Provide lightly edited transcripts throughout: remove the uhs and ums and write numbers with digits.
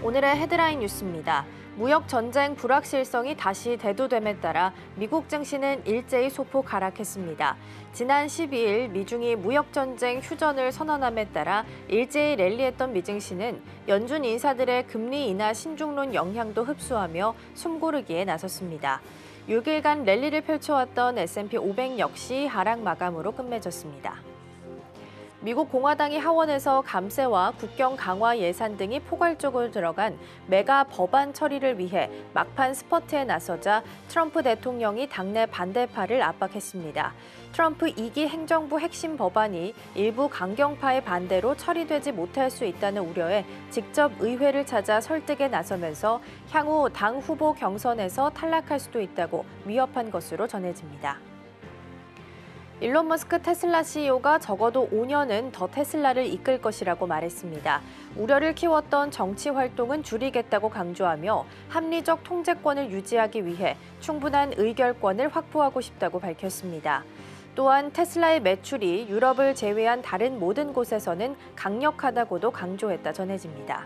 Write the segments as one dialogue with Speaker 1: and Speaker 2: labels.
Speaker 1: 오늘의 헤드라인 뉴스입니다. 무역 전쟁 불확실성이 다시 대두됨에 따라 미국 증시는 일제히 소폭 하락했습니다. 지난 12일 미중이 무역 전쟁 휴전을 선언함에 따라 일제히 랠리했던 미 증시는 연준 인사들의 금리 인하 신중론 영향도 흡수하며 숨고르기에 나섰습니다. 6일간 랠리를 펼쳐왔던 S&P 500 역시 하락 마감으로 끝맺었습니다. 미국 공화당이 하원에서 감세와 국경 강화 예산 등이 포괄적으로 들어간 메가 법안 처리를 위해 막판 스퍼트에 나서자 트럼프 대통령이 당내 반대파를 압박했습니다. 트럼프 2기 행정부 핵심 법안이 일부 강경파의 반대로 처리되지 못할 수 있다는 우려에 직접 의회를 찾아 설득에 나서면서 향후 당 후보 경선에서 탈락할 수도 있다고 위협한 것으로 전해집니다. 일론 머스크 테슬라 CEO가 적어도 5년은 더 테슬라를 이끌 것이라고 말했습니다. 우려를 키웠던 정치 활동은 줄이겠다고 강조하며 합리적 통제권을 유지하기 위해 충분한 의결권을 확보하고 싶다고 밝혔습니다. 또한 테슬라의 매출이 유럽을 제외한 다른 모든 곳에서는 강력하다고도 강조했다 전해집니다.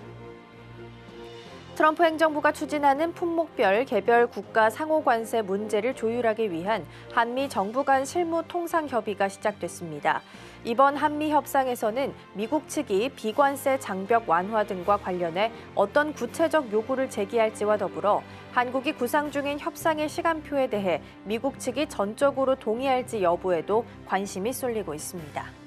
Speaker 1: 트럼프 행정부가 추진하는 품목별 개별 국가 상호관세 문제를 조율하기 위한 한미 정부 간 실무 통상 협의가 시작됐습니다. 이번 한미 협상에서는 미국 측이 비관세 장벽 완화 등과 관련해 어떤 구체적 요구를 제기할지와 더불어 한국이 구상 중인 협상의 시간표에 대해 미국 측이 전적으로 동의할지 여부에도 관심이 쏠리고 있습니다.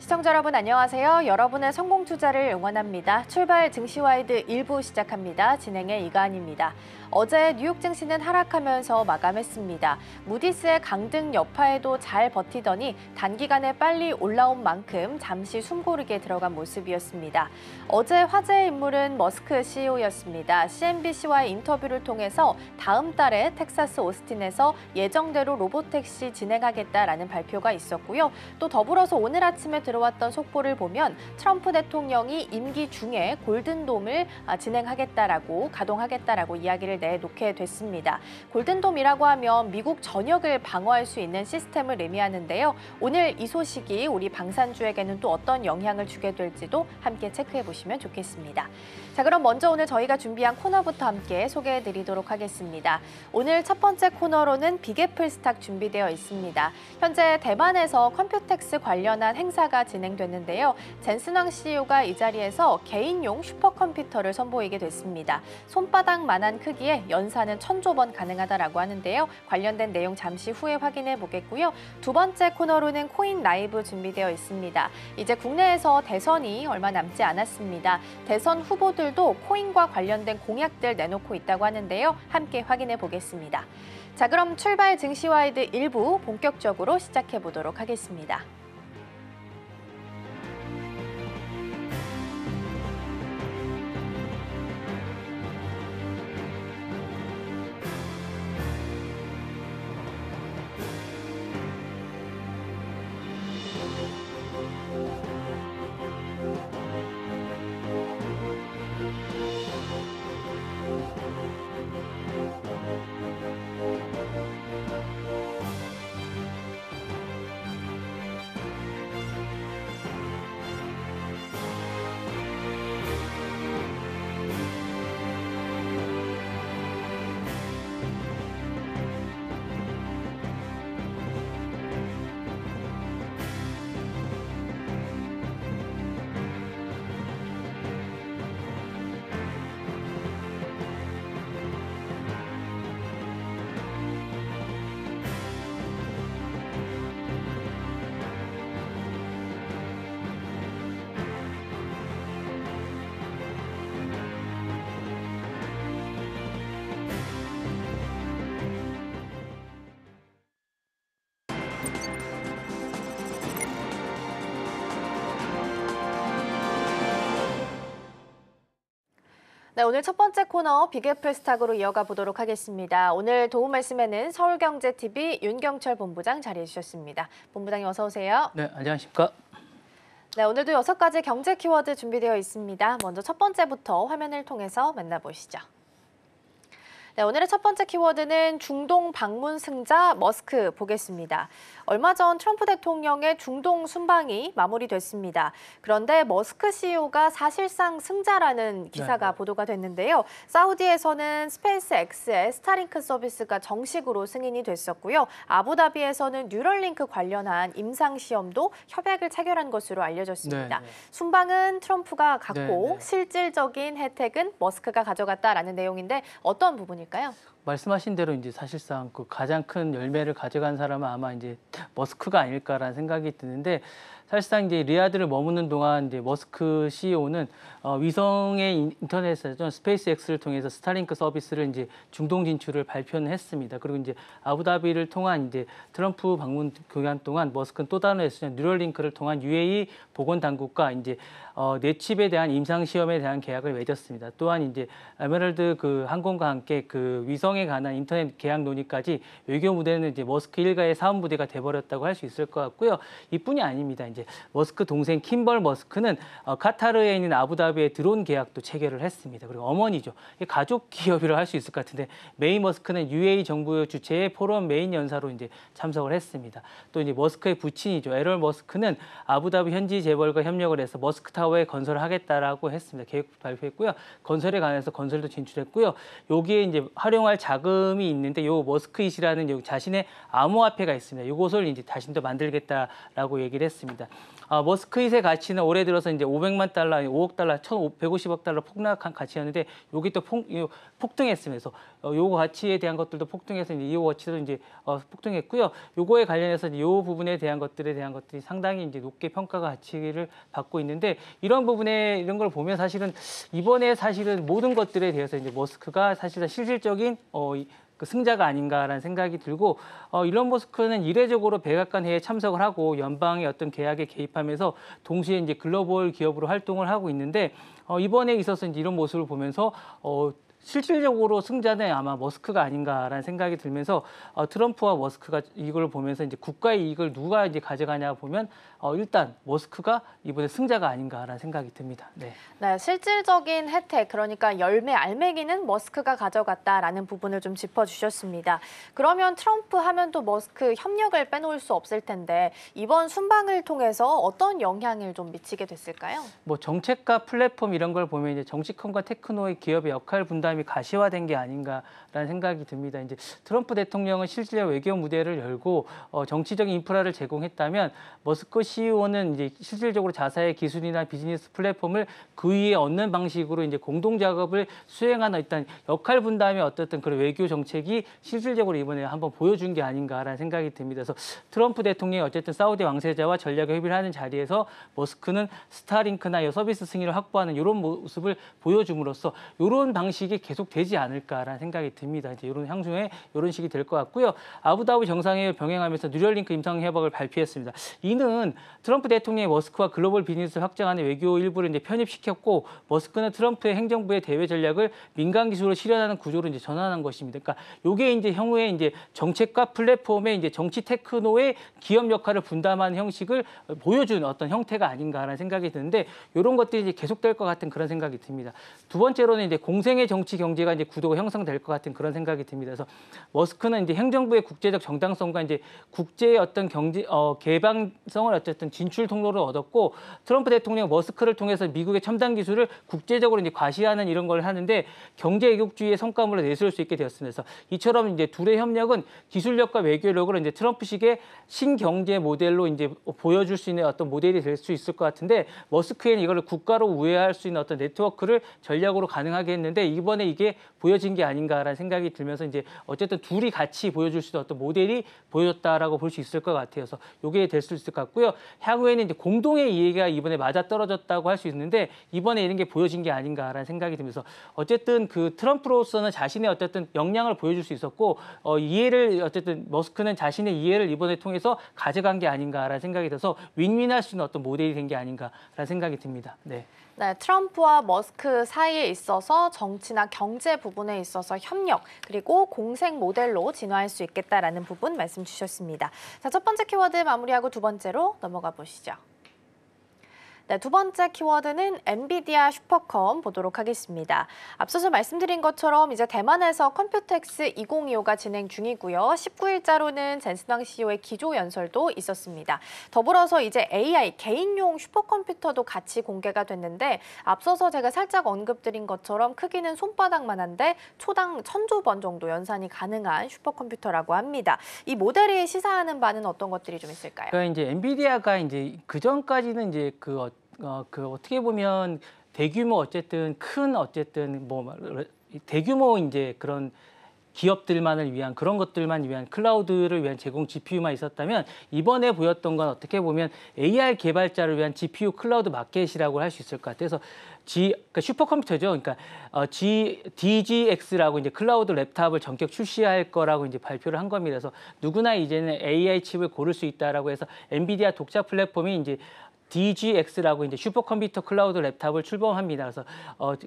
Speaker 1: 시청자 여러분 안녕하세요. 여러분의 성공 투자를 응원합니다. 출발 증시와이드 1부 시작합니다. 진행의 이가은입니다. 어제 뉴욕 증시는 하락하면서 마감했습니다. 무디스의 강등 여파에도 잘 버티더니 단기간에 빨리 올라온 만큼 잠시 숨고르게 들어간 모습이었습니다. 어제 화제의 인물은 머스크 CEO였습니다. CNBC와의 인터뷰를 통해서 다음 달에 텍사스 오스틴에서 예정대로 로보택시 진행하겠다라는 발표가 있었고요. 또 더불어서 오늘 아침에 들어왔던 속보를 보면 트럼프 대통령이 임기 중에 골든돔을 가동하겠다라고 이야기를 내놓게 됐습니다. 골든돔이라고 하면 미국 전역을 방어할 수 있는 시스템을 의미하는데요. 오늘 이 소식이 우리 방산주에게는 또 어떤 영향을 주게 될지도 함께 체크해 보시면 좋겠습니다. 자, 그럼 먼저 오늘 저희가 준비한 코너부터 함께 소개해 드리도록 하겠습니다. 오늘 첫 번째 코너로는 빅애플 스탁 준비되어 있습니다. 현재 대만에서 컴퓨텍스 관련한 행사가 진행됐는데요. 젠슨왕 CEO가 이 자리에서 개인용 슈퍼컴퓨터를 선보이게 됐습니다. 손바닥만한 크기에 연산은 1000조 번 가능하다라고 하는데요. 관련된 내용 잠시 후에 확인해 보겠고요. 두 번째 코너로는 코인 라이브 준비되어 있습니다. 이제 국내에서 대선이 얼마 남지 않았습니다. 대선 후보들도 코인과 관련된 공약들 내놓고 있다고 하는데요. 함께 확인해 보겠습니다. 자, 그럼 출발 증시와이드 1부 본격적으로 시작해 보도록 하겠습니다. 네, 오늘 첫 번째 코너 빅애플 스탁으로 이어가 보도록 하겠습니다. 오늘 도움 말씀에는 서울경제TV 윤경철 본부장 자리해 주셨습니다. 본부장님 어서 오세요.
Speaker 2: 네, 안녕하십니까.
Speaker 1: 네, 오늘도 6가지 경제 키워드 준비되어 있습니다. 먼저 첫 번째부터 화면을 통해서 만나보시죠. 네, 오늘의 첫 번째 키워드는 중동 방문 승자 머스크 보겠습니다. 얼마 전 트럼프 대통령의 중동 순방이 마무리됐습니다. 그런데 머스크 CEO가 사실상 승자라는 기사가 보도가 됐는데요. 사우디에서는 스페이스X의 스타링크 서비스가 정식으로 승인이 됐었고요. 아부다비에서는 뉴럴링크 관련한 임상시험도 협약을 체결한 것으로 알려졌습니다. 순방은 트럼프가 갖고 실질적인 혜택은 머스크가 가져갔다라는 내용인데 어떤 부분일까요?
Speaker 2: 말씀하신 대로 이제 사실상 그 가장 큰 열매를 가져간 사람은 아마 이제 머스크가 아닐까라는 생각이 드는데, 사실상 이제 리야드를 머무는 동안 이제 머스크 CEO는 위성의 인터넷에서 스페이스X를 통해서 스타링크 서비스를 이제 중동 진출을 발표는 했습니다. 그리고 이제 아부다비를 통한 이제 트럼프 방문 기간 동안 머스크는 또 다른 회사 뉴럴링크를 통한 UAE 보건 당국과 이제 뇌칩에 대한 임상 시험에 대한 계약을 맺었습니다. 또한 이제 에메랄드 그 항공과 함께 그 위성에 관한 인터넷 계약 논의까지 외교 무대는 이제 머스크 일가의 사업 무대가 돼버렸다고 할 수 있을 것 같고요. 이뿐이 아닙니다. 이제 머스크 동생 킴벌 머스크는 카타르에 있는 아부다비에 드론 계약도 체결을 했습니다. 그리고 어머니죠. 가족 기업이라고 할 수 있을 것 같은데, 메이 머스크는 UAE 정부 주최의 포럼 메인 연사로 이제 참석을 했습니다. 또 이제 머스크의 부친이죠. 에런 머스크는 아부다비 현지 재벌과 협력을 해서 머스크 타워에 건설을 하겠다라고 했습니다. 계획 발표했고요. 건설에 관해서 건설도 진출했고요. 여기에 이제 활용할 자금이 있는데, 요 머스크잇이라는 자신의 암호화폐가 있습니다. 이것을 이제 자신도 만들겠다라고 얘기를 했습니다. 머스크잇의 가치는 올해 들어서 이제 500만 달러, 5억 달러, 1,150억 달러 폭락한 가치였는데, 여기 또 폭등했으면서 요 가치에 대한 것들도 폭등해서 이제 이 가치도 이제 폭등했고요. 요거에 관련해서 이 부분에 대한 것들이 상당히 이제 높게 평가가 가치를 받고 있는데, 이런 부분에 이런 걸 보면 사실은 이번에 사실은 모든 것들에 대해서 이제 머스크가 사실은 실질적인 그 승자가 아닌가라는 생각이 들고, 일론 머스크는 이례적으로 백악관 회의에 참석을 하고 연방의 어떤 계약에 개입하면서 동시에 이제 글로벌 기업으로 활동을 하고 있는데, 이번에 있어서 이제 이런 모습을 보면서 실질적으로 승자는 아마 머스크가 아닌가라는 생각이 들면서 트럼프와 머스크가 이걸 보면서 이제 국가의 이익을 누가 이제 가져가냐 보면 일단 머스크가 이번에 승자가 아닌가라는 생각이 듭니다. 네,
Speaker 1: 실질적인 혜택, 그러니까 열매 알맹이는 머스크가 가져갔다라는 부분을 좀 짚어주셨습니다. 그러면 트럼프 하면 또 머스크 협력을 빼놓을 수 없을 텐데, 이번 순방을 통해서 어떤 영향을 좀 미치게 됐을까요?
Speaker 2: 뭐 정책과 플랫폼 이런 걸 보면 이제 정치권과 테크노의 기업의 역할 분담이 가시화된 게 아닌가라는 생각이 듭니다. 이제 트럼프 대통령은 실질적 외교 무대를 열고 정치적인 인프라를 제공했다면, 머스크 CEO는 이제 실질적으로 자사의 기술이나 비즈니스 플랫폼을 그 위에 얻는 방식으로 이제 공동 작업을 수행하는 일단 역할 분담의 어떻든 그런 외교 정책이 실질적으로 이번에 한번 보여준 게 아닌가라는 생각이 듭니다. 그래서 트럼프 대통령이 어쨌든 사우디 왕세자와 전략 협의를 하는 자리에서 머스크는 스타링크나 서비스 승인을 확보하는 이런 모습을 보여줌으로써 이런 방식이 계속되지 않을까라는 생각이 듭니다. 이제 이런 향후에 이런 식이 될 것 같고요. 아부다비 정상회의를 병행하면서 뉴럴링크 임상 협약을 발표했습니다. 이는 트럼프 대통령이 머스크와 글로벌 비즈니스를 확장하는 외교 일부를 이제 편입시켰고, 머스크는 트럼프의 행정부의 대외 전략을 민간 기술로 실현하는 구조로 이제 전환한 것입니다. 그러니까 이게 이제 향후에 이제 정책과 플랫폼의 이제 정치 테크노의 기업 역할을 분담하는 형식을 보여준 어떤 형태가 아닌가라는 생각이 드는데, 이런 것들이 이제 계속될 것 같은 그런 생각이 듭니다. 두 번째로는 이제 공생의 정치 경제가 이제 구도가 형성될 것 같은 그런 생각이 듭니다. 그래서 머스크는 이제 행정부의 국제적 정당성과 이제 국제의 어떤 경제 개방성을 어쨌든 진출 통로를 얻었고, 트럼프 대통령 머스크를 통해서 미국의 첨단 기술을 국제적으로 이제 과시하는 이런 걸 하는데 경제 애국주의의 성과물을 내세울 수 있게 되었습니다. 그래서 이처럼 이제 둘의 협력은 기술력과 외교력으로 이제 트럼프식의 신경제 모델로 이제 보여줄 수 있는 어떤 모델이 될 수 있을 것 같은데, 머스크에는 이걸 국가로 우회할 수 있는 어떤 네트워크를 전략으로 가능하게 했는데, 이번에 이게 보여진 게 아닌가라는 생각이 들면서 이제 어쨌든 둘이 같이 보여줄 수 있는 어떤 모델이 보여졌다라고 볼 수 있을 것 같아요. 그래서 이게 될 수 있을 것 같고요. 향후에는 이제 공동의 이해가 이번에 맞아떨어졌다고 할 수 있는데, 이번에 이런 게 보여진 게 아닌가라는 생각이 들면서 어쨌든 그 트럼프로서는 자신의 어쨌든 역량을 보여줄 수 있었고, 이해를 어쨌든 머스크는 자신의 이해를 이번에 통해서 가져간 게 아닌가라는 생각이 들어서 윈윈할 수 있는 어떤 모델이 된 게 아닌가라는 생각이 듭니다. 네.
Speaker 1: 네, 트럼프와 머스크 사이에 있어서 정치나 경제 부분에 있어서 협력, 그리고 공생 모델로 진화할 수 있겠다라는 부분 말씀 주셨습니다. 자, 첫 번째 키워드 마무리하고 두 번째로 넘어가 보시죠. 네, 두 번째 키워드는 엔비디아 슈퍼컴 보도록 하겠습니다. 앞서서 말씀드린 것처럼 이제 대만에서 컴퓨텍스 2025가 진행 중이고요. 19일자로는 젠슨왕 CEO의 기조 연설도 있었습니다. 더불어서 이제 AI 개인용 슈퍼컴퓨터도 같이 공개가 됐는데 앞서서 제가 살짝 언급드린 것처럼 크기는 손바닥만한데 초당 1000조 번 정도 연산이 가능한 슈퍼컴퓨터라고 합니다. 이 모델이 시사하는 바는 어떤 것들이 좀 있을까요?
Speaker 2: 그러니까 이제 엔비디아가 이제 그 전까지는 이제 어떻게 보면 대규모 어쨌든 큰 어쨌든 대규모 이제 그런 기업들만을 위한 그런 것들만 위한 클라우드를 위한 제공 GPU만 있었다면 이번에 보였던 건 어떻게 보면 AR 개발자를 위한 GPU 클라우드 마켓이라고 할 수 있을 것 같아요. 그래서 그러니까 슈퍼컴퓨터죠. 그러니까 DGX라고 이제 클라우드 랩탑을 전격 출시할 거라고 이제 발표를 한 겁니다. 그래서 누구나 이제는 AI 칩을 고를 수 있다라고 해서 엔비디아 독자 플랫폼이 이제 DGX라고 이제 슈퍼컴퓨터 클라우드 랩탑을 출범합니다. 그래서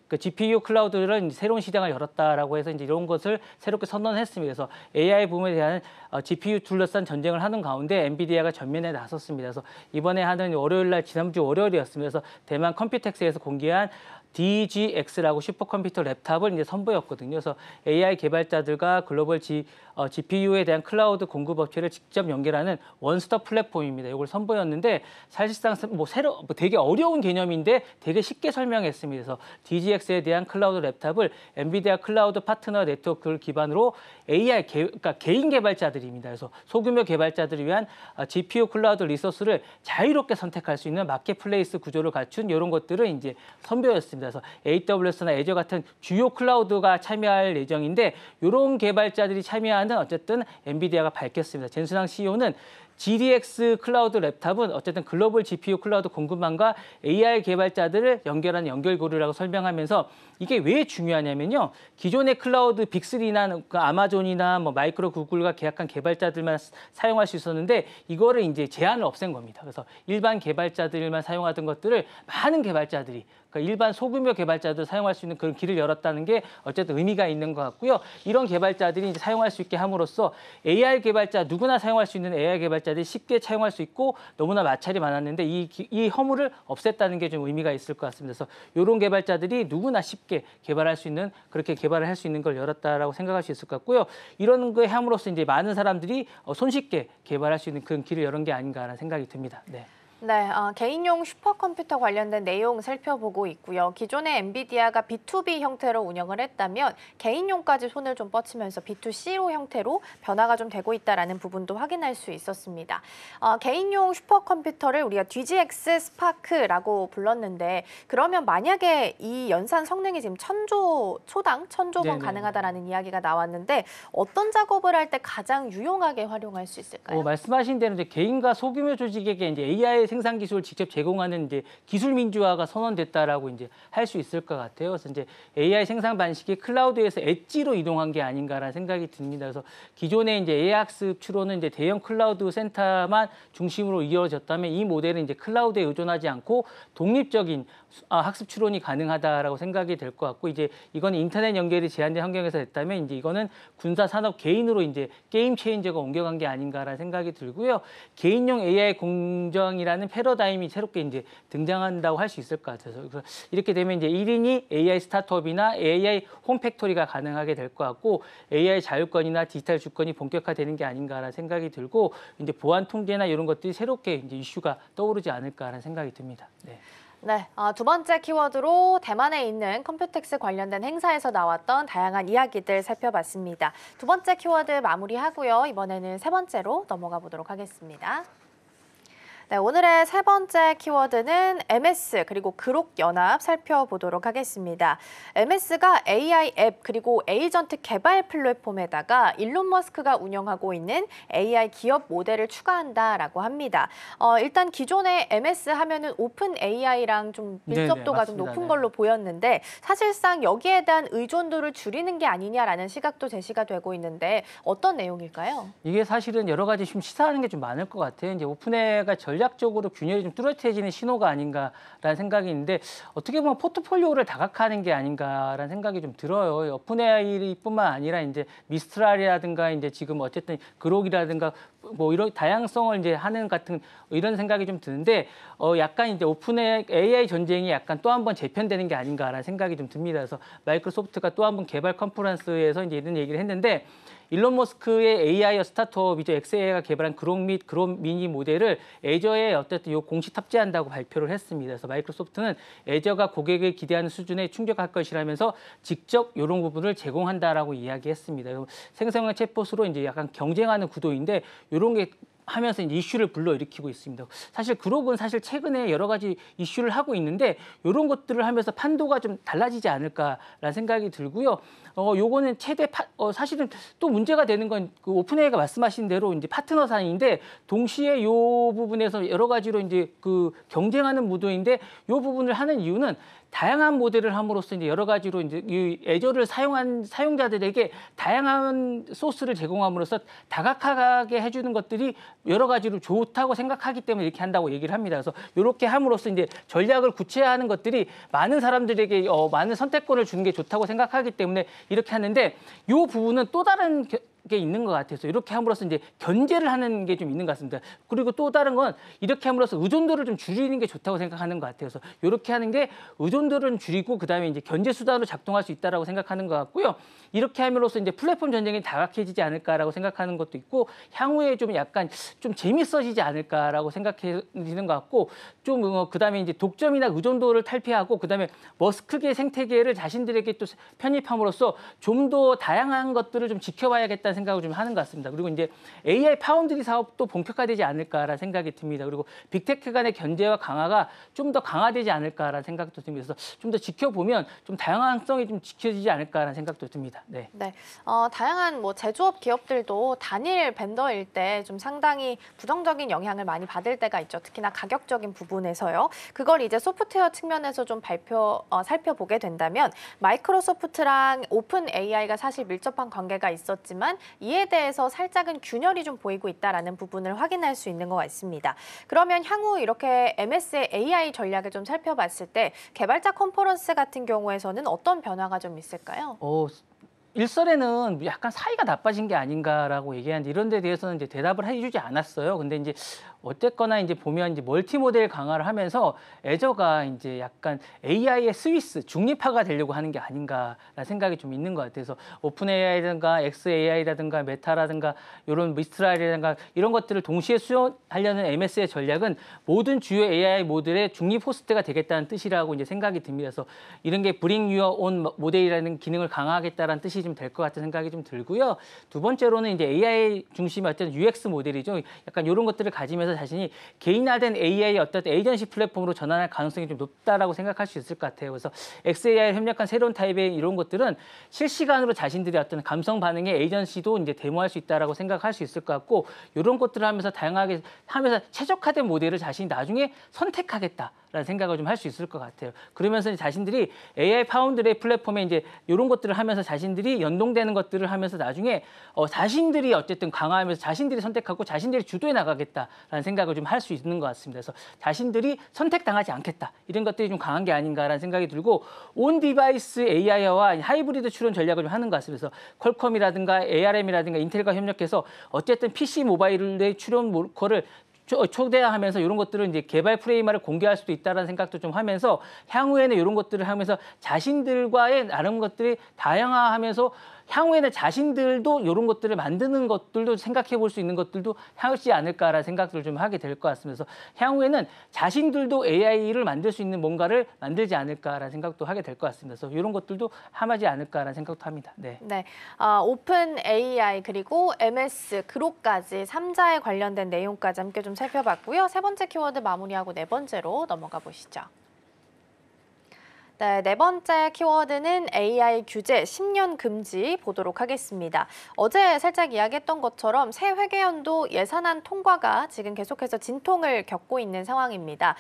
Speaker 2: 그 GPU 클라우드를 이제 새로운 시장을 열었다라고 해서 이제 이런 것을 새롭게 선언했습니다. 그래서 AI 붐에 대한 GPU 둘러싼 전쟁을 하는 가운데 엔비디아가 전면에 나섰습니다. 그래서 이번에 하는 월요일 날 지난주 월요일이었습니다. 그래서 대만 컴퓨텍스에서 공개한 DGX라고 슈퍼컴퓨터 랩탑을 이제 선보였거든요. 그래서 AI 개발자들과 글로벌 GPU에 대한 클라우드 공급 업체를 직접 연결하는 원스톱 플랫폼입니다. 이걸 선보였는데 사실상 되게 어려운 개념인데 되게 쉽게 설명했습니다. 그래서 DGX에 대한 클라우드 랩탑을 엔비디아 클라우드 파트너 네트워크를 기반으로 AI 그러니까 개인 개발자들입니다. 그래서 소규모 개발자들을 위한 GPU 클라우드 리소스를 자유롭게 선택할 수 있는 마켓플레이스 구조를 갖춘 이런 것들을 이제 선보였습니다. 그래서 AWS나 애저 같은 주요 클라우드가 참여할 예정인데 이런 개발자들이 참여하는 어쨌든 엔비디아가 밝혔습니다. 젠슨왕 CEO는 GDX 클라우드 랩탑은 어쨌든 글로벌 GPU 클라우드 공급망과 AI 개발자들을 연결하는 연결고리라고 설명하면서 이게 왜 중요하냐면요. 기존의 클라우드 빅3나 아마존이나 마이크로 구글과 계약한 개발자들만 사용할 수 있었는데 이거를 이제 제한을 없앤 겁니다. 그래서 일반 개발자들만 사용하던 것들을 많은 개발자들이 그러니까 일반 소규모 개발자들 사용할 수 있는 그런 길을 열었다는 게 어쨌든 의미가 있는 것 같고요. 이런 개발자들이 이제 사용할 수 있게 함으로써 AI 개발자 누구나 사용할 수 있는 AI 개발자들이 쉽게 사용할 수 있고 너무나 마찰이 많았는데 이 허물을 없앴다는 게 좀 의미가 있을 것 같습니다. 그래서 이런 개발자들이 누구나 쉽게 개발할 수 있는 그렇게 개발을 할 수 있는 걸 열었다라고 생각할 수 있을 것 같고요. 이런 거 함으로써 이제 많은 사람들이 손쉽게 개발할 수 있는 그런 길을 열은 게 아닌가라는 생각이 듭니다. 네.
Speaker 1: 네, 개인용 슈퍼컴퓨터 관련된 내용 살펴보고 있고요. 기존의 엔비디아가 B2B 형태로 운영을 했다면 개인용까지 손을 좀 뻗치면서 B2C로 형태로 변화가 좀 되고 있다는 부분도 확인할 수 있었습니다. 개인용 슈퍼컴퓨터를 우리가 DGX 스파크라고 불렀는데 그러면 만약에 이 연산 성능이 지금 초당 1000조 번 가능하다라는 이야기가 나왔는데 어떤 작업을 할 때 가장 유용하게 활용할 수 있을까요?
Speaker 2: 말씀하신 대로 이제 개인과 소규모 조직에게 이제 AI 생산 기술을 직접 제공하는 이제 기술 민주화가 선언됐다라고 이제 할 수 있을 것 같아요. 그래서 이제 AI 생산 방식이 클라우드에서 엣지로 이동한 게 아닌가라는 생각이 듭니다. 그래서 기존의 이제 AI 학습 추론은 이제 대형 클라우드 센터만 중심으로 이루어졌다면 이 모델은 이제 클라우드에 의존하지 않고 독립적인 학습 추론이 가능하다라고 생각이 될 것 같고 이제 이건 인터넷 연결이 제한된 환경에서 됐다면 이제 이거는 군사 산업 개인으로 이제 게임 체인저가 옮겨간 게 아닌가라는 생각이 들고요. 개인용 AI 공정이라는 패러다임이 새롭게 이제 등장한다고 할 수 있을 것 같아서 그래서 이렇게 되면 이제 1인이 AI 스타트업이나 AI 홈팩토리가 가능하게 될 것 같고 AI 자율권이나 디지털 주권이 본격화되는 게 아닌가라는 생각이 들고 이제 보안 통제나 이런 것들이 새롭게 이제 이슈가 떠오르지 않을까라는 생각이 듭니다. 네.
Speaker 1: 네, 두 번째 키워드로 대만에 있는 컴퓨텍스 관련된 행사에서 나왔던 다양한 이야기들 살펴봤습니다. 두 번째 키워드 마무리하고요. 이번에는 세 번째로 넘어가 보도록 하겠습니다. 네, 오늘의 세 번째 키워드는 MS 그리고 그룹연합 살펴보도록 하겠습니다. MS가 AI 앱 그리고 에이전트 개발 플랫폼에다가 일론 머스크가 운영하고 있는 AI 기업 모델을 추가한다라고 합니다. 일단 기존에 MS 하면은 오픈 AI랑 좀 밀접도가 좀 높은 걸로 보였는데 사실상 여기에 대한 의존도를 줄이는 게 아니냐라는 시각도 제시가 되고 있는데 어떤 내용일까요?
Speaker 2: 이게 사실은 여러 가지 좀 시사하는 게 좀 많을 것 같아요. 이제 오픈 AI가 전략 전략적으로 균열이 좀 뚜렷해지는 신호가 아닌가라는 생각이 있는데 어떻게 보면 포트폴리오를 다각화하는 게 아닌가라는 생각이 좀 들어요. 오픈 AI뿐만 아니라 이제 미스트랄이라든가 이제 지금 어쨌든 그록이라든가 뭐 이런 다양성을 이제 하는 같은 이런 생각이 좀 드는데 약간 이제 오픈 AI 전쟁이 약간 또 한 번 재편되는 게 아닌가라는 생각이 좀 듭니다. 그래서 마이크로소프트가 또 한 번 개발 컨퍼런스에서 이제 이런 얘기를 했는데 일론 머스크의 AI 스타트업이죠. xAI가 개발한 그록 및 그록 미니 모델을 애저에 어쨌든 요 공식 탑재한다고 발표를 했습니다. 그래서 마이크로소프트는 애저가 고객을 기대하는 수준에 충족할 것이라면서 직접 이런 부분을 제공한다라고 이야기했습니다. 생성형 챗봇으로 이제 약간 경쟁하는 구도인데 이런 게 하면서 이제 이슈를 불러일으키고 있습니다. 사실 그록은 사실 최근에 여러 가지 이슈를 하고 있는데 이런 것들을 하면서 판도가 좀 달라지지 않을까라는 생각이 들고요. 요거는 사실은 또 문제가 되는 건 그 오픈AI가 말씀하신 대로 이제 파트너 사이인데 동시에 요 부분에서 여러 가지로 이제 그 경쟁하는 무도인데 요 부분을 하는 이유는 다양한 모델을 함으로써 이제 여러 가지로 이제 이 애저를 사용한 사용자들에게 다양한 소스를 제공함으로써 다각화하게 해주는 것들이 여러 가지로 좋다고 생각하기 때문에 이렇게 한다고 얘기를 합니다. 그래서 이렇게 함으로써 이제 전략을 구체화하는 것들이 많은 사람들에게 많은 선택권을 주는 게 좋다고 생각하기 때문에 이렇게 하는데 이 부분은 또 다른 게 있는 것 같아서 이렇게 함으로써 이제 견제를 하는 게 좀 있는 것 같습니다. 그리고 또 다른 건 이렇게 함으로써 의존도를 좀 줄이는 게 좋다고 생각하는 것 같아요. 그래서 이렇게 하는 게 의존도를 줄이고 그다음에 이제 견제 수단으로 작동할 수 있다라고 생각하는 것 같고요. 이렇게 함으로써 이제 플랫폼 전쟁이 다각해지지 않을까라고 생각하는 것도 있고 향후에 좀 약간 좀 재밌어지지 않을까라고 생각해지는 것 같고 좀 그다음에 이제 독점이나 의존도를 탈피하고 그다음에 머스크계 생태계를 자신들에게 또 편입함으로써 좀 더 다양한 것들을 좀 지켜봐야겠다는 생각을 좀 하는 것 같습니다. 그리고 이제 AI 파운드리 사업도 본격화되지 않을까라는 생각이 듭니다. 그리고 빅테크 간의 견제와 강화가 좀 더 강화되지 않을까라는 생각도 듭니다. 그래서 좀 더 지켜보면 좀 다양성이 좀 지켜지지 않을까라는 생각도 듭니다. 네.
Speaker 1: 네, 다양한 뭐 제조업 기업들도 단일 벤더일 때 좀 상당히 부정적인 영향을 많이 받을 때가 있죠. 특히나 가격적인 부분에서요. 그걸 이제 소프트웨어 측면에서 좀 살펴보게 된다면 마이크로소프트랑 오픈 AI가 사실 밀접한 관계가 있었지만 이에 대해서 살짝은 균열이 좀 보이고 있다라는 부분을 확인할 수 있는 것 같습니다. 그러면 향후 이렇게 MS의 AI 전략을 좀 살펴봤을 때 개발자 컨퍼런스 같은 경우에서는 어떤 변화가 좀 있을까요?
Speaker 2: 일설에는 약간 사이가 나빠진 게 아닌가라고 얘기하는데 이런 데 대해서는 이제 대답을 해주지 않았어요. 근데 이제 어쨌거나 이제 보면 이제 멀티 모델 강화를 하면서 애저가 이제 약간 AI의 스위스 중립화가 되려고 하는 게 아닌가라는 생각이 좀 있는 것 같아서 오픈 AI라든가 XAI라든가 메타라든가 이런 미스트랄이라든가 이런 것들을 동시에 수용하려는 MS의 전략은 모든 주요 AI 모델의 중립 호스트가 되겠다는 뜻이라고 이제 생각이 듭니다. 그래서 이런 게 Bring Your Own 모델이라는 기능을 강화하겠다는 뜻이 좀 될 것 같은 생각이 좀 들고요. 두 번째로는 이제 AI 중심의 어떤 UX 모델이죠. 약간 이런 것들을 가지면서 자신이 개인화된 AI의 어떤 에이전시 플랫폼으로 전환할 가능성이 좀 높다라고 생각할 수 있을 것 같아요. 그래서 XAI에 협력한 새로운 타입의 이런 것들은 실시간으로 자신들의 어떤 감성 반응의 에이전시도 이제 데모할 수 있다라고 생각할 수 있을 것 같고 이런 것들을 하면서 다양하게 하면서 최적화된 모델을 자신이 나중에 선택하겠다라는 생각을 좀 할 수 있을 것 같아요. 그러면서 자신들이 AI 파운드의 플랫폼에 이제 이런 것들을 하면서 자신들이 연동되는 것들을 하면서 나중에 자신들이 어쨌든 강화하면서 자신들이 선택하고 자신들이 주도해 나가겠다라는 생각을 좀 할 수 있는 것 같습니다. 그래서 자신들이 선택당하지 않겠다. 이런 것들이 좀 강한 게 아닌가라는 생각이 들고 온 디바이스 AI와 하이브리드 추론 전략을 좀 하는 것 같습니다. 그래서 퀄컴이라든가 ARM이라든가 인텔과 협력해서 어쨌든 PC 모바일의 추론 모커를 초대하면서 이런 것들을 이제 개발 프레임화를 공개할 수도 있다는 생각도 좀 하면서 향후에는 이런 것들을 하면서 자신들과의 나름 것들이 다양화하면서 향후에는 자신들도 이런 것들을 만드는 것들도 생각해 볼 수 있는 것들도 하지 않을까라는 생각들을 좀 하게 될 것 같습니다. 그래서 향후에는 자신들도 AI를 만들 수 있는 뭔가를 만들지 않을까라는 생각도 하게 될 것 같습니다. 그래서 이런 것들도 함하지 않을까라는 생각도 합니다. 네.
Speaker 1: 네, 오픈 AI 그리고 MS 그록까지 3자에 관련된 내용까지 함께 좀 살펴봤고요. 세 번째 키워드 마무리하고 네 번째로 넘어가 보시죠. 네, 네 번째 키워드는 AI 규제 10년 금지 보도록 하겠습니다. 어제 살짝 이야기했던 것처럼 새 회계연도 예산안 통과가 지금 계속해서 진통을 겪고 있는 상황입니다.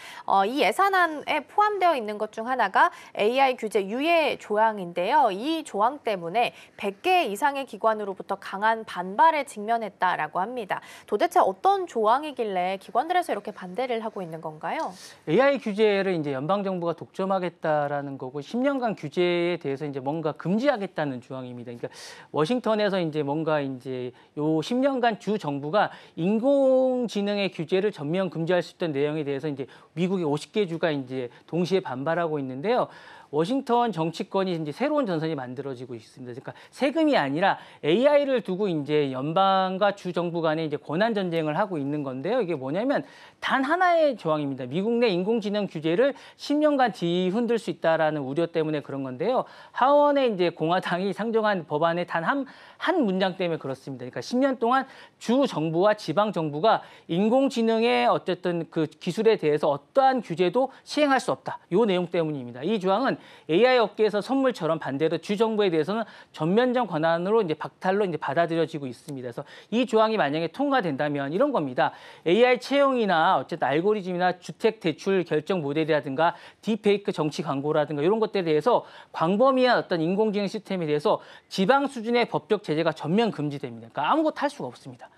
Speaker 1: 이 예산안에 포함되어 있는 것 중 하나가 AI 규제 유예 조항인데요. 이 조항 때문에 100개 이상의 기관으로부터 강한 반발에 직면했다라고 합니다. 도대체 어떤 조항이길래 기관들에서 이렇게 반대를 하고 있는 건가요?
Speaker 2: AI 규제를 이제 연방 정부가 독점하겠다라는 거고 10년간 규제에 대해서 이제 뭔가 금지하겠다는 조항입니다. 그러니까 워싱턴에서 이제 뭔가 이제 요 10년간 주 정부가 인공지능의 규제를 전면 금지할 수 있던 내용에 대해서 이제 미국의 50개 주가 이제 동시에 반발하고 있는데요. 워싱턴 정치권이 이제 새로운 전선이 만들어지고 있습니다. 그러니까 세금이 아니라 AI를 두고 이제 연방과 주 정부 간에 이제 권한 전쟁을 하고 있는 건데요. 이게 뭐냐면 단 하나의 조항입니다. 미국 내 인공지능 규제를 10년간 뒤흔들 수 있다라는 우려 때문에 그런 건데요. 하원에 이제 공화당이 상정한 법안의 단 한 문장 때문에 그렇습니다. 그러니까 10년 동안 주 정부와 지방 정부가 인공지능의 어쨌든 그 기술에 대해서 어떠한 규제도 시행할 수 없다. 이 내용 때문입니다. 이 조항은 AI 업계에서 선물처럼 반대로 주 정부에 대해서는 전면적 권한으로 이제 박탈로 이제 받아들여지고 있습니다. 그래서 이 조항이 만약에 통과된다면 이런 겁니다. AI 채용이나 어쨌든 알고리즘이나 주택 대출 결정 모델이라든가 딥페이크 정치 광고라든가 이런 것들에 대해서 광범위한 어떤 인공지능 시스템에 대해서 지방 수준의 법적 제재가 전면 금지됩니다. 그러니까 아무것도 할 수가 없습니다.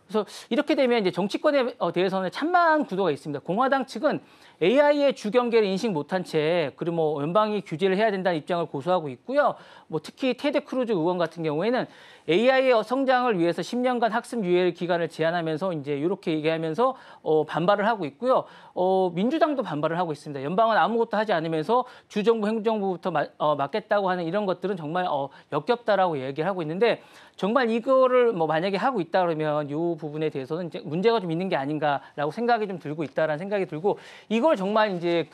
Speaker 2: 그래서 이렇게 되면 이제 정치권에 대해서는 찬반 구도가 있습니다. 공화당 측은 AI의 주경계를 인식 못한 채 그리고 뭐 연방이 규제를 해야 된다는 입장을 고수하고 있고요. 뭐 특히 테드 크루즈 의원 같은 경우에는 AI의 성장을 위해서 10년간 학습 유예 기간을 제한하면서 이제 이렇게 얘기하면서 반발을 하고 있고요. 민주당도 반발을 하고 있습니다. 연방은 아무것도 하지 않으면서 주정부, 행정부부터 맡겠다고 하는 이런 것들은 정말 역겹다라고 얘기를 하고 있는데 정말 이거를 뭐 만약에 하고 있다 그러면 이 부분에 대해서는 이제 문제가 좀 있는 게 아닌가라고 생각이 좀 들고 있다라는 생각이 들고 이걸 정말 이제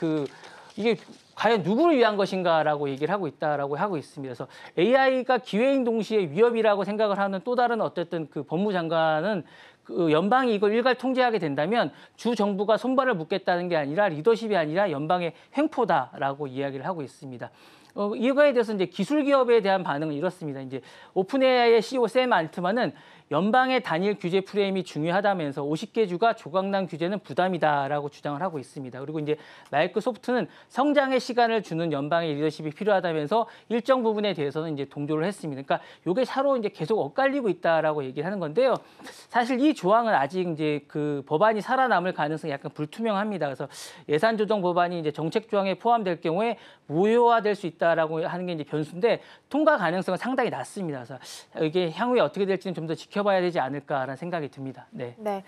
Speaker 2: 이게 과연 누구를 위한 것인가라고 얘기를 하고 있다라고 하고 있습니다. 그래서 AI가 기회인 동시에 위협이라고 생각을 하는 또 다른 어쨌든 그 법무장관은 그 연방이 이걸 일괄 통제하게 된다면 주 정부가 손발을 묶겠다는 게 아니라 리더십이 아니라 연방의 횡포다라고 이야기를 하고 있습니다. 이거에 대해서 이제 기술 기업에 대한 반응은 이렇습니다. 이제 오픈 AI의 CEO 샘 알트만은 연방의 단일 규제 프레임이 중요하다면서 50개 주가 조각난 규제는 부담이다라고 주장을 하고 있습니다. 그리고 이제 마이크로소프트는 성장의 시간을 주는 연방의 리더십이 필요하다면서 일정 부분에 대해서는 이제 동조를 했습니다. 그러니까 이게 서로 이제 계속 엇갈리고 있다라고 얘기를 하는 건데요. 사실 이 조항은 아직 이제 그 법안이 살아남을 가능성이 약간 불투명합니다. 그래서 예산 조정 법안이 이제 정책 조항에 포함될 경우에 무효화될 수 있다라고 하는 게 이제 변수인데 통과 가능성은 상당히 낮습니다. 그래서 이게 향후에 어떻게 될지는 좀 더 지켜봐야 되지 않을까라는 생각이 듭니다. 네.
Speaker 1: 네,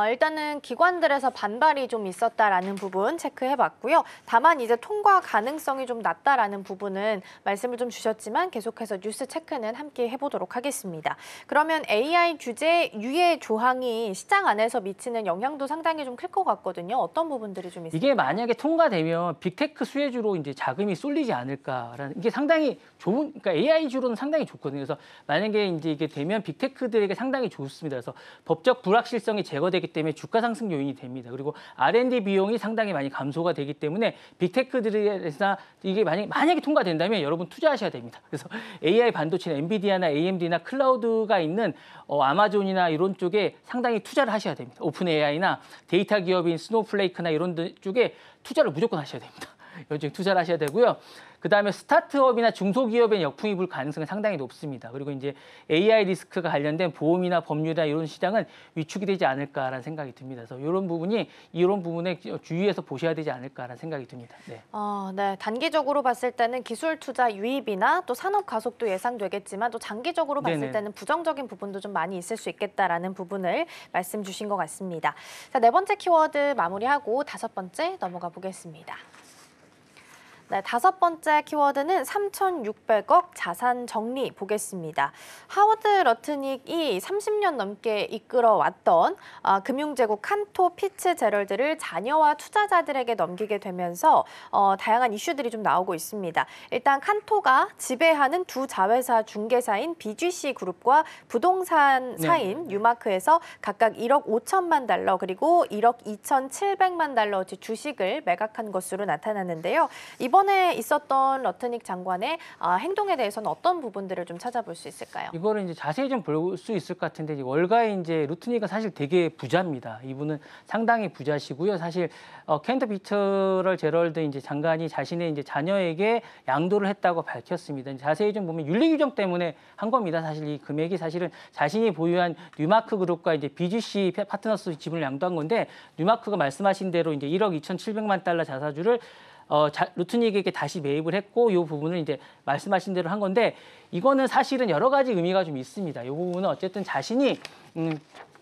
Speaker 1: 일단은 기관들에서 반발이 좀 있었다라는 부분 체크해봤고요. 다만 이제 통과 가능성이 좀 낮다라는 부분은 말씀을 좀 주셨지만 계속해서 뉴스 체크는 함께 해보도록 하겠습니다. 그러면 AI 규제 유예 조항이 시장 안에서 미치는 영향도 상당히 좀 클 것 같거든요. 어떤 부분들이 좀 있을까요?
Speaker 2: 이게 만약에 통과되면 빅테크 수혜주로 이제 자금이 쏠리지 않을까라는 이게 상당히 좋은 그러니까 AI 주로는 상당히 좋거든요. 그래서 만약에 이제 이게 되면 빅테크들에게 상당히 좋습니다. 그래서 법적 불확실성이 제거되기 때문에 주가 상승 요인이 됩니다. 그리고 R&D 비용이 상당히 많이 감소가 되기 때문에 빅테크들에서 이게 만약에 통과된다면 여러분 투자하셔야 됩니다. 그래서 AI 반도체나 엔비디아나 AMD나 클라우드가 있는 아마존이나 이런 쪽에 상당히 투자를 하셔야 됩니다. 오픈 AI나 데이터 기업인 스노우플레이크나 이런 쪽에 투자를 무조건 하셔야 됩니다. 요즘 투자를 하셔야 되고요. 그다음에 스타트업이나 중소기업에 역풍이 불 가능성이 상당히 높습니다. 그리고 이제 AI 리스크가 관련된 보험이나 법률이나 이런 시장은 위축이 되지 않을까라는 생각이 듭니다. 그래서 이런 부분에 주의해서 보셔야 되지 않을까라는 생각이 듭니다. 네.
Speaker 1: 네. 단기적으로 봤을 때는 기술 투자 유입이나 또 산업 가속도 예상되겠지만 또 장기적으로 봤을
Speaker 2: 네네.
Speaker 1: 때는 부정적인 부분도 좀 많이 있을 수 있겠다라는 부분을 말씀 주신 것 같습니다. 자, 네 번째 키워드 마무리하고 다섯 번째 넘어가 보겠습니다. 네, 다섯 번째 키워드는 3,600억 자산 정리 보겠습니다. 하워드 러트닉이 30년 넘게 이끌어왔던 금융제국 칸토 피츠제럴드를 자녀와 투자자들에게 넘기게 되면서 다양한 이슈들이 좀 나오고 있습니다. 일단 칸토가 지배하는 두 자회사 중개사인 BGC 그룹과 부동산 사인 뉴마크에서 각각 1억 5천만 달러 그리고 1억 2,700만 달러어치 주식을 매각한 것으로 나타났는데요. 이번 이번에 있었던 러트닉 장관의 행동에 대해서는 어떤 부분들을 좀 찾아볼 수 있을까요?
Speaker 2: 이거를 이제 자세히 좀 볼 수 있을 것 같은데 이제 월가의 이제 루트닉은 사실 되게 부자입니다. 이분은 상당히 부자시고요. 사실 켄트 피처럴 제럴드 이제 장관이 자신의 이제 자녀에게 양도를 했다고 밝혔습니다. 자세히 좀 보면 윤리 규정 때문에 한 겁니다. 사실 이 금액이 사실은 자신이 보유한 뉴마크 그룹과 이제 BGC 파트너스 지분을 양도한 건데 뉴마크가 말씀하신 대로 이제 1억 2,700만 달러 자사주를 루트닉에게 다시 매입을 했고 이 부분을 이제 말씀하신 대로 한 건데 이거는 사실은 여러 가지 의미가 좀 있습니다. 이 부분은 어쨌든 자신이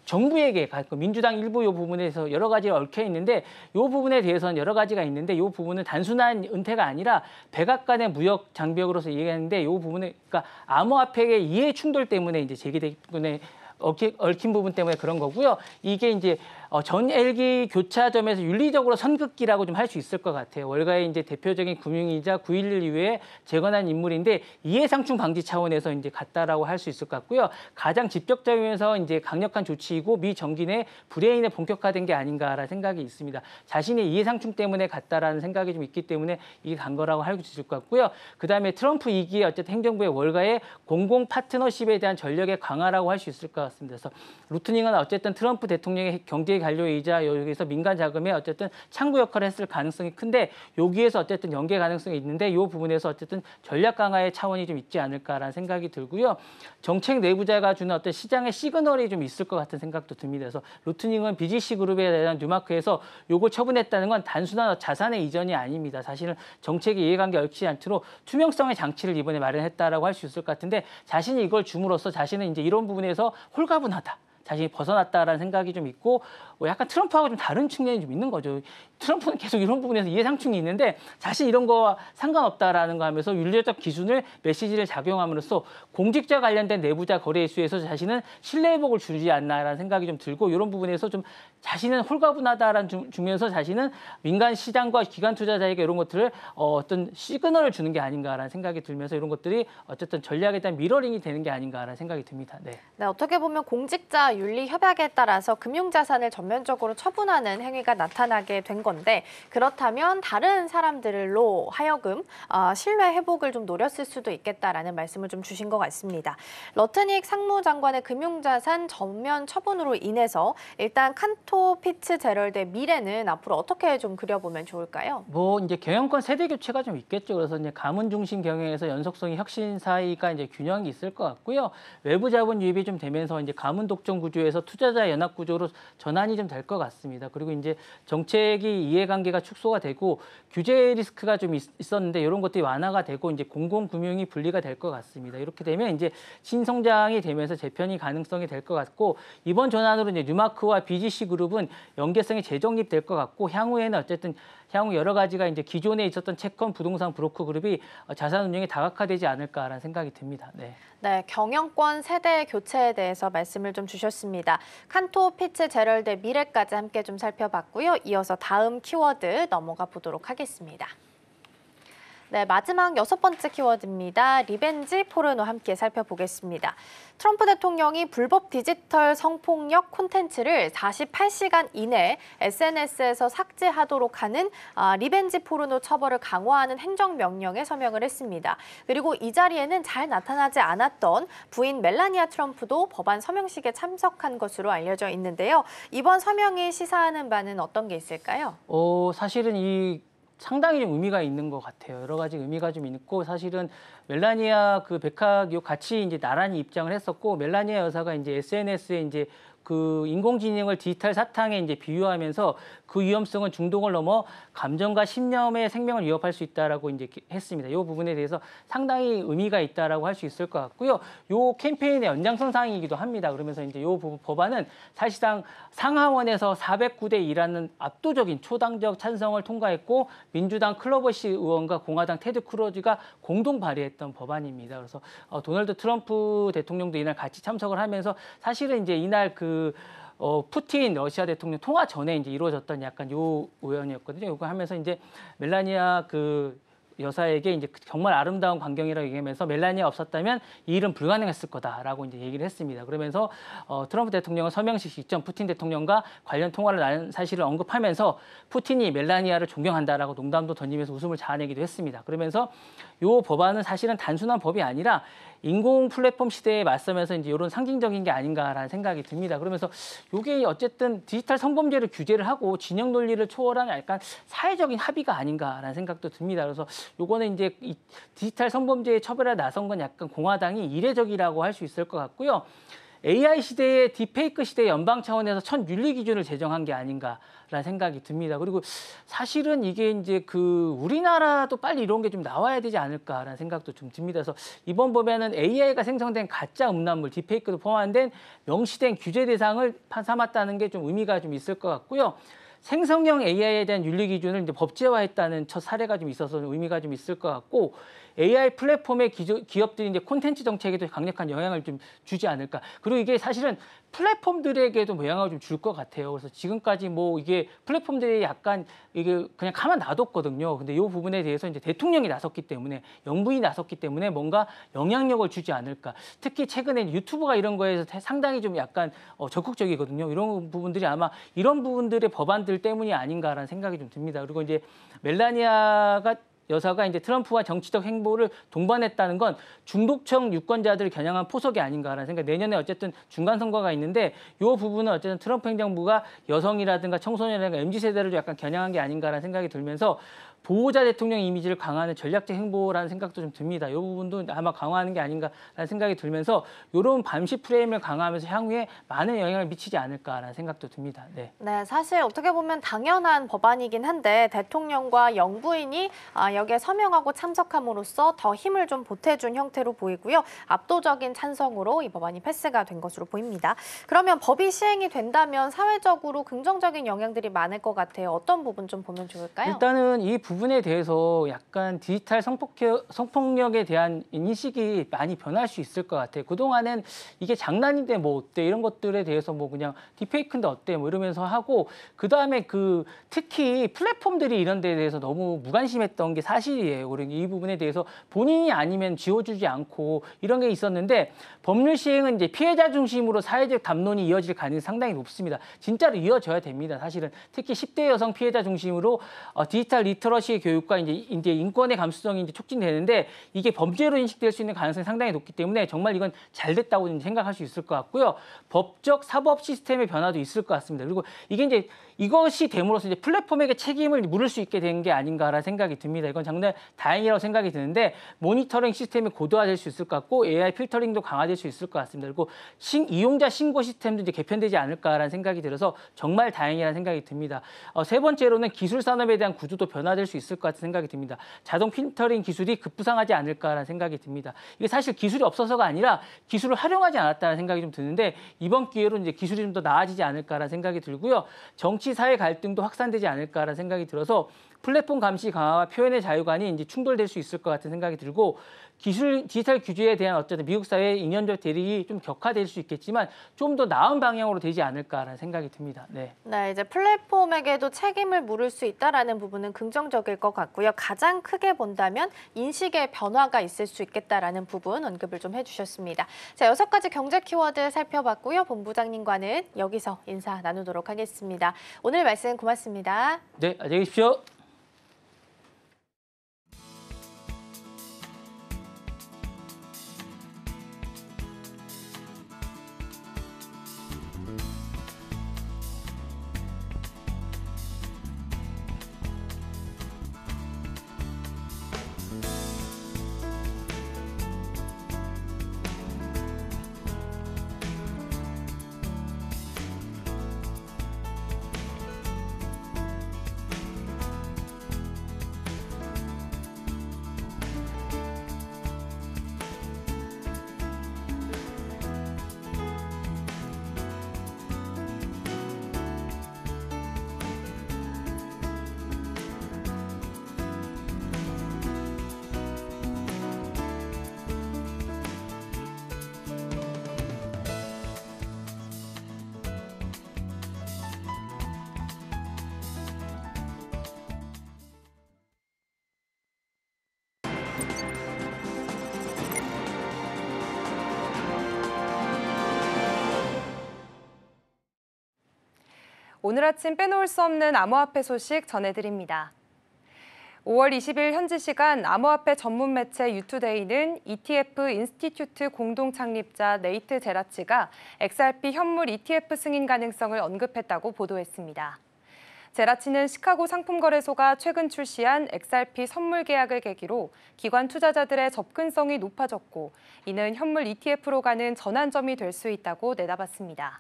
Speaker 2: 정부에게 민주당 일부 이 부분에서 여러 가지가 얽혀 있는데 이 부분에 대해서는 여러 가지가 있는데 이 부분은 단순한 은퇴가 아니라 백악관의 무역 장벽으로서 얘기하는데 이 부분에 그러니까 암호화폐의 이해 충돌 때문에 이제 제기되기 때문에 얽힌 부분 때문에 그런 거고요. 이게 이제 전 LG 교차점에서 윤리적으로 선긋기라고 좀 할 수 있을 것 같아요. 월가의 이제 대표적인 금융이자 9.11 이후에 재건한 인물인데 이해상충 방지 차원에서 이제 갔다라고 할 수 있을 것 같고요. 가장 직접적이면서 이제 강력한 조치이고 미 정기 내 불해인에 본격화된 게 아닌가라는 생각이 있습니다. 자신의 이해상충 때문에 갔다라는 생각이 좀 있기 때문에 이게 간 거라고 할 수 있을 것 같고요. 그다음에 트럼프 2기의 어쨌든 행정부의 월가의 공공 파트너십에 대한 전력의 강화라고 할 수 있을 것 같습니다. 그래서 루트닝은 어쨌든 트럼프 대통령의 경제 관료이자 여기서 민간 자금에 어쨌든 창구 역할을 했을 가능성이 큰데 여기에서 어쨌든 연계 가능성이 있는데 이 부분에서 어쨌든 전략 강화의 차원이 좀 있지 않을까라는 생각이 들고요. 정책 내부자가 주는 어떤 시장의 시그널이 좀 있을 것 같은 생각도 듭니다. 그래서 루트닝은 BGC 그룹에 대한 뉴마크에서 요거 처분했다는 건 단순한 자산의 이전이 아닙니다. 사실은 정책의 이해관계 얽히지 않도록 투명성의 장치를 이번에 마련했다라고 할 수 있을 것 같은데 자신이 이걸 줌으로써 자신은 이제 이런 부분에서 홀가분하다. 자신이 벗어났다라는 생각이 좀 있고 약간 트럼프하고 좀 다른 측면이 좀 있는 거죠. 트럼프는 계속 이런 부분에서 이해상충이 있는데 자신 이런 거와 상관없다라는 거 하면서 윤리적 기준을 메시지를 작용함으로써 공직자 관련된 내부자 거래 이슈에서 자신은 신뢰회복을 주지 않나라는 생각이 좀 들고 이런 부분에서 좀 자신은 홀가분하다라는 주면서 자신은 민간 시장과 기관 투자자에게 이런 것들을 어떤 시그널을 주는 게 아닌가라는 생각이 들면서 이런 것들이 어쨌든 전략에 대한 미러링이 되는 게 아닌가라는 생각이 듭니다. 네.
Speaker 1: 네, 어떻게 보면 공직자 윤리 협약에 따라서 금융자산을 전면적으로 처분하는 행위가 나타나게 된 건데 그렇다면 다른 사람들로 하여금 신뢰 회복을 좀 노렸을 수도 있겠다라는 말씀을 좀 주신 것 같습니다. 러트닉 상무장관의 금융자산 전면 처분으로 인해서 일단 칸토 피츠제럴드의 미래는 앞으로 어떻게 좀 그려보면 좋을까요?
Speaker 2: 뭐 이제 경영권 세대 교체가 좀 있겠죠. 그래서 이제 가문 중심 경영에서 연속성이 혁신 사이가 이제 균형이 있을 것 같고요. 외부 자본 유입이 좀 되면서 이제 가문 독점 구조에서 투자자 연합 구조로 전환이 좀 될 것 같습니다. 그리고 이제 정책이 이해관계가 축소가 되고 규제 리스크가 좀 있었는데 이런 것들이 완화가 되고 이제 공공금융이 분리가 될 것 같습니다. 이렇게 되면 이제 신성장이 되면서 재편이 가능성이 될 것 같고 이번 전환으로 이제 뉴마크와 BGC 그룹은 연계성이 재정립될 것 같고 향후에는 어쨌든 향후 여러 가지가 이제 기존에 있었던 채권 부동산 브로커 그룹이 자산 운용이 다각화되지 않을까라는 생각이 듭니다. 네.
Speaker 1: 네, 경영권 세대 교체에 대해서 말씀을 좀 주셨습니다. 칸토 피츠제럴드의 미래까지 함께 좀 살펴봤고요. 이어서 다음 키워드 넘어가 보도록 하겠습니다. 네, 마지막 6번째 키워드입니다. 리벤지 포르노 함께 살펴보겠습니다. 트럼프 대통령이 불법 디지털 성폭력 콘텐츠를 48시간 이내 SNS에서 삭제하도록 하는 리벤지 포르노 처벌을 강화하는 행정명령에 서명을 했습니다. 그리고 이 자리에는 잘 나타나지 않았던 부인 멜라니아 트럼프도 법안 서명식에 참석한 것으로 알려져 있는데요. 이번 서명이 시사하는 바는 어떤 게 있을까요?
Speaker 2: 사실은 이 상당히 좀 의미가 있는 것 같아요. 여러 가지 의미가 좀 있고 사실은 멜라니아 그 백학이 같이 이제 나란히 입장을 했었고 멜라니아 여사가 이제 SNS에 이제 그 인공지능을 디지털 사탕에 이제 비유하면서 그 위험성은 중독을 넘어 감정과 신념의 생명을 위협할 수 있다라고 이제 했습니다. 이 부분에 대해서 상당히 의미가 있다라고 할 수 있을 것 같고요. 이 캠페인의 연장선 사항이기도 합니다. 그러면서 이제 이 법안은 사실상 상하원에서 409대 2라는 압도적인 초당적 찬성을 통과했고 민주당 클로버시 의원과 공화당 테드 크루즈가 공동 발의했던 법안입니다. 그래서 도널드 트럼프 대통령도 이날 같이 참석을 하면서 사실은 이제 이날 푸틴 러시아 대통령 통화 전에 이제 이루어졌던 약간 요 의원이었거든요. 이거 하면서 이제 멜라니아 그 여사에게 이제 정말 아름다운 광경이라고 얘기하면서 멜라니아 없었다면 이 일은 불가능했을 거다라고 이제 얘기를 했습니다. 그러면서 트럼프 대통령은 서명식 직전 푸틴 대통령과 관련 통화를 나눈 사실을 언급하면서 푸틴이 멜라니아를 존경한다라고 농담도 던지면서 웃음을 자아내기도 했습니다. 그러면서 이 법안은 사실은 단순한 법이 아니라 인공 플랫폼 시대에 맞서면서 이제 이런 상징적인 게 아닌가라는 생각이 듭니다. 그러면서 이게 어쨌든 디지털 성범죄를 규제를 하고 진영 논리를 초월한 약간 사회적인 합의가 아닌가라는 생각도 듭니다. 그래서 요거는 이제 이 디지털 성범죄의 처벌에 나선 건 약간 공화당이 이례적이라고 할 수 있을 것 같고요. AI 시대에 딥페이크 시대 연방 차원에서 첫 윤리 기준을 제정한 게 아닌가라는 생각이 듭니다. 그리고 사실은 이게 이제 우리나라도 빨리 이런 게 좀 나와야 되지 않을까라는 생각도 좀 듭니다. 그래서 이번 법에는 AI가 생성된 가짜 음란물, 딥페이크도 포함된 명시된 규제 대상을 삼았다는 게 좀 의미가 좀 있을 것 같고요. 생성형 AI에 대한 윤리 기준을 이제 법제화했다는 첫 사례가 좀 있어서 의미가 좀 있을 것 같고 AI 플랫폼의 기업들이 이제 콘텐츠 정책에도 강력한 영향을 좀 주지 않을까. 그리고 이게 사실은 플랫폼들에게도 영향을 좀 줄 것 같아요. 그래서 지금까지 뭐 이게 플랫폼들이 약간 이게 그냥 가만 놔뒀거든요. 근데 이 부분에 대해서 이제 대통령이 나섰기 때문에 영부인이 나섰기 때문에 뭔가 영향력을 주지 않을까. 특히 최근에 유튜브가 이런 거에서 상당히 좀 약간 적극적이거든요. 이런 부분들이 아마 이런 부분들의 법안들 때문이 아닌가라는 생각이 좀 듭니다. 그리고 이제 멜라니아가 여사가 이제 트럼프와 정치적 행보를 동반했다는 건 중독성 유권자들을 겨냥한 포석이 아닌가라는 생각. 내년에 어쨌든 중간 선거가 있는데 이 부분은 어쨌든 트럼프 행정부가 여성이라든가 청소년이라든가 MZ 세대를 약간 겨냥한 게 아닌가라는 생각이 들면서 보호자 대통령 이미지를 강화하는 전략적 행보라는 생각도 좀 듭니다. 이 부분도 아마 강화하는 게 아닌가라는 생각이 들면서 이런 감시 프레임을 강화하면서 향후에 많은 영향을 미치지 않을까라는 생각도 듭니다. 네.
Speaker 1: 네, 사실 어떻게 보면 당연한 법안이긴 한데 대통령과 영부인이 여기에 서명하고 참석함으로써 더 힘을 좀 보태준 형태로 보이고요. 압도적인 찬성으로 이 법안이 패스가 된 것으로 보입니다. 그러면 법이 시행이 된다면 사회적으로 긍정적인 영향들이 많을 것 같아요. 어떤 부분 좀 보면 좋을까요?
Speaker 2: 일단은 이 부분에 대해서 약간 디지털 성폭력에 대한 인식이 많이 변할 수 있을 것 같아요. 그동안은 이게 장난인데 뭐 어때 이런 것들에 대해서 뭐 그냥 딥페이크인데 어때 뭐 이러면서 하고 그다음에 특히 플랫폼들이 이런 데에 대해서 너무 무관심했던 게 사실이에요. 그리고 이 부분에 대해서 본인이 아니면 지워주지 않고 이런 게 있었는데 법률 시행은 이제 피해자 중심으로 사회적 담론이 이어질 가능성이 상당히 높습니다. 진짜로 이어져야 됩니다. 사실은 특히 10대 여성 피해자 중심으로 디지털 리터러시 교육과 이제 인권의 감수성이 이제 촉진되는데 이게 범죄로 인식될 수 있는 가능성이 상당히 높기 때문에 정말 이건 잘 됐다고 생각할 수 있을 것 같고요. 법적 사법 시스템의 변화도 있을 것 같습니다. 그리고 이게 이제 이것이 됨으로써 이제 플랫폼에게 책임을 물을 수 있게 된 게 아닌가라는 생각이 듭니다. 이건 정말 다행이라고 생각이 드는데 모니터링 시스템이 고도화될 수 있을 것 같고 AI 필터링도 강화될 수 있을 것 같습니다. 그리고 이용자 신고 시스템도 이제 개편되지 않을까라는 생각이 들어서 정말 다행이라는 생각이 듭니다. 세 번째로는 기술 산업에 대한 구조도 변화될 수 있을 것 같은 생각이 듭니다. 자동 필터링 기술이 급부상하지 않을까라는 생각이 듭니다. 이게 사실 기술이 없어서가 아니라 기술을 활용하지 않았다는 생각이 좀 드는데 이번 기회로 이제 기술이 좀 더 나아지지 않을까라는 생각이 들고요. 정치 사회 갈등도 확산되지 않을까라는 생각이 들어서 플랫폼 감시 강화와 표현의 자유관이 이제 충돌될 수 있을 것 같은 생각이 들고 디지털 규제에 대한 어쨌든 미국 사회의 인연적 대립이 좀 격화될 수 있겠지만 좀 더 나은 방향으로 되지 않을까라는 생각이 듭니다. 네.
Speaker 1: 네, 이제 플랫폼에게도 책임을 물을 수 있다라는 부분은 긍정적일 것 같고요. 가장 크게 본다면 인식의 변화가 있을 수 있겠다라는 부분 언급을 좀 해주셨습니다. 자, 6가지 경제 키워드 살펴봤고요. 본부장님과는 여기서 인사 나누도록 하겠습니다. 오늘 말씀 고맙습니다.
Speaker 2: 네, 안녕히 계십시오.
Speaker 3: 오늘 아침 빼놓을 수 없는 암호화폐 소식 전해드립니다. 5월 20일 현지 시간 암호화폐 전문 매체 유투데이는 ETF 인스티튜트 공동 창립자 네이트 제라치가 XRP 현물 ETF 승인 가능성을 언급했다고 보도했습니다. 제라치는 시카고 상품거래소가 최근 출시한 XRP 선물 계약을 계기로 기관 투자자들의 접근성이 높아졌고, 이는 현물 ETF로 가는 전환점이 될 수 있다고 내다봤습니다.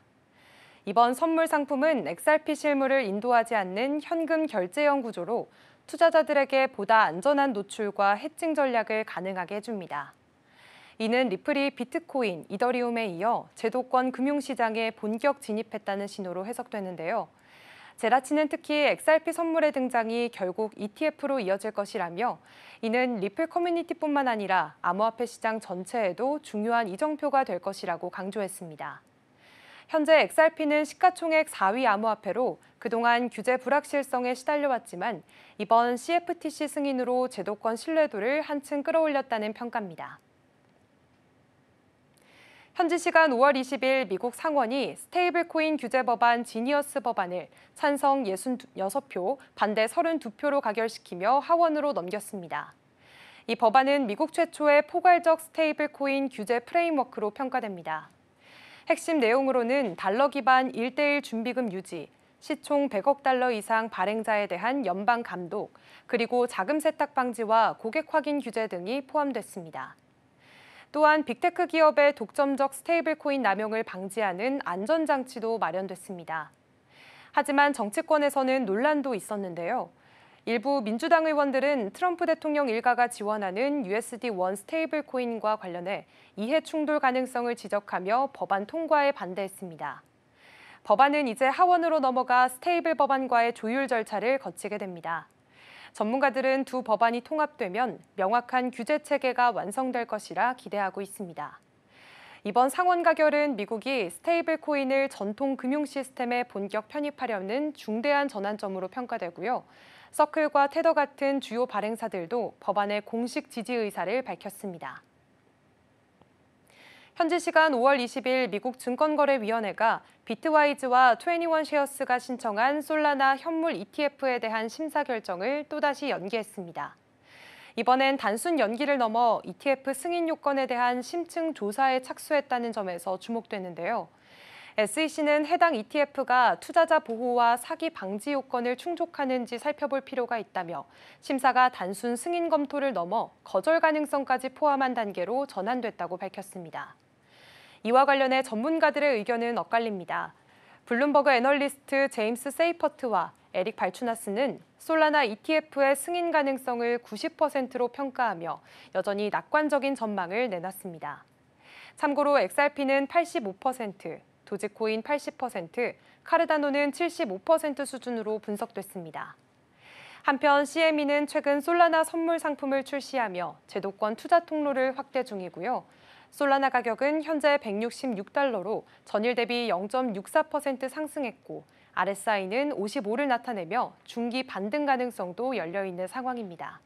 Speaker 3: 이번 선물 상품은 XRP 실물을 인도하지 않는 현금 결제형 구조로 투자자들에게 보다 안전한 노출과 해칭 전략을 가능하게 해줍니다. 이는 리플이 비트코인, 이더리움에 이어 제도권 금융시장에 본격 진입했다는 신호로 해석되는데요. 제라치는 특히 XRP 선물의 등장이 결국 ETF로 이어질 것이라며, 이는 리플 커뮤니티뿐만 아니라 암호화폐 시장 전체에도 중요한 이정표가 될 것이라고 강조했습니다. 현재 XRP는 시가총액 4위 암호화폐로 그동안 규제 불확실성에 시달려왔지만 이번 CFTC 승인으로 제도권 신뢰도를 한층 끌어올렸다는 평가입니다. 현지 시간 5월 20일 미국 상원이 스테이블코인 규제 법안 지니어스 법안을 찬성 66표, 반대 32표로 가결시키며 하원으로 넘겼습니다. 이 법안은 미국 최초의 포괄적 스테이블코인 규제 프레임워크로 평가됩니다. 핵심 내용으로는 달러 기반 1:1 준비금 유지, 시총 100억 달러 이상 발행자에 대한 연방 감독, 그리고 자금 세탁 방지와 고객 확인 규제 등이 포함됐습니다. 또한 빅테크 기업의 독점적 스테이블코인 남용을 방지하는 안전장치도 마련됐습니다. 하지만 정치권에서는 논란도 있었는데요. 일부 민주당 의원들은 트럼프 대통령 일가가 지원하는 USD1 스테이블코인과 관련해 이해 충돌 가능성을 지적하며 법안 통과에 반대했습니다. 법안은 이제 하원으로 넘어가 스테이블 법안과의 조율 절차를 거치게 됩니다. 전문가들은 두 법안이 통합되면 명확한 규제 체계가 완성될 것이라 기대하고 있습니다. 이번 상원 가결은 미국이 스테이블 코인을 전통 금융 시스템에 본격 편입하려는 중대한 전환점으로 평가되고요. 서클과 테더 같은 주요 발행사들도 법안의 공식 지지 의사를 밝혔습니다. 현지 시간 5월 20일 미국 증권거래위원회가 비트와이즈와 21쉐어스가 신청한 솔라나 현물 ETF에 대한 심사 결정을 또다시 연기했습니다. 이번엔 단순 연기를 넘어 ETF 승인 요건에 대한 심층 조사에 착수했다는 점에서 주목되는데요. SEC는 해당 ETF가 투자자 보호와 사기 방지 요건을 충족하는지 살펴볼 필요가 있다며 심사가 단순 승인 검토를 넘어 거절 가능성까지 포함한 단계로 전환됐다고 밝혔습니다. 이와 관련해 전문가들의 의견은 엇갈립니다. 블룸버그 애널리스트 제임스 세이퍼트와 에릭 발추나스는 솔라나 ETF의 승인 가능성을 90%로 평가하며 여전히 낙관적인 전망을 내놨습니다. 참고로 XRP는 85%, 도지코인 80%, 카르다노는 75% 수준으로 분석됐습니다. 한편 CME는 최근 솔라나 선물 상품을 출시하며 제도권 투자 통로를 확대 중이고요. 솔라나 가격은 현재 166달러로 전일 대비 0.64% 상승했고 RSI는 55를 나타내며 중기 반등 가능성도 열려있는 상황입니다.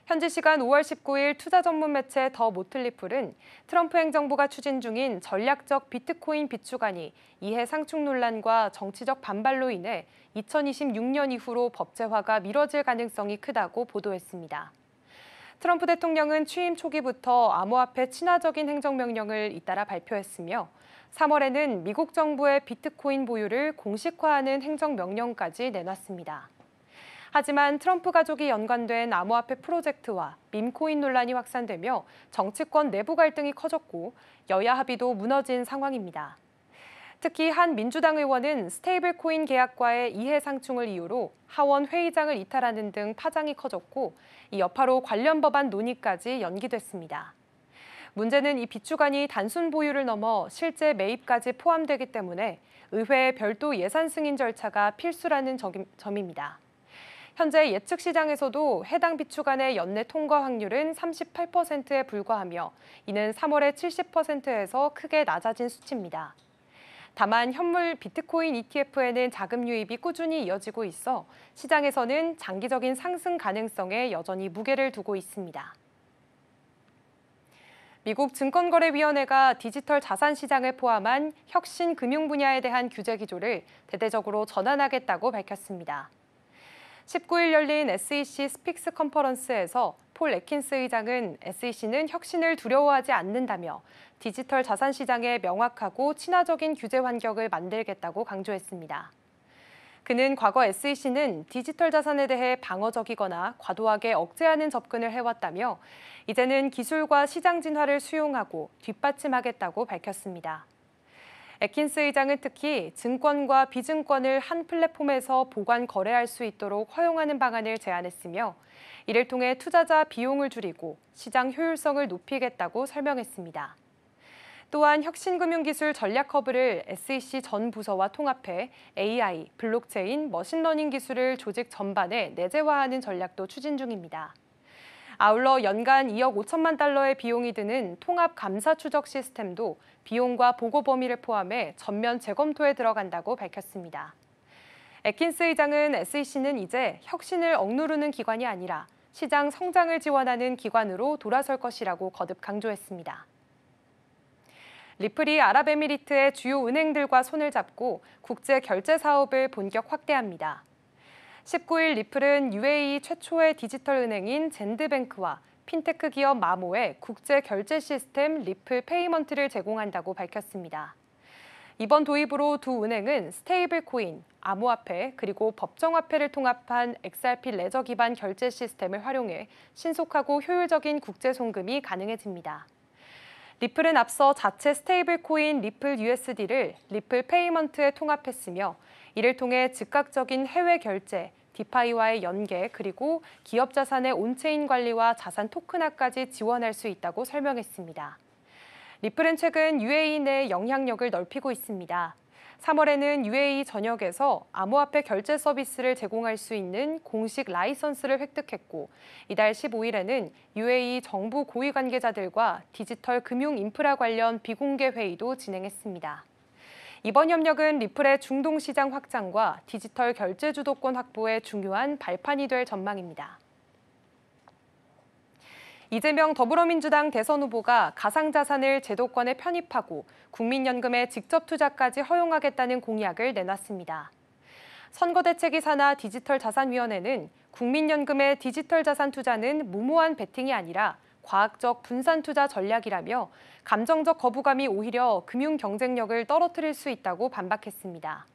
Speaker 3: 현지 시간 5월 19일 투자 전문 매체 더 모틀리풀은 트럼프 행정부가 추진 중인 전략적 비트코인 비축안이 이해 상충 논란과 정치적 반발로 인해 2026년 이후로 법제화가 미뤄질 가능성이 크다고 보도했습니다. 트럼프 대통령은 취임 초기부터 암호화폐 친화적인 행정명령을 잇따라 발표했으며 3월에는 미국 정부의 비트코인 보유를 공식화하는 행정명령까지 내놨습니다. 하지만 트럼프 가족이 연관된 암호화폐 프로젝트와 밈코인 논란이 확산되며 정치권 내부 갈등이 커졌고 여야 합의도 무너진 상황입니다. 특히 한 민주당 의원은 스테이블코인 계약과의 이해 상충을 이유로 하원 회의장을 이탈하는 등 파장이 커졌고 이 여파로 관련 법안 논의까지 연기됐습니다. 문제는 이 비축안이 단순 보유를 넘어 실제 매입까지 포함되기 때문에 의회의 별도 예산 승인 절차가 필수라는 점입니다. 현재 예측 시장에서도 해당 비축안의 연내 통과 확률은 38%에 불과하며 이는 3월의 70%에서 크게 낮아진 수치입니다. 다만 현물 비트코인 ETF에는 자금 유입이 꾸준히 이어지고 있어 시장에서는 장기적인 상승 가능성에 여전히 무게를 두고 있습니다. 미국 증권거래위원회가 디지털 자산 시장을 포함한 혁신 금융 분야에 대한 규제 기조를 대대적으로 전환하겠다고 밝혔습니다. 19일 열린 SEC 스픽스 컨퍼런스에서 폴 애킨스 의장은 SEC는 혁신을 두려워하지 않는다며 디지털 자산 시장에 명확하고 친화적인 규제 환경을 만들겠다고 강조했습니다. 그는 과거 SEC는 디지털 자산에 대해 방어적이거나 과도하게 억제하는 접근을 해왔다며 이제는 기술과 시장 진화를 수용하고 뒷받침하겠다고 밝혔습니다. 애킨스 의장은 특히 증권과 비증권을 한 플랫폼에서 보관 거래할 수 있도록 허용하는 방안을 제안했으며 이를 통해 투자자 비용을 줄이고 시장 효율성을 높이겠다고 설명했습니다. 또한 혁신금융기술 전략허브를 SEC 전 부서와 통합해 AI, 블록체인, 머신러닝 기술을 조직 전반에 내재화하는 전략도 추진 중입니다. 아울러 연간 2억 5천만 달러의 비용이 드는 통합 감사 추적 시스템도 비용과 보고 범위를 포함해 전면 재검토에 들어간다고 밝혔습니다. 애킨스 의장은 SEC는 이제 혁신을 억누르는 기관이 아니라 시장 성장을 지원하는 기관으로 돌아설 것이라고 거듭 강조했습니다. 리플이 아랍에미리트의 주요 은행들과 손을 잡고 국제 결제 사업을 본격 확대합니다. 19일 리플은 UAE 최초의 디지털 은행인 젠드뱅크와 핀테크 기업 마모에 국제 결제 시스템 리플 페이먼트를 제공한다고 밝혔습니다. 이번 도입으로 두 은행은 스테이블 코인, 암호화폐, 그리고 법정화폐를 통합한 XRP 레저 기반 결제 시스템을 활용해 신속하고 효율적인 국제 송금이 가능해집니다. 리플은 앞서 자체 스테이블 코인 리플 USD를 리플 페이먼트에 통합했으며 이를 통해 즉각적인 해외 결제, 디파이와의 연계, 그리고 기업 자산의 온체인 관리와 자산 토큰화까지 지원할 수 있다고 설명했습니다. 리플은 최근 UAE 내 영향력을 넓히고 있습니다. 3월에는 UAE 전역에서 암호화폐 결제 서비스를 제공할 수 있는 공식 라이선스를 획득했고 이달 15일에는 UAE 정부 고위 관계자들과 디지털 금융 인프라 관련 비공개 회의도 진행했습니다. 이번 협력은 리플의 중동 시장 확장과 디지털 결제 주도권 확보에 중요한 발판이 될 전망입니다. 이재명 더불어민주당 대선 후보가 가상자산을 제도권에 편입하고 국민연금에 직접 투자까지 허용하겠다는 공약을 내놨습니다. 선거대책위 산하 디지털자산위원회는 국민연금의 디지털 자산 투자는 무모한 베팅이 아니라 과학적 분산 투자 전략이라며 감정적 거부감이 오히려 금융 경쟁력을 떨어뜨릴 수 있다고 반박했습니다.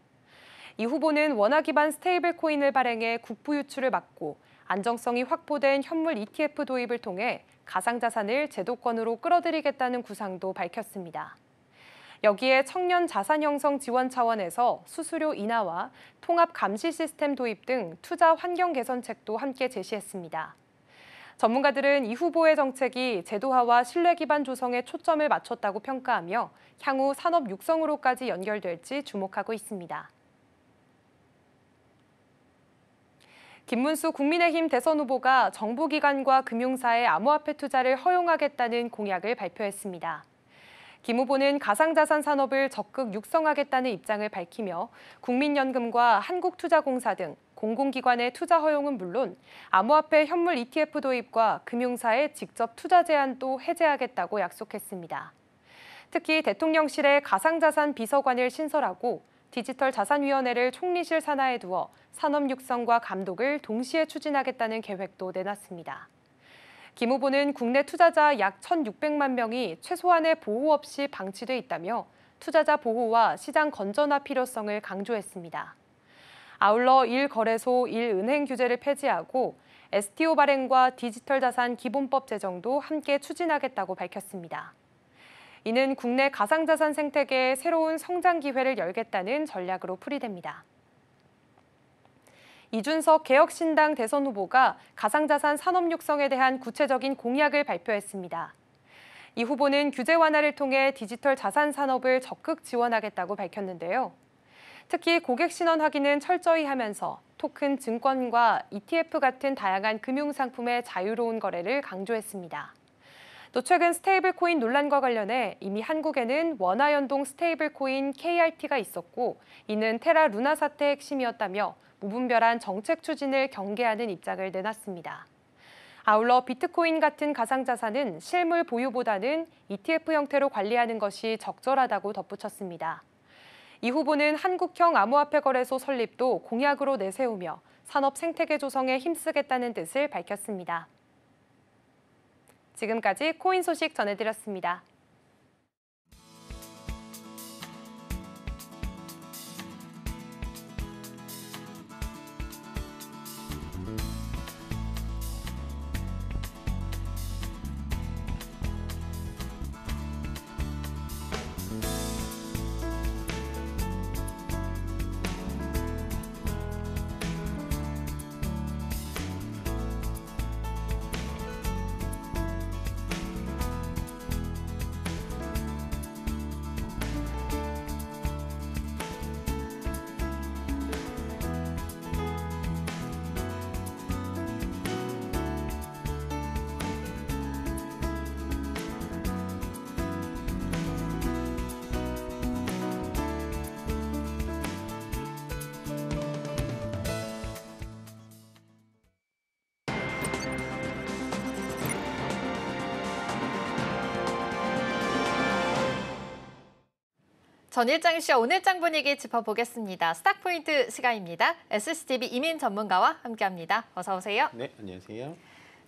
Speaker 3: 이 후보는 원화 기반 스테이블 코인을 발행해 국부 유출을 막고 안정성이 확보된 현물 ETF 도입을 통해 가상자산을 제도권으로 끌어들이겠다는 구상도 밝혔습니다. 여기에 청년 자산 형성 지원 차원에서 수수료 인하와 통합 감시 시스템 도입 등 투자 환경 개선책도 함께 제시했습니다. 전문가들은 이 후보의 정책이 제도화와 신뢰 기반 조성에 초점을 맞췄다고 평가하며 향후 산업 육성으로까지 연결될지 주목하고 있습니다. 김문수 국민의힘 대선 후보가 정부기관과 금융사의 암호화폐 투자를 허용하겠다는 공약을 발표했습니다. 김 후보는 가상자산 산업을 적극 육성하겠다는 입장을 밝히며 국민연금과 한국투자공사 등 공공기관의 투자 허용은 물론 암호화폐 현물 ETF 도입과 금융사의 직접 투자 제한도 해제하겠다고 약속했습니다. 특히 대통령실의 가상자산 비서관을 신설하고 디지털자산위원회를 총리실 산하에 두어 산업 육성과 감독을 동시에 추진하겠다는 계획도 내놨습니다. 김 후보는 국내 투자자 약 1,600만 명이 최소한의 보호 없이 방치돼 있다며 투자자 보호와 시장 건전화 필요성을 강조했습니다. 아울러 1거래소 1은행 규제를 폐지하고 STO 발행과 디지털자산 기본법 제정도 함께 추진하겠다고 밝혔습니다. 이는 국내 가상자산 생태계에 새로운 성장 기회를 열겠다는 전략으로 풀이됩니다. 이준석 개혁신당 대선 후보가 가상자산 산업 육성에 대한 구체적인 공약을 발표했습니다. 이 후보는 규제 완화를 통해 디지털 자산 산업을 적극 지원하겠다고 밝혔는데요. 특히 고객 신원 확인은 철저히 하면서 토큰 증권과 ETF 같은 다양한 금융상품의 자유로운 거래를 강조했습니다. 또 최근 스테이블 코인 논란과 관련해 이미 한국에는 원화 연동 스테이블 코인 KRT가 있었고 이는 테라 루나 사태의 핵심이었다며 무분별한 정책 추진을 경계하는 입장을 내놨습니다. 아울러 비트코인 같은 가상자산은 실물 보유보다는 ETF 형태로 관리하는 것이 적절하다고 덧붙였습니다. 이 후보는 한국형 암호화폐 거래소 설립도 공약으로 내세우며 산업 생태계 조성에 힘쓰겠다는 뜻을 밝혔습니다. 지금까지 코인 소식 전해드렸습니다.
Speaker 1: 전일장 이슈 오늘장 분위기 짚어보겠습니다. 스탁포인트 시간입니다. SCTV 이민 전문가와 함께합니다. 어서 오세요.
Speaker 4: 네, 안녕하세요.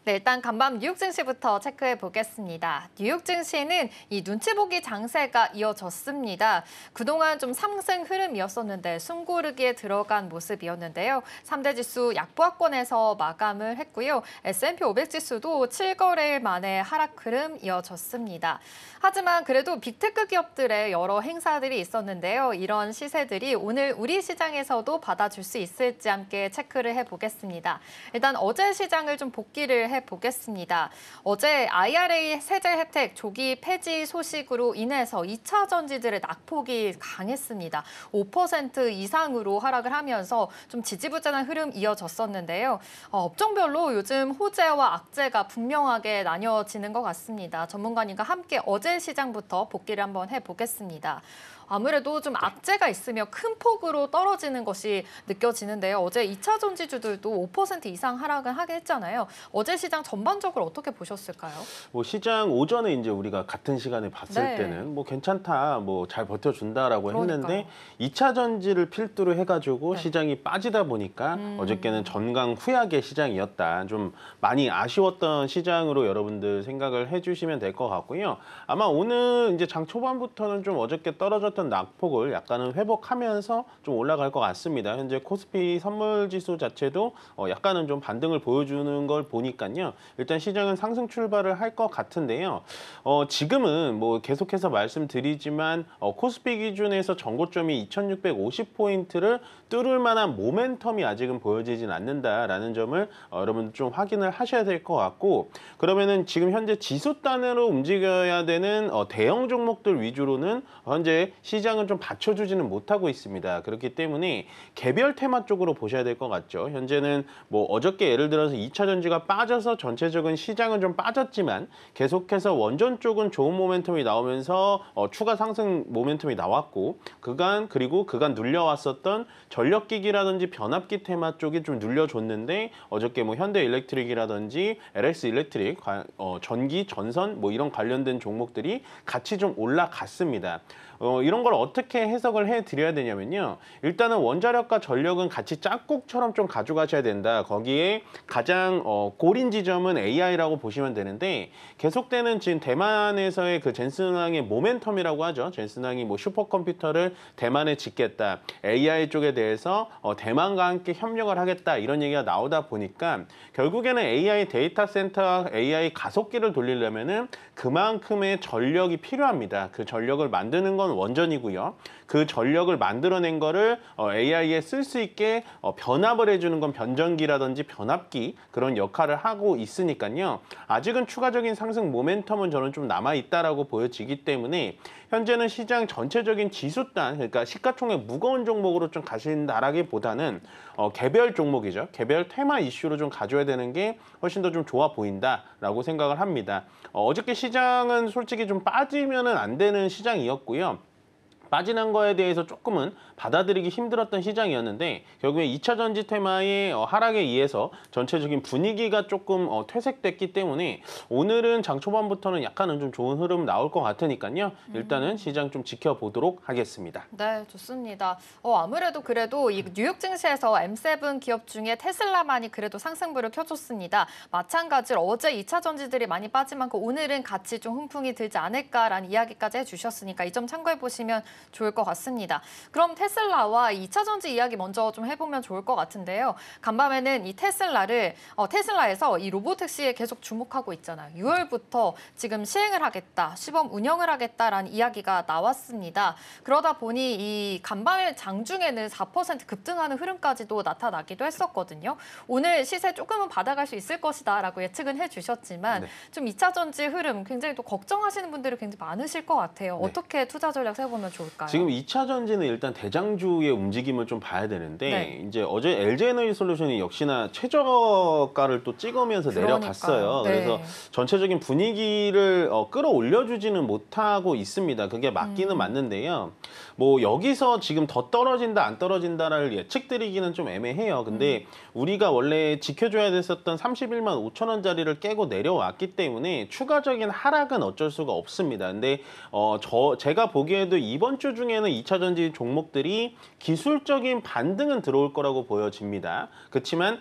Speaker 1: 네, 일단 간밤 뉴욕 증시부터 체크해 보겠습니다. 뉴욕 증시는 이 눈치 보기 장세가 이어졌습니다. 그동안 좀 상승 흐름이었었는데 숨고르기에 들어간 모습이었는데요. 3대 지수 약보합권에서 마감을 했고요. S&P 500 지수도 7거래일 만에 하락 흐름 이어졌습니다. 하지만 그래도 빅테크 기업들의 여러 행사들이 있었는데요. 이런 시세들이 오늘 우리 시장에서도 받아줄 수 있을지 함께 체크를 해보겠습니다. 일단 어제 시장을 좀 복기를 해보겠습니다. 어제 IRA 세제 혜택 조기 폐지 소식으로 인해서 2차 전지들의 낙폭이 강했습니다. 5% 이상으로 하락을 하면서 좀 지지부진한 흐름 이어졌었는데요. 업종별로 요즘 호재와 악재가 분명하게 나뉘어지는 것 같습니다. 전문가님과 함께 어제 시장부터 복기를 한번 해보겠습니다. 아무래도 좀 악재가 있으며 큰 폭으로 떨어지는 것이 느껴지는데요. 어제 2차 전지주들도 5% 이상 하락을 하게 했잖아요. 어제 시장 전반적으로 어떻게 보셨을까요?
Speaker 4: 뭐 시장 오전에 이제 우리가 같은 시간에 봤을
Speaker 1: 네.
Speaker 4: 때는 뭐 괜찮다, 뭐 잘 버텨준다라고
Speaker 1: 그러니까요.
Speaker 4: 했는데 2차 전지를 필두로 해가지고
Speaker 1: 네.
Speaker 4: 시장이 빠지다 보니까 어저께는 전강 후약의 시장이었다. 좀 많이 아쉬웠던 시장으로 여러분들 생각을 해주시면 될 것 같고요. 아마 오늘 이제 장 초반부터는 좀 어저께 떨어졌던 낙폭을 약간은 회복하면서 좀 올라갈 것 같습니다. 현재 코스피 선물지수 자체도 약간은 좀 반등을 보여주는 걸 보니까요. 일단 시장은 상승 출발을 할 것 같은데요. 지금은 뭐 계속해서 말씀드리지만 코스피 기준에서 전고점이 2650포인트를 뚫을 만한 모멘텀이 아직은 보여지진 않는다라는 점을 여러분 좀 확인을 하셔야 될 것 같고, 그러면은 지금 현재 지수 단으로 움직여야 되는 대형 종목들 위주로는 현재 시장은 좀 받쳐주지는 못하고 있습니다. 그렇기 때문에 개별 테마 쪽으로 보셔야 될 것 같죠. 현재는 뭐 어저께 예를 들어서 2차 전지가 빠져서 전체적인 시장은 좀 빠졌지만 계속해서 원전 쪽은 좋은 모멘텀이 나오면서 추가 상승 모멘텀이 나왔고, 그리고 그간 눌려왔었던 전력기기라든지 변압기 테마 쪽이 좀 눌려줬는데 어저께 뭐 현대일렉트릭이라든지 LS 일렉트릭, 전기, 전선 뭐 이런 관련된 종목들이 같이 좀 올라갔습니다. 이런 걸 어떻게 해석을 해드려야 되냐면요. 일단은 원자력과 전력은 같이 짝꿍처럼 좀 가져가셔야 된다. 거기에 가장 골인 지점은 AI라고 보시면 되는데, 계속되는 지금 대만에서의 그 젠슨왕의 모멘텀이라고 하죠. 젠슨왕이 뭐 슈퍼컴퓨터를 대만에 짓겠다. AI 쪽에 대해서 대만과 함께 협력을 하겠다. 이런 얘기가 나오다 보니까 결국에는 AI 데이터 센터, AI 가속기를 돌리려면은 그만큼의 전력이 필요합니다. 그 전력을 만드는 건 원전이고요. 그 전력을 만들어낸 거를 AI에 쓸 수 있게 변압을 해주는 건 변전기라든지 변압기, 그런 역할을 하고 있으니까요. 아직은 추가적인 상승 모멘텀은 저는 좀 남아있다라고 보여지기 때문에 현재는 시장 전체적인 지수단, 그러니까 시가총액 무거운 종목으로 좀 가신다라기보다는 개별 종목이죠. 개별 테마 이슈로 좀 가져야 되는 게 훨씬 더 좀 좋아 보인다라고 생각을 합니다. 어저께 시장은 솔직히 좀 빠지면은 안 되는 시장이었고요. 빠지는 거에 대해서 조금은 받아들이기 힘들었던 시장이었는데 결국에 2차 전지 테마의 하락에 의해서 전체적인 분위기가 조금 퇴색됐기 때문에 오늘은 장 초반부터는 약간은 좀 좋은 흐름 나올 것 같으니까요. 일단은 시장 좀 지켜보도록 하겠습니다.
Speaker 5: 네, 좋습니다. 아무래도 그래도 이 뉴욕 증시에서 M7 기업 중에 테슬라만이 그래도 상승부를 켜줬습니다. 마찬가지로 어제 2차 전지들이 많이 빠진 만큼 오늘은 같이 좀 훈풍이 들지 않을까라는 이야기까지 해주셨으니까 이 점 참고해 보시면 좋을 것 같습니다. 그럼 테슬라와 2차 전지 이야기 먼저 좀 해보면 좋을 것 같은데요. 간밤에는 이 테슬라에서 이 로보택시에 계속 주목하고 있잖아요. 6월부터 지금 시행을 하겠다, 시범 운영을 하겠다라는 이야기가 나왔습니다. 그러다 보니 이 간밤의 장중에는 4% 급등하는 흐름까지도 나타나기도 했었거든요. 오늘 시세 조금은 받아갈 수 있을 것이다라고 예측은 해주셨지만 좀 2차 전지 흐름 굉장히 또 걱정하시는 분들이 굉장히 많으실 것 같아요. 어떻게 투자 전략 세워보면 좋을까요?
Speaker 4: 지금 2차 전지는 일단 대장주의 움직임을 좀 봐야 되는데 이제 어제 LG에너지솔루션이 역시나 최저가를 또 찍으면서 내려갔어요.
Speaker 5: 네.
Speaker 4: 그래서 전체적인 분위기를 끌어올려주지는 못하고 있습니다. 그게 맞기는 맞는데요. 뭐 여기서 지금 더 떨어진다 안 떨어진다를 예측드리기는 좀 애매해요. 근데 우리가 원래 지켜줘야 됐었던 31만 5천 원짜리를 깨고 내려왔기 때문에 추가적인 하락은 어쩔 수가 없습니다. 근데 제가 보기에도 이번 주 중에는 2차 전지 종목들이 기술적인 반등은 들어올 거라고 보여집니다. 그렇지만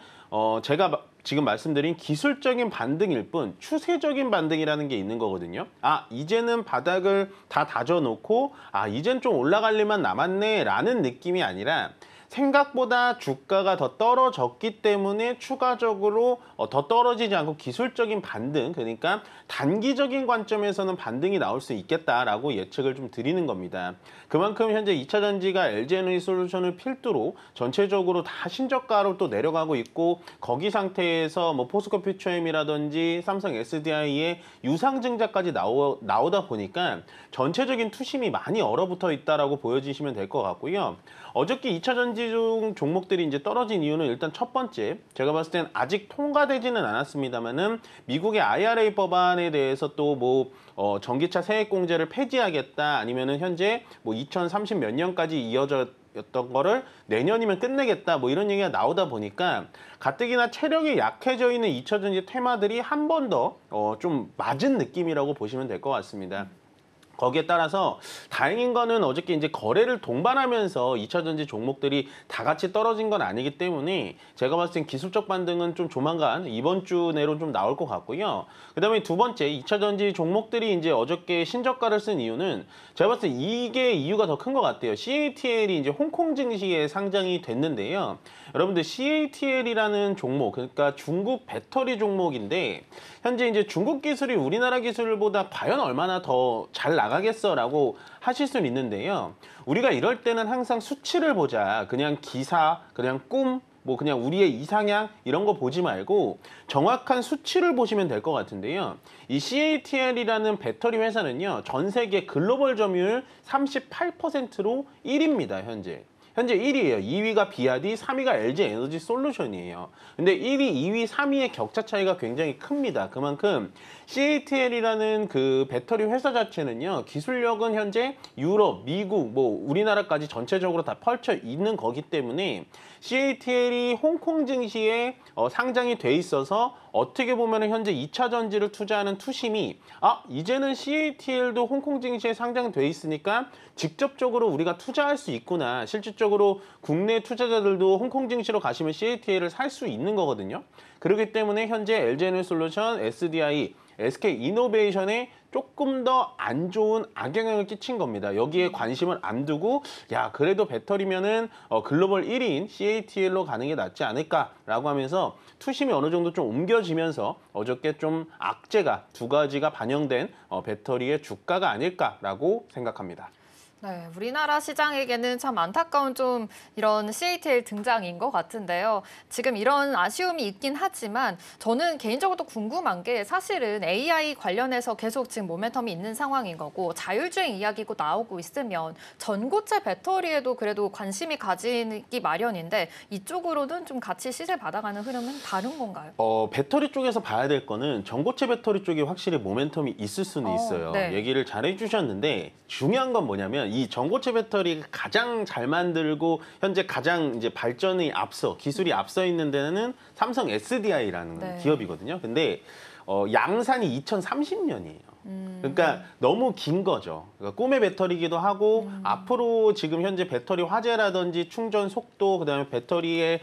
Speaker 4: 제가 지금 말씀드린 기술적인 반등일 뿐 추세적인 반등이라는 게 있는 거거든요. 이제는 바닥을 다 다져놓고 이젠 좀 올라갈 일만 남았네 라는 느낌이 아니라 생각보다 주가가 더 떨어졌기 때문에 추가적으로 더 떨어지지 않고 기술적인 반등, 그러니까 단기적인 관점에서는 반등이 나올 수 있겠다라고 예측을 좀 드리는 겁니다. 그만큼 현재 2차 전지가 LG에너지솔루션을 필두로 전체적으로 다 신저가로 또 내려가고 있고 거기 상태에서 뭐 포스코 퓨처엠이라든지 삼성 SDI의 유상증자까지 나오다 보니까 전체적인 투심이 많이 얼어붙어 있다라고 보여지시면 될 것 같고요. 어저께 2차 전지 중 종목들이 이제 떨어진 이유는 일단 첫 번째, 제가 봤을 땐 아직 통과되지는 않았습니다만은 미국의 IRA 법안에 대해서 또 뭐 전기차 세액공제를 폐지하겠다 아니면은 현재 뭐 2030 몇 년까지 이어졌던 거를 내년이면 끝내겠다 뭐 이런 얘기가 나오다 보니까 가뜩이나 체력이 약해져 있는 2차 전지 테마들이 한 번 더 좀 맞은 느낌이라고 보시면 될 것 같습니다. 거기에 따라서 다행인 거는 어저께 이제 거래를 동반하면서 2차 전지 종목들이 다 같이 떨어진 건 아니기 때문에 제가 봤을 땐 기술적 반등은 좀 조만간 이번 주 내로 좀 나올 것 같고요. 그다음에 두 번째 2차 전지 종목들이 이제 어저께 신저가를 쓴 이유는 제가 봤을 때 이게 이유가 더 큰 것 같아요. CATL이 이제 홍콩 증시에 상장이 됐는데요. 여러분들 CATL이라는 종목, 그러니까 중국 배터리 종목인데 현재 이제 중국 기술이 우리나라 기술보다 과연 얼마나 더 잘 나가겠어라고 하실 수는 있는데요. 우리가 이럴 때는 항상 수치를 보자. 그냥 기사, 그냥 꿈, 뭐 그냥 우리의 이상향 이런 거 보지 말고 정확한 수치를 보시면 될 것 같은데요. 이 CATL이라는 배터리 회사는요. 전 세계 글로벌 점유율 38%로 1위입니다. 현재 1위예요. 2위가 비아디, 3위가 LG에너지솔루션이에요. 근데 1위, 2위, 3위의 격차 차이가 굉장히 큽니다. 그만큼 CATL이라는 그 배터리 회사 자체는요. 기술력은 현재 유럽, 미국, 뭐 우리나라까지 전체적으로 다 펼쳐 있는 거기 때문에 CATL이 홍콩 증시에 상장이 돼 있어서 어떻게 보면 현재 2차 전지를 투자하는 투심이 이제는 CATL도 홍콩 증시에 상장돼 있으니까 직접적으로 우리가 투자할 수 있구나. 실질적으로 국내 투자자들도 홍콩 증시로 가시면 CATL을 살 수 있는 거거든요. 그렇기 때문에 현재 LG에너지솔루션, SDI, SK이노베이션에 조금 더 안 좋은 악영향을 끼친 겁니다. 여기에 관심을 안 두고 그래도 배터리면은 글로벌 1위인 CATL로 가는 게 낫지 않을까라고 하면서 투심이 어느 정도 좀 옮겨지면서 어저께 좀 악재가 두 가지가 반영된 배터리의 주가가 아닐까라고 생각합니다.
Speaker 5: 네, 우리나라 시장에게는 참 안타까운 좀 이런 CATL 등장인 것 같은데요. 지금 이런 아쉬움이 있긴 하지만 저는 개인적으로 궁금한 게 사실은 AI 관련해서 계속 지금 모멘텀이 있는 상황인 거고 자율주행 이야기고 나오고 있으면 전고체 배터리에도 그래도 관심이 가지기 마련인데 이쪽으로는 좀 같이 시세 받아가는 흐름은 다른 건가요?
Speaker 4: 배터리 쪽에서 봐야 될 거는 전고체 배터리 쪽이 확실히 모멘텀이 있을 수는 있어요.
Speaker 5: 네.
Speaker 4: 얘기를 잘 해주셨는데 중요한 건 뭐냐면 이 전고체 배터리가 가장 잘 만들고 현재 가장 이제 발전이 앞서 기술이 앞서 있는 데는 삼성 SDI라는
Speaker 5: 네.
Speaker 4: 기업이거든요. 근데 양산이 2030년이에요. 그러니까 너무 긴 거죠. 그러니까 꿈의 배터리기도 하고 앞으로 지금 현재 배터리 화재라든지 충전 속도, 그다음에 배터리의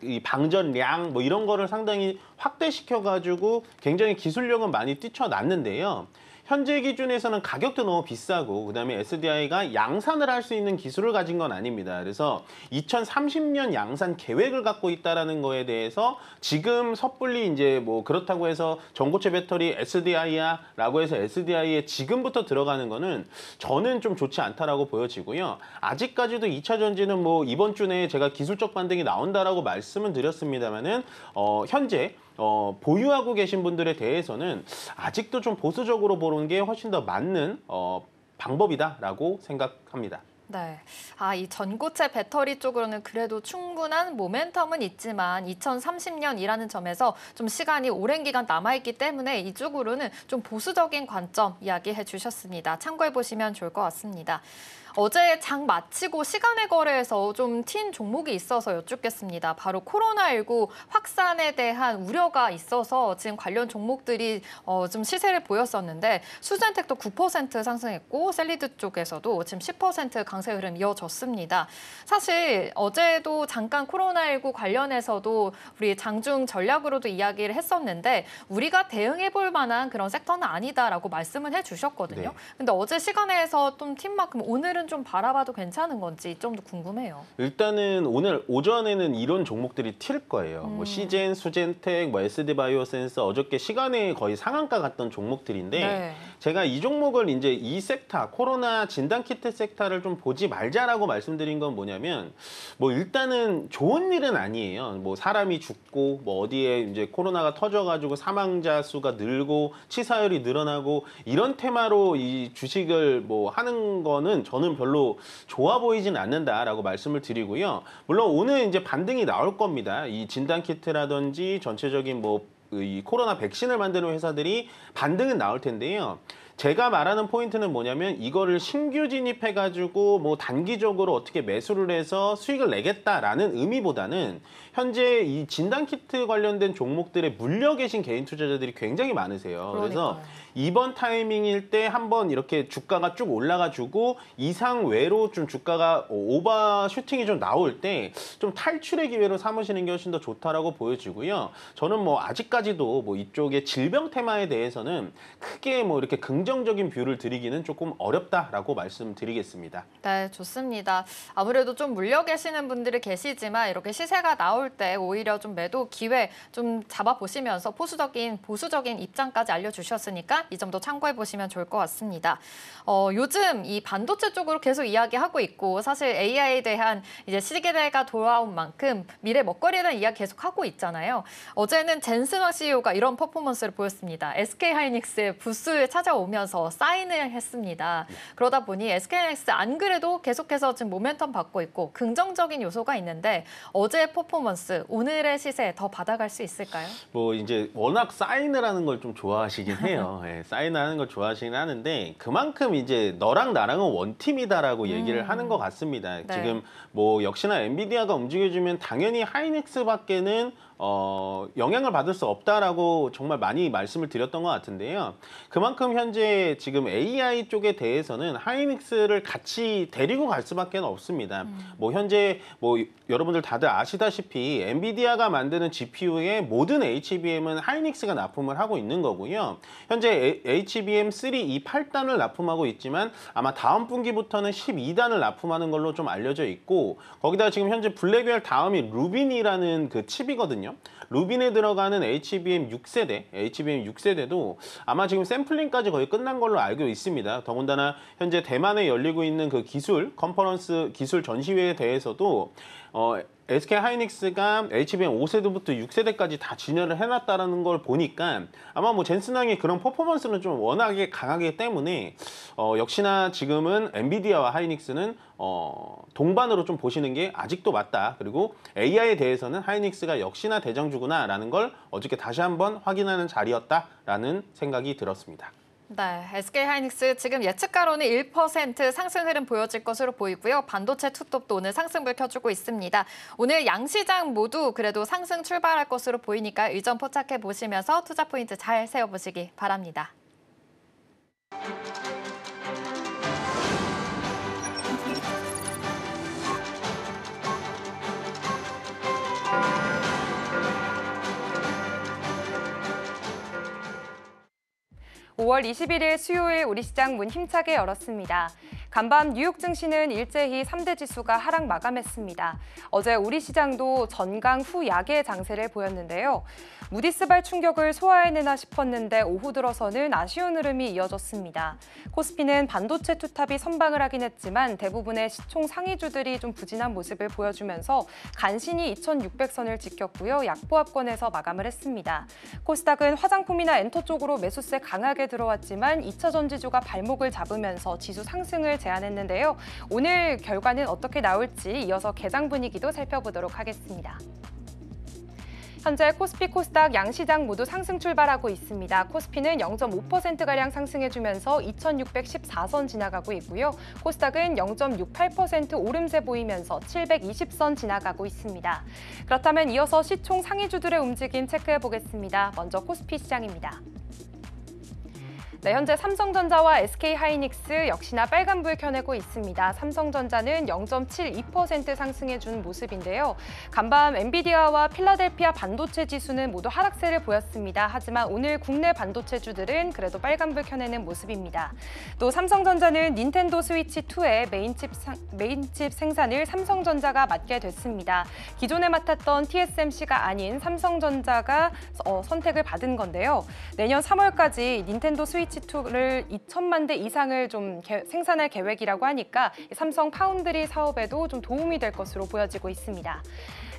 Speaker 4: 이 방전량 뭐 이런 거를 상당히 확대시켜 가지고 굉장히 기술력은 많이 뛰쳐났는데요. 현재 기준에서는 가격도 너무 비싸고 그다음에 SDI가 양산을 할 수 있는 기술을 가진 건 아닙니다. 그래서 2030년 양산 계획을 갖고 있다라는 거에 대해서 지금 섣불리 이제 뭐 그렇다고 해서 전고체 배터리 SDI야라고 해서 SDI에 지금부터 들어가는 거는 저는 좀 좋지 않다라고 보여지고요. 아직까지도 2차 전지는 뭐 이번 주 내에 제가 기술적 반등이 나온다라고 말씀은 드렸습니다만은 현재 보유하고 계신 분들에 대해서는 아직도 좀 보수적으로 보는 게 훨씬 더 맞는 방법이다라고 생각합니다.
Speaker 5: 네. 이 전고체 배터리 쪽으로는 그래도 충분한 모멘텀은 있지만 2030년이라는 점에서 좀 시간이 오랜 기간 남아있기 때문에 이쪽으로는 좀 보수적인 관점 이야기해 주셨습니다. 참고해 보시면 좋을 것 같습니다. 어제 장 마치고 시간의 거래에서 좀 튄 종목이 있어서 여쭙겠습니다. 바로 코로나19 확산에 대한 우려가 있어서 지금 관련 종목들이 좀 시세를 보였었는데 수젠텍도 9% 상승했고 셀리드 쪽에서도 지금 10% 강세 흐름 이어졌습니다. 사실 어제도 잠깐 코로나19 관련해서도 우리 장중 전략으로도 이야기를 했었는데 우리가 대응해 볼 만한 그런 섹터는 아니다라고 말씀을 해주셨거든요.
Speaker 4: 네.
Speaker 5: 근데 어제 시간에서 좀 튄 만큼 오늘은 좀 바라봐도 괜찮은 건지 좀 더 궁금해요.
Speaker 4: 일단은 오늘 오전에는 이런 종목들이 튈 거예요. 뭐 시젠, 수젠텍, 뭐 SD바이오센서 어저께 시간에 거의 상한가 갔던 종목들인데
Speaker 5: 네.
Speaker 4: 제가 이 종목을 이제 이 섹터, 코로나 진단키트 섹터를 좀 보지 말자라고 말씀드린 건 뭐냐면 뭐 일단은 좋은 일은 아니에요. 뭐 사람이 죽고 뭐 어디에 이제 코로나가 터져가지고 사망자 수가 늘고 치사율이 늘어나고 이런 테마로 이 주식을 뭐 하는 거는 저는 별로 좋아 보이진 않는다라고 말씀을 드리고요. 물론 오늘 이제 반등이 나올 겁니다. 이 진단키트라든지 전체적인 뭐 이 코로나 백신을 만드는 회사들이 반등은 나올 텐데요. 제가 말하는 포인트는 뭐냐면 이거를 신규 진입해가지고 뭐 단기적으로 어떻게 매수를 해서 수익을 내겠다라는 의미보다는 현재 이 진단키트 관련된 종목들에 물려 계신 개인 투자자들이 굉장히 많으세요. 그래서
Speaker 5: 그러니까요.
Speaker 4: 이번 타이밍일 때 한번 이렇게 주가가 쭉 올라가지고 이상 외로 좀 주가가 오버 슈팅이 좀 나올 때 좀 탈출의 기회로 삼으시는 게 훨씬 더 좋다라고 보여지고요. 저는 뭐 아직까지도 뭐 이쪽의 질병 테마에 대해서는 크게 뭐 이렇게 긍정적인 뷰를 드리기는 조금 어렵다라고 말씀드리겠습니다.
Speaker 5: 네, 좋습니다. 아무래도 좀 물려 계시는 분들이 계시지만 이렇게 시세가 나올 때 오히려 좀 매도 기회 좀 잡아보시면서 보수적인 입장까지 알려주셨으니까 이 점도 참고해 보시면 좋을 것 같습니다. 요즘 이 반도체 쪽으로 계속 이야기하고 있고 사실 AI에 대한 이제 시기대가 돌아온 만큼 미래 먹거리에 대한 이야기 계속 하고 있잖아요. 어제는 젠슨왕 CEO가 이런 퍼포먼스를 보였습니다. SK하이닉스의 부스에 찾아오면서 사인을 했습니다. 그러다 보니 SK하이닉스 안 그래도 계속해서 지금 모멘텀 받고 있고 긍정적인 요소가 있는데 어제의 퍼포먼스, 오늘의 시세 더 받아갈 수 있을까요?
Speaker 4: 뭐 이제 워낙 사인을 하는 걸 좀 좋아하시긴 해요. 예, 사인하는 걸 좋아하시긴 하는데 그만큼 이제 너랑 나랑은 원팀이다라고 얘기를 하는 것 같습니다.
Speaker 5: 네.
Speaker 4: 지금 뭐 역시나 엔비디아가 움직여주면 당연히 하이닉스밖에는 영향을 받을 수 없다라고 정말 많이 말씀을 드렸던 것 같은데요. 그만큼 현재 지금 AI 쪽에 대해서는 하이닉스를 같이 데리고 갈 수밖에 없습니다. 뭐 현재 뭐 여러분들 다들 아시다시피 엔비디아가 만드는 GPU의 모든 HBM은 하이닉스가 납품을 하고 있는 거고요. 현재 HBM3 이 8단을 납품하고 있지만 아마 다음 분기부터는 12단을 납품하는 걸로 좀 알려져 있고 거기다 지금 현재 블랙웰 다음이 루빈이라는 그 칩이거든요. 루빈에 들어가는 HBM 6세대도 아마 지금 샘플링까지 거의 끝난 걸로 알고 있습니다. 더군다나 현재 대만에 열리고 있는 그 컨퍼런스 기술 전시회에 대해서도 SK하이닉스가 HBM 5세대부터 6세대까지 다 진열을 해놨다는 걸 보니까 아마 뭐 젠슨왕의 그런 퍼포먼스는 좀 워낙에 강하기 때문에 역시나 지금은 엔비디아와 하이닉스는 동반으로 좀 보시는 게 아직도 맞다. 그리고 AI에 대해서는 하이닉스가 역시나 대장주구나라는 걸 어저께 다시 한번 확인하는 자리였다라는 생각이 들었습니다.
Speaker 5: 네, SK하이닉스 지금 예측가로는 1% 상승 흐름 보여질 것으로 보이고요. 반도체 투톱도 오늘 상승불 켜주고 있습니다. 오늘 양시장 모두 그래도 상승 출발할 것으로 보이니까 일정 포착해 보시면서 투자 포인트 잘 세워보시기 바랍니다.
Speaker 3: (5월 21일) 수요일 우리 시장 문 힘차게 열었습니다. 간밤 뉴욕 증시는 일제히 3대 지수가 하락 마감했습니다. 어제 우리 시장도 전강 후 약의 장세를 보였는데요. 무디스발 충격을 소화해내나 싶었는데 오후 들어서는 아쉬운 흐름이 이어졌습니다. 코스피는 반도체 투탑이 선방을 하긴 했지만 대부분의 시총 상위주들이 좀 부진한 모습을 보여주면서 간신히 2600선을 지켰고요. 약보합권에서 마감을 했습니다. 코스닥은 화장품이나 엔터 쪽으로 매수세 강하게 들어왔지만 2차 전지주가 발목을 잡으면서 지수 상승을 제안했는데요. 오늘 결과는 어떻게 나올지 이어서 개장 분위기도 살펴보도록 하겠습니다. 현재 코스피, 코스닥 양시장 모두 상승 출발하고 있습니다. 코스피는 0.5%가량 상승해주면서 2614선 지나가고 있고요. 코스닥은 0.68% 오름세 보이면서 720선 지나가고 있습니다. 그렇다면 이어서 시총 상위주들의 움직임 체크해 보겠습니다. 먼저 코스피 시장입니다. 네, 현재 삼성전자와 SK하이닉스 역시나 빨간불 켜내고 있습니다. 삼성전자는 0.72% 상승해준 모습인데요. 간밤 엔비디아와 필라델피아 반도체 지수는 모두 하락세를 보였습니다. 하지만 오늘 국내 반도체주들은 그래도 빨간불 켜내는 모습입니다. 또 삼성전자는 닌텐도 스위치2의 메인칩 생산을 삼성전자가 맡게 됐습니다. 기존에 맡았던 TSMC가 아닌 삼성전자가 선택을 받은 건데요. 내년 3월까지 닌텐도 스위치2를 2천만 대 이상을 좀 생산할 계획이라고 하니까 삼성 파운드리 사업에도 좀 도움이 될 것으로 보여지고 있습니다.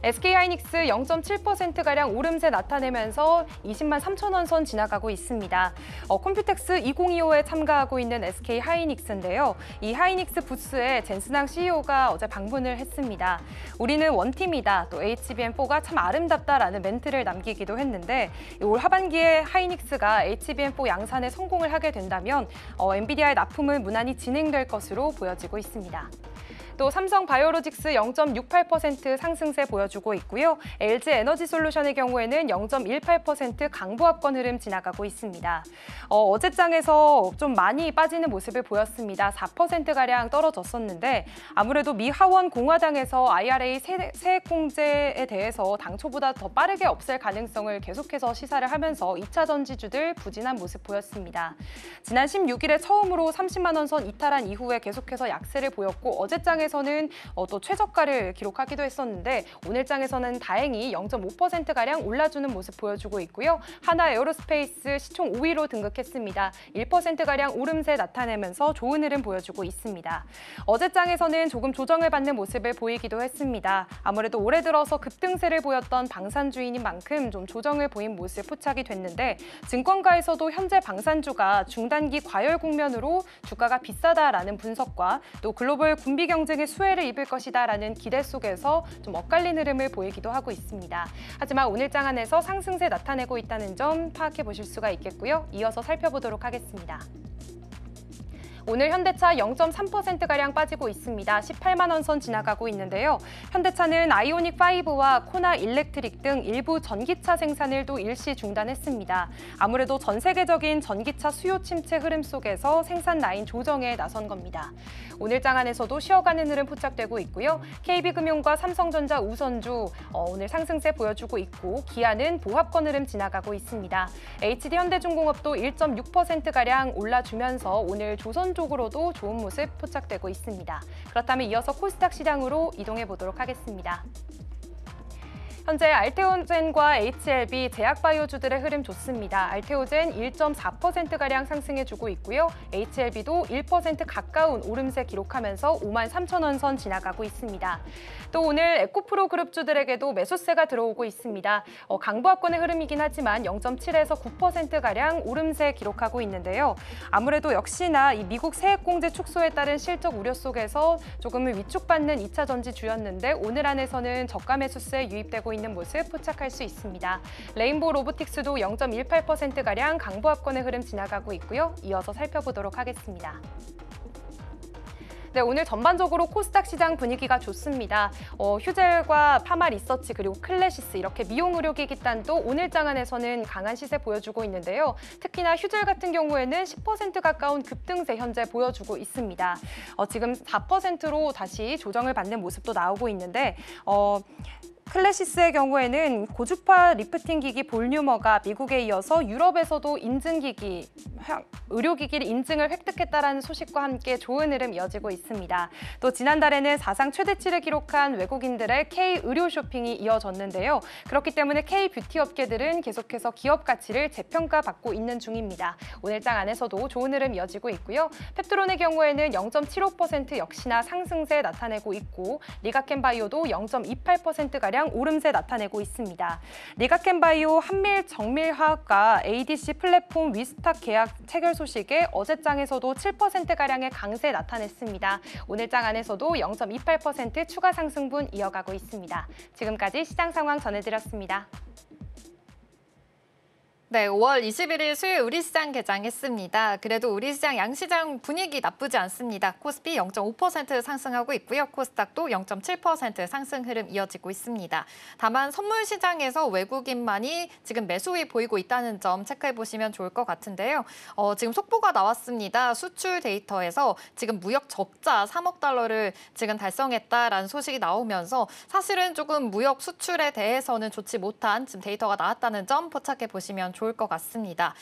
Speaker 3: SK하이닉스 0.7%가량 오름세 나타내면서 20만 3천 원 선 지나가고 있습니다. 컴퓨텍스 2025에 참가하고 있는 SK하이닉스인데요. 이 하이닉스 부스에 젠스낭 CEO가 어제 방문을 했습니다. 우리는 원팀이다. 또 HBM4가 참 아름답다라는 멘트를 남기기도 했는데 올 하반기에 하이닉스가 HBM4 양산에 성공을 하게 된다면 엔비디아의 납품은 무난히 진행될 것으로 보여지고 있습니다. 또 삼성바이오로직스 0.68% 상승세 보여주고 있고요. LG에너지솔루션의 경우에는 0.18% 강보합권 흐름 지나가고 있습니다. 어제장에서 좀 많이 빠지는 모습을 보였습니다. 4%가량 떨어졌었는데 아무래도 미 하원 공화당에서 IRA 세액공제에 대해서 당초보다 더 빠르게 없앨 가능성을 계속해서 시사를 하면서 2차 전지주들 부진한 모습 보였습니다. 지난 16일에 처음으로 30만 원 선 이탈한 이후에 계속해서 약세를 보였고 어제장에서는 또 최저가를 기록하기도 했었는데 오늘 장에서는 다행히 0.5%가량 올라주는 모습 보여주고 있고요. 하나 에어로스페이스 시총 5위로 등극했습니다. 1%가량 오름세 나타내면서 좋은 흐름 보여주고 있습니다. 어제장에서는 조금 조정을 받는 모습을 보이기도 했습니다. 아무래도 올해 들어서 급등세를 보였던 방산주인 만큼 좀 조정을 보인 모습 포착이 됐는데 증권가에서도 현재 방산주가 중단기 과열 국면으로 주가가 비싸다라는 분석과 또 글로벌 군비 경쟁의 수혜를 입을 것이다라는 기대 속에서 좀 엇갈린 흐름을 보이기도 하고 있습니다. 하지만 오늘 장 안에서 상승세 나타내고 있다는 점 파악해 보실 수가 있겠고요. 이어서 살펴보도록 하겠습니다. 오늘 현대차 0.3%가량 빠지고 있습니다. 18만 원 선 지나가고 있는데요. 현대차는 아이오닉5와 코나 일렉트릭 등 일부 전기차 생산을 또 일시 중단했습니다. 아무래도 전 세계적인 전기차 수요 침체 흐름 속에서 생산 라인 조정에 나선 겁니다. 오늘 장 안에서도 쉬어가는 흐름 포착되고 있고요. KB금융과 삼성전자 우선주 오늘 상승세 보여주고 있고 기아는 보합권 흐름 지나가고 있습니다. HD현대중공업도 1.6%가량 올라주면서 오늘 조선 쪽으로도 좋은 모습 포착되고 있습니다. 그렇다면 이어서 코스닥 시장으로 이동해 보도록 하겠습니다. 현재 알테오젠과 HLB, 제약바이오주들의 흐름 좋습니다. 알테오젠 1.4%가량 상승해주고 있고요. HLB도 1% 가까운 오름세 기록하면서 5만 3천 원 선 지나가고 있습니다. 또 오늘 에코프로 그룹주들에게도 매수세가 들어오고 있습니다. 강보합권의 흐름이긴 하지만 0.7에서 9%가량 오름세 기록하고 있는데요. 아무래도 역시나 이 미국 세액공제 축소에 따른 실적 우려 속에서 조금은 위축받는 2차 전지주였는데 오늘 안에서는 저가 매수세 유입되고 나타내고 있는 모습 포착할 수 있습니다. 레인보우 로보틱스도 0.18%가량 강보합권의 흐름 지나가고 있고요. 이어서 살펴보도록 하겠습니다. 네, 오늘 전반적으로 코스닥 시장 분위기가 좋습니다. 휴젤과 파마 리서치 그리고 클래시스 이렇게 미용 의료기기 단도 오늘 장안에서는 강한 시세 보여주고 있는데요. 특히나 휴젤 같은 경우에는 10% 가까운 급등세 현재 보여주고 있습니다. 지금 4%로 다시 조정을 받는 모습도 나오고 있는데 클래시스의 경우에는 고주파 리프팅 기기 볼뉴머가 미국에 이어서 유럽에서도 인증기기, 의료기기 인증을 획득했다라는 소식과 함께 좋은 흐름 이어지고 있습니다. 또 지난달에는 사상 최대치를 기록한 외국인들의 K-의료 쇼핑이 이어졌는데요. 그렇기 때문에 K-뷰티 업계들은 계속해서 기업 가치를 재평가받고 있는 중입니다. 오늘 장 안에서도 좋은 흐름 이어지고 있고요. 펩트론의 경우에는 0.75% 역시나 상승세 나타내고 있고 리가켄바이오도 0.28%가량 오름세 나타내고 있습니다. 리가켄바이오 한밀정밀화학과 ADC 플랫폼 위스탁 계약 체결 소식에 어제장에서도 7%가량의 강세 나타냈습니다. 오늘 장 안에서도 0.28% 추가 상승분 이어가고 있습니다. 지금까지 시장 상황 전해드렸습니다.
Speaker 5: 네, 5월 21일 수요일 우리 시장 개장했습니다. 그래도 우리 시장 양시장 분위기 나쁘지 않습니다. 코스피 0.5% 상승하고 있고요. 코스닥도 0.7% 상승 흐름 이어지고 있습니다. 다만 선물 시장에서 외국인만이 지금 매수이 보이고 있다는 점 체크해 보시면 좋을 것 같은데요. 지금 속보가 나왔습니다. 수출 데이터에서 지금 무역 적자 3억 달러를 지금 달성했다라는 소식이 나오면서 사실은 조금 무역 수출에 대해서는 좋지 못한 지금 데이터가 나왔다는 점 포착해 보시면 좋을 것 같습니다.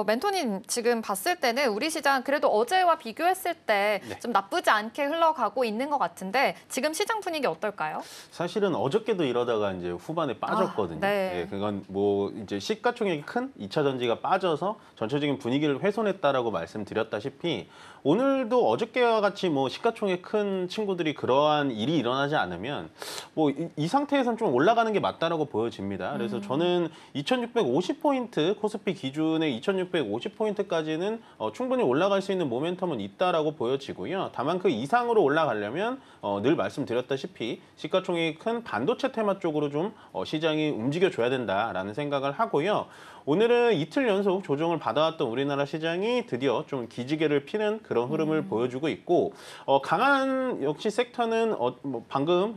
Speaker 5: 멘토님 지금 봤을 때는 우리 시장 그래도 어제와 비교했을 때 좀 나쁘지 않게 흘러가고 있는 것 같은데 지금 시장 분위기 어떨까요?
Speaker 4: 사실은 어저께도 이러다가 이제 후반에 빠졌거든요.
Speaker 5: 네.
Speaker 4: 그건 뭐 이제 시가총액이 큰 2차 전지가 빠져서 전체적인 분위기를 훼손했다라고 말씀드렸다시피 오늘도 어저께와 같이 뭐 시가총액 큰 친구들이 그러한 일이 일어나지 않으면 뭐 이 상태에서는 좀 올라가는 게 맞다라고 보여집니다. 그래서 저는 2,650포인트 코스피 기준의 2,650포인트까지는 충분히 올라갈 수 있는 모멘텀은 있다라고 보여지고요. 다만 그 이상으로 올라가려면 늘 말씀드렸다시피 시가총액이 큰 반도체 테마 쪽으로 좀 시장이 움직여줘야 된다라는 생각을 하고요. 오늘은 이틀 연속 조정을 받아왔던 우리나라 시장이 드디어 좀 기지개를 피는 그런 흐름을 보여주고 있고 강한 역시 섹터는 뭐 방금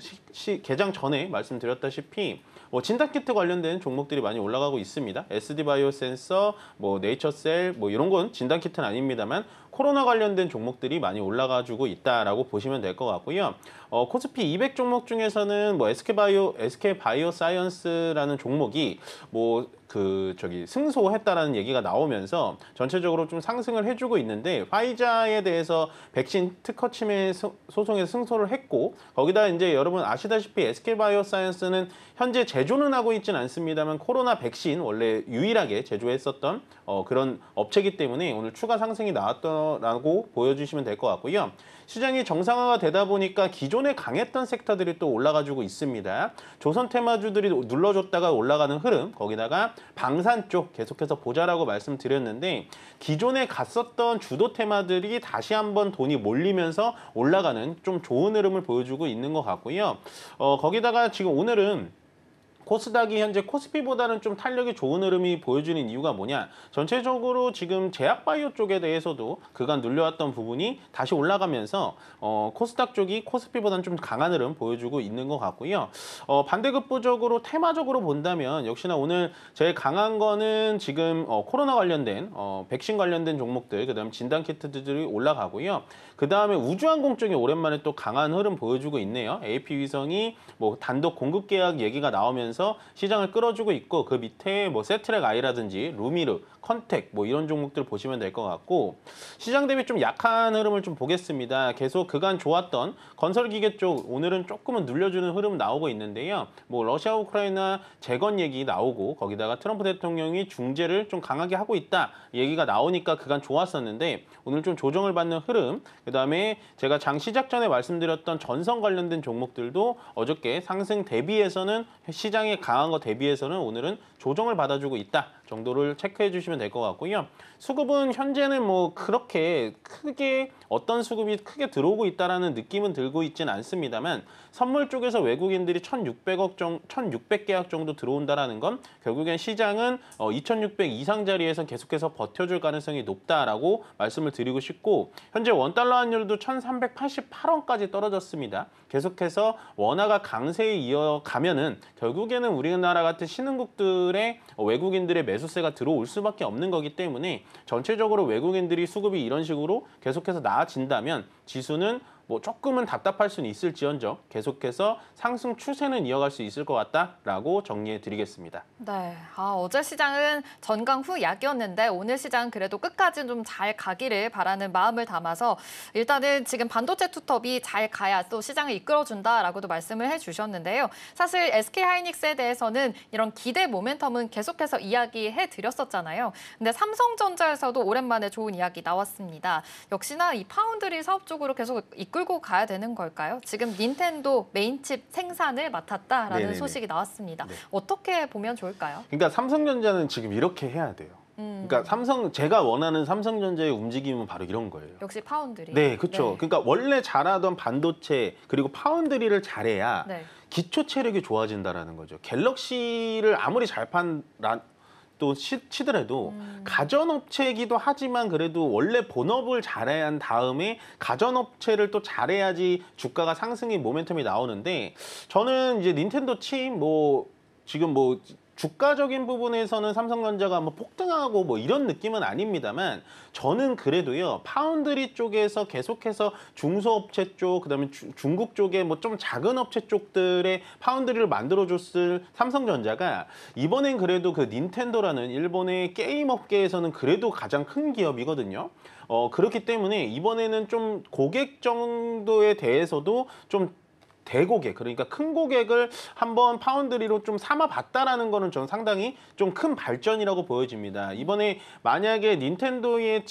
Speaker 4: 개장 전에 말씀드렸다시피 진단키트 관련된 종목들이 많이 올라가고 있습니다. SD바이오센서, 뭐 네이처셀, 뭐 이런 건 진단키트는 아닙니다만 코로나 관련된 종목들이 많이 올라가지고 있다라고 보시면 될 것 같고요. 코스피 200 종목 중에서는 뭐 SK바이오사이언스라는 종목이 뭐 승소했다라는 얘기가 나오면서 전체적으로 좀 상승을 해주고 있는데 화이자에 대해서 백신 특허 침해 소송에 승소를 했고 거기다 이제 여러분 아시다시피 SK바이오사이언스는 현재 제조는 하고 있지는 않습니다만 코로나 백신 원래 유일하게 제조했었던 그런 업체이기 때문에 오늘 추가 상승이 나왔다라고 보여주시면 될 것 같고요. 시장이 정상화가 되다 보니까 기존에 강했던 섹터들이 또 올라가지고 있습니다. 조선 테마주들이 눌러줬다가 올라가는 흐름, 거기다가 방산 쪽 계속해서 보자라고 말씀드렸는데 기존에 갔었던 주도 테마들이 다시 한번 돈이 몰리면서 올라가는 좀 좋은 흐름을 보여주고 있는 것 같고요. 거기다가 지금 오늘은 코스닥이 현재 코스피보다는 좀 탄력이 좋은 흐름이 보여주는 이유가 뭐냐? 전체적으로 지금 제약바이오 쪽에 대해서도 그간 눌려왔던 부분이 다시 올라가면서 코스닥 쪽이 코스피보다는 좀 강한 흐름 보여주고 있는 것 같고요. 반대급부적으로 테마적으로 본다면 역시나 오늘 제일 강한 거는 지금 코로나 관련된 백신 관련된 종목들, 그다음 진단키트들이 올라가고요. 그 다음에 우주항공 쪽이 오랜만에 또 강한 흐름 보여주고 있네요. AP위성이 뭐 단독 공급 계약 얘기가 나오면서 시장을 끌어주고 있고 그 밑에 뭐 세트랙 아이라든지 루미르, 컨택 뭐 이런 종목들 보시면 될 것 같고 시장 대비 좀 약한 흐름을 좀 보겠습니다. 계속 그간 좋았던 건설기계 쪽 오늘은 조금은 눌려주는 흐름 나오고 있는데요. 뭐 러시아 우크라이나 재건 얘기 나오고 거기다가 트럼프 대통령이 중재를 좀 강하게 하고 있다 얘기가 나오니까 그간 좋았었는데 오늘 좀 조정을 받는 흐름 그다음에 제가 장 시작 전에 말씀드렸던 전선 관련된 종목들도 어저께 상승 대비해서는 시장에 강한 거 대비해서는 오늘은 조정을 받아주고 있다 정도를 체크해 주시면 될 것 같고요. 수급은 현재는 뭐 그렇게 크게 어떤 수급이 크게 들어오고 있다라는 느낌은 들고 있진 않습니다만 선물 쪽에서 외국인들이 1,600계약 정도 들어온다라는 건 결국엔 시장은 2,600 이상 자리에서 계속해서 버텨줄 가능성이 높다라고 말씀을 드리고 싶고 현재 원달러 환율도 1,388원까지 떨어졌습니다. 계속해서 원화가 강세에 이어가면은 결국에는 우리나라 같은 신흥국들의 외국인들의 매수세가 들어올 수밖에 없는 거기 때문에 전체적으로 외국인들이 수급이 이런 식으로 계속해서 나아진다면 지수는 뭐 조금은 답답할 수는 있을지언정 계속해서 상승 추세는 이어갈 수 있을 것 같다라고 정리해 드리겠습니다.
Speaker 5: 네, 어제 시장은 전강 후 약이었는데 오늘 시장은 그래도 끝까지 좀 잘 가기를 바라는 마음을 담아서 일단은 지금 반도체 투톱이 잘 가야 또 시장을 이끌어준다라고도 말씀을 해주셨는데요. 사실 SK하이닉스에 대해서는 이런 기대 모멘텀은 계속해서 이야기해 드렸었잖아요. 근데 삼성전자에서도 오랜만에 좋은 이야기 나왔습니다. 역시나 이 파운드리 사업 쪽으로 계속 이끌고 가야 되는 걸까요? 지금 닌텐도 메인칩 생산을 맡았다라는
Speaker 4: 네네네.
Speaker 5: 소식이 나왔습니다.
Speaker 4: 네.
Speaker 5: 어떻게 보면 좋을까요?
Speaker 4: 그러니까 삼성전자는 지금 이렇게 해야 돼요. 그러니까 제가 원하는 삼성전자의 움직임은 바로 이런 거예요.
Speaker 5: 역시 파운드리.
Speaker 4: 네, 그렇죠.
Speaker 5: 네.
Speaker 4: 그러니까 원래 잘하던 반도체 그리고 파운드리를 잘해야
Speaker 5: 네.
Speaker 4: 기초 체력이 좋아진다라는 거죠. 갤럭시를 아무리 잘 또 치더라도 가전업체이기도 하지만 그래도 원래 본업을 잘해야 한 다음에 가전업체를 또 잘해야지 주가가 상승의 모멘텀이 나오는데 저는 이제 닌텐도 칩 지금 주가적인 부분에서는 삼성전자가 뭐 폭등하고 뭐 이런 느낌은 아닙니다만 저는 그래도요 파운드리 쪽에서 계속해서 중소업체 쪽 그다음에 중국 쪽에 뭐 좀 작은 업체 쪽들의 파운드리를 만들어줬을 삼성전자가 이번엔 그래도 그 닌텐도라는 일본의 게임 업계에서는 그래도 가장 큰 기업이거든요. 그렇기 때문에 이번에는 좀 고객 정도에 대해서도 좀 대고객, 그러니까 큰 고객을 한번 파운드리로 좀 삼아봤다라는 거는 저는 상당히 좀 큰 발전이라고 보여집니다. 이번에 만약에 닌텐도의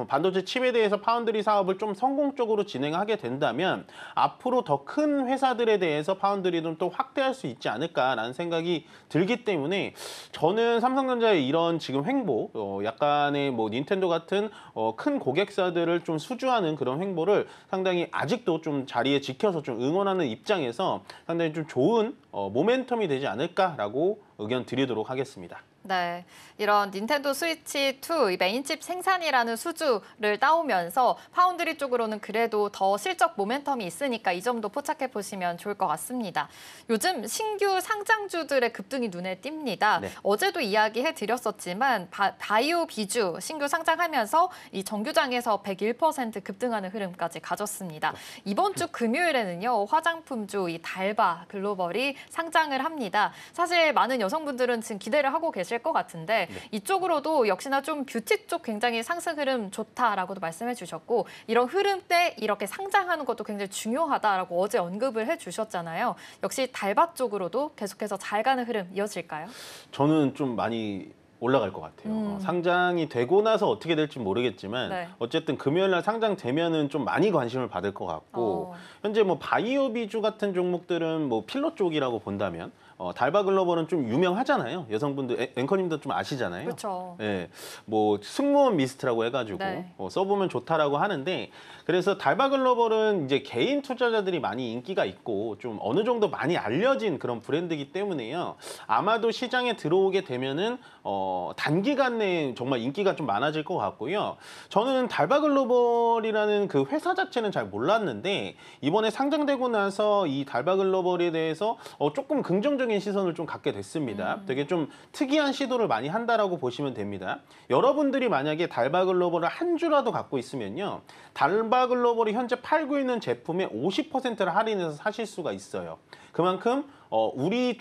Speaker 4: 반도체 칩에 대해서 파운드리 사업을 좀 성공적으로 진행하게 된다면 앞으로 더 큰 회사들에 대해서 파운드리는 또 확대할 수 있지 않을까라는 생각이 들기 때문에 저는 삼성전자의 이런 지금 횡보, 약간의 뭐 닌텐도 같은 큰 고객사들을 좀 수주하는 그런 횡보를 상당히 아직도 좀 자리에 지켜서 좀 응원하는 입장에서 상당히 좀 좋은 모멘텀이 되지 않을까라고 의견 드리도록 하겠습니다.
Speaker 5: 네, 이런 닌텐도 스위치 2 메인칩 생산이라는 수주를 따오면서 파운드리 쪽으로는 그래도 더 실적 모멘텀이 있으니까 이 점도 포착해 보시면 좋을 것 같습니다. 요즘 신규 상장주들의 급등이 눈에 띕니다.
Speaker 4: 네.
Speaker 5: 어제도 이야기해 드렸었지만 바이오 비주 신규 상장하면서 이 정규장에서 101% 급등하는 흐름까지 가졌습니다. 이번 주 금요일에는요 화장품주 이 달바 글로벌이 상장을 합니다. 사실 많은 여성분들은 지금 기대를 하고 계실 것 같은데 이쪽으로도 역시나 좀 뷰티 쪽 굉장히 상승 흐름 좋다라고도 말씀해 주셨고 이런 흐름 때 이렇게 상장하는 것도 굉장히 중요하다라고 어제 언급을 해 주셨잖아요. 역시 달바 쪽으로도 계속해서 잘 가는 흐름 이어질까요?
Speaker 4: 저는 좀 많이 올라갈 것 같아요. 상장이 되고 나서 어떻게 될지 모르겠지만
Speaker 5: 네.
Speaker 4: 어쨌든 금요일 날 상장되면은 좀 많이 관심을 받을 것 같고 현재 뭐 바이오 비주 같은 종목들은 뭐 필러 쪽이라고 본다면 달바 글로벌은 좀 유명하잖아요. 여성분들 앵커님도 좀 아시잖아요.
Speaker 5: 그렇죠.
Speaker 4: 예, 뭐 승무원 미스트라고 해가지고
Speaker 5: 네.
Speaker 4: 써보면 좋다라고 하는데 그래서 달바 글로벌은 이제 개인 투자자들이 많이 인기가 있고 좀 어느 정도 많이 알려진 그런 브랜드이기 때문에요. 아마도 시장에 들어오게 되면은 단기간 내에 정말 인기가 좀 많아질 것 같고요. 저는 달바 글로벌이라는 그 회사 자체는 잘 몰랐는데 이번에 상장되고 나서 이 달바 글로벌에 대해서 조금 긍정적인 시선을 좀 갖게 됐습니다. 되게 좀 특이한 시도를 많이 한다라고 보시면 됩니다. 여러분들이 만약에 달바 글로벌을 한 주라도 갖고 있으면요. 달바 글로벌이 현재 팔고 있는 제품의 50%를 할인해서 사실 수가 있어요. 그만큼 우리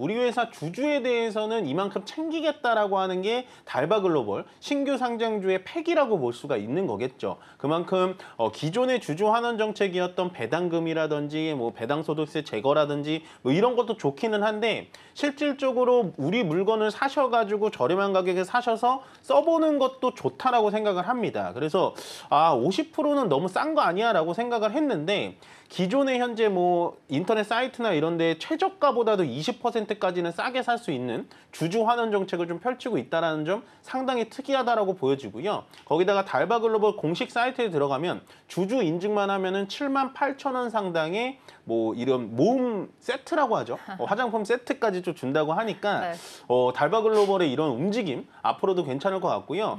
Speaker 4: 회사 주주에 대해서는 이만큼 챙기겠다라고 하는 게 달바 글로벌 신규 상장주의 팩이라고 볼 수가 있는 거겠죠. 그만큼 기존의 주주 환원 정책이었던 배당금이라든지 뭐 배당소득세 제거라든지 뭐 이런 것도 좋기는 한데 실질적으로 우리 물건을 사셔가지고 저렴한 가격에 사셔서 써보는 것도 좋다라고 생각을 합니다. 그래서 50%는 너무 싼 거 아니야라고 생각을 했는데 기존에 현재 뭐 인터넷 사이트나 이런 데 최저가 최저가보다도 20%까지는 싸게 살 수 있는 주주 환원 정책을 좀 펼치고 있다는 점 상당히 특이하다라고 보여지고요. 거기다가 달바글로벌 공식 사이트에 들어가면 주주 인증만 하면은 78,000원 상당의 뭐 이런 모음 세트라고 하죠. 화장품 세트까지 좀 준다고 하니까
Speaker 5: 네.
Speaker 4: 달바글로벌의 이런 움직임 앞으로도 괜찮을 것 같고요.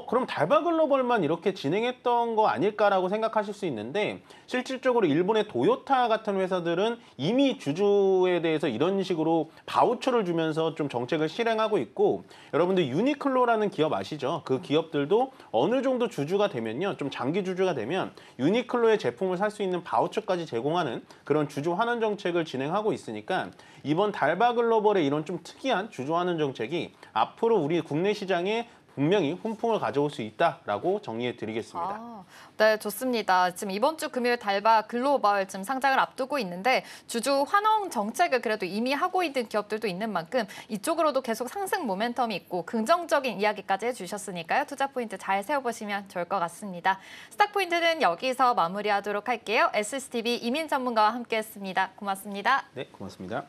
Speaker 4: 그럼 달바글로벌만 이렇게 진행했던 거 아닐까라고 생각하실 수 있는데 실질적으로 일본의 도요타 같은 회사들은 이미 주주에 대해서 이런 식으로 바우처를 주면서 좀 정책을 실행하고 있고 여러분들 유니클로라는 기업 아시죠? 그 기업들도 어느 정도 주주가 되면요. 좀 장기 주주가 되면 유니클로의 제품을 살 수 있는 바우처까지 제공하는 그런 주주 환원 정책을 진행하고 있으니까 이번 달바글로벌의 이런 좀 특이한 주주 환원 정책이 앞으로 우리 국내 시장에 분명히 훈풍을 가져올 수 있다라고 정리해 드리겠습니다.
Speaker 5: 네, 좋습니다. 지금 이번 주 금요일 달바 글로벌 지금 상장을 앞두고 있는데 주주 환원 정책을 그래도 이미 하고 있는 기업들도 있는 만큼 이쪽으로도 계속 상승 모멘텀이 있고 긍정적인 이야기까지 해주셨으니까요. 투자 포인트 잘 세워보시면 좋을 것 같습니다. 스탁 포인트는 여기서 마무리하도록 할게요. SCTV 이민 전문가와 함께했습니다. 고맙습니다.
Speaker 4: 네, 고맙습니다.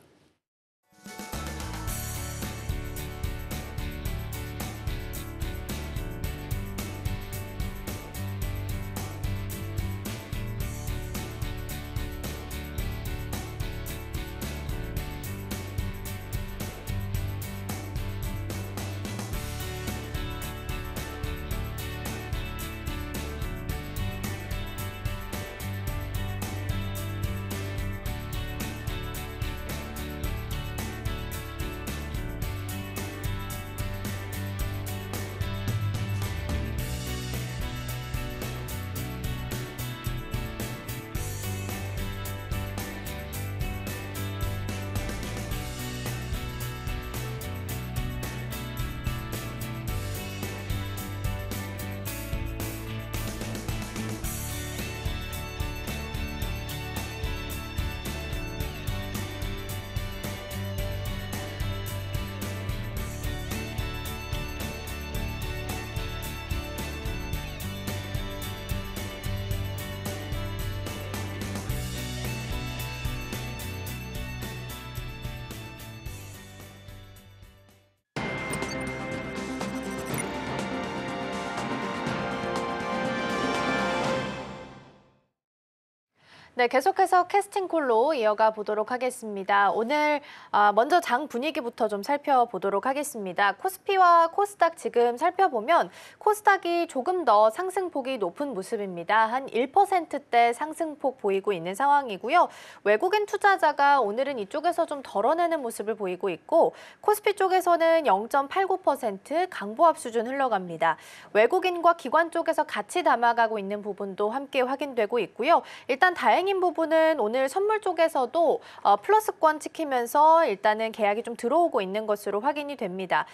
Speaker 1: 네, 계속해서 캐스팅콜로 이어가 보도록 하겠습니다. 오늘 먼저 장 분위기부터 좀 살펴보도록 하겠습니다. 코스피와 코스닥 지금 살펴보면 코스닥이 조금 더 상승폭이 높은 모습입니다. 한 1%대 상승폭 보이고 있는 상황이고요. 외국인 투자자가 오늘은 이쪽에서 좀 덜어내는 모습을 보이고 있고 코스피 쪽에서는 0.89% 강보합 수준 흘러갑니다. 외국인과 기관 쪽에서 같이 담아가고 있는 부분도 함께 확인되고 있고요. 일단 다행인 부분은 오늘 선물 쪽에서도 플러스권 찍히면서 일단은 계약이 좀 들어오고 있는 것으로 확인이 됩니다.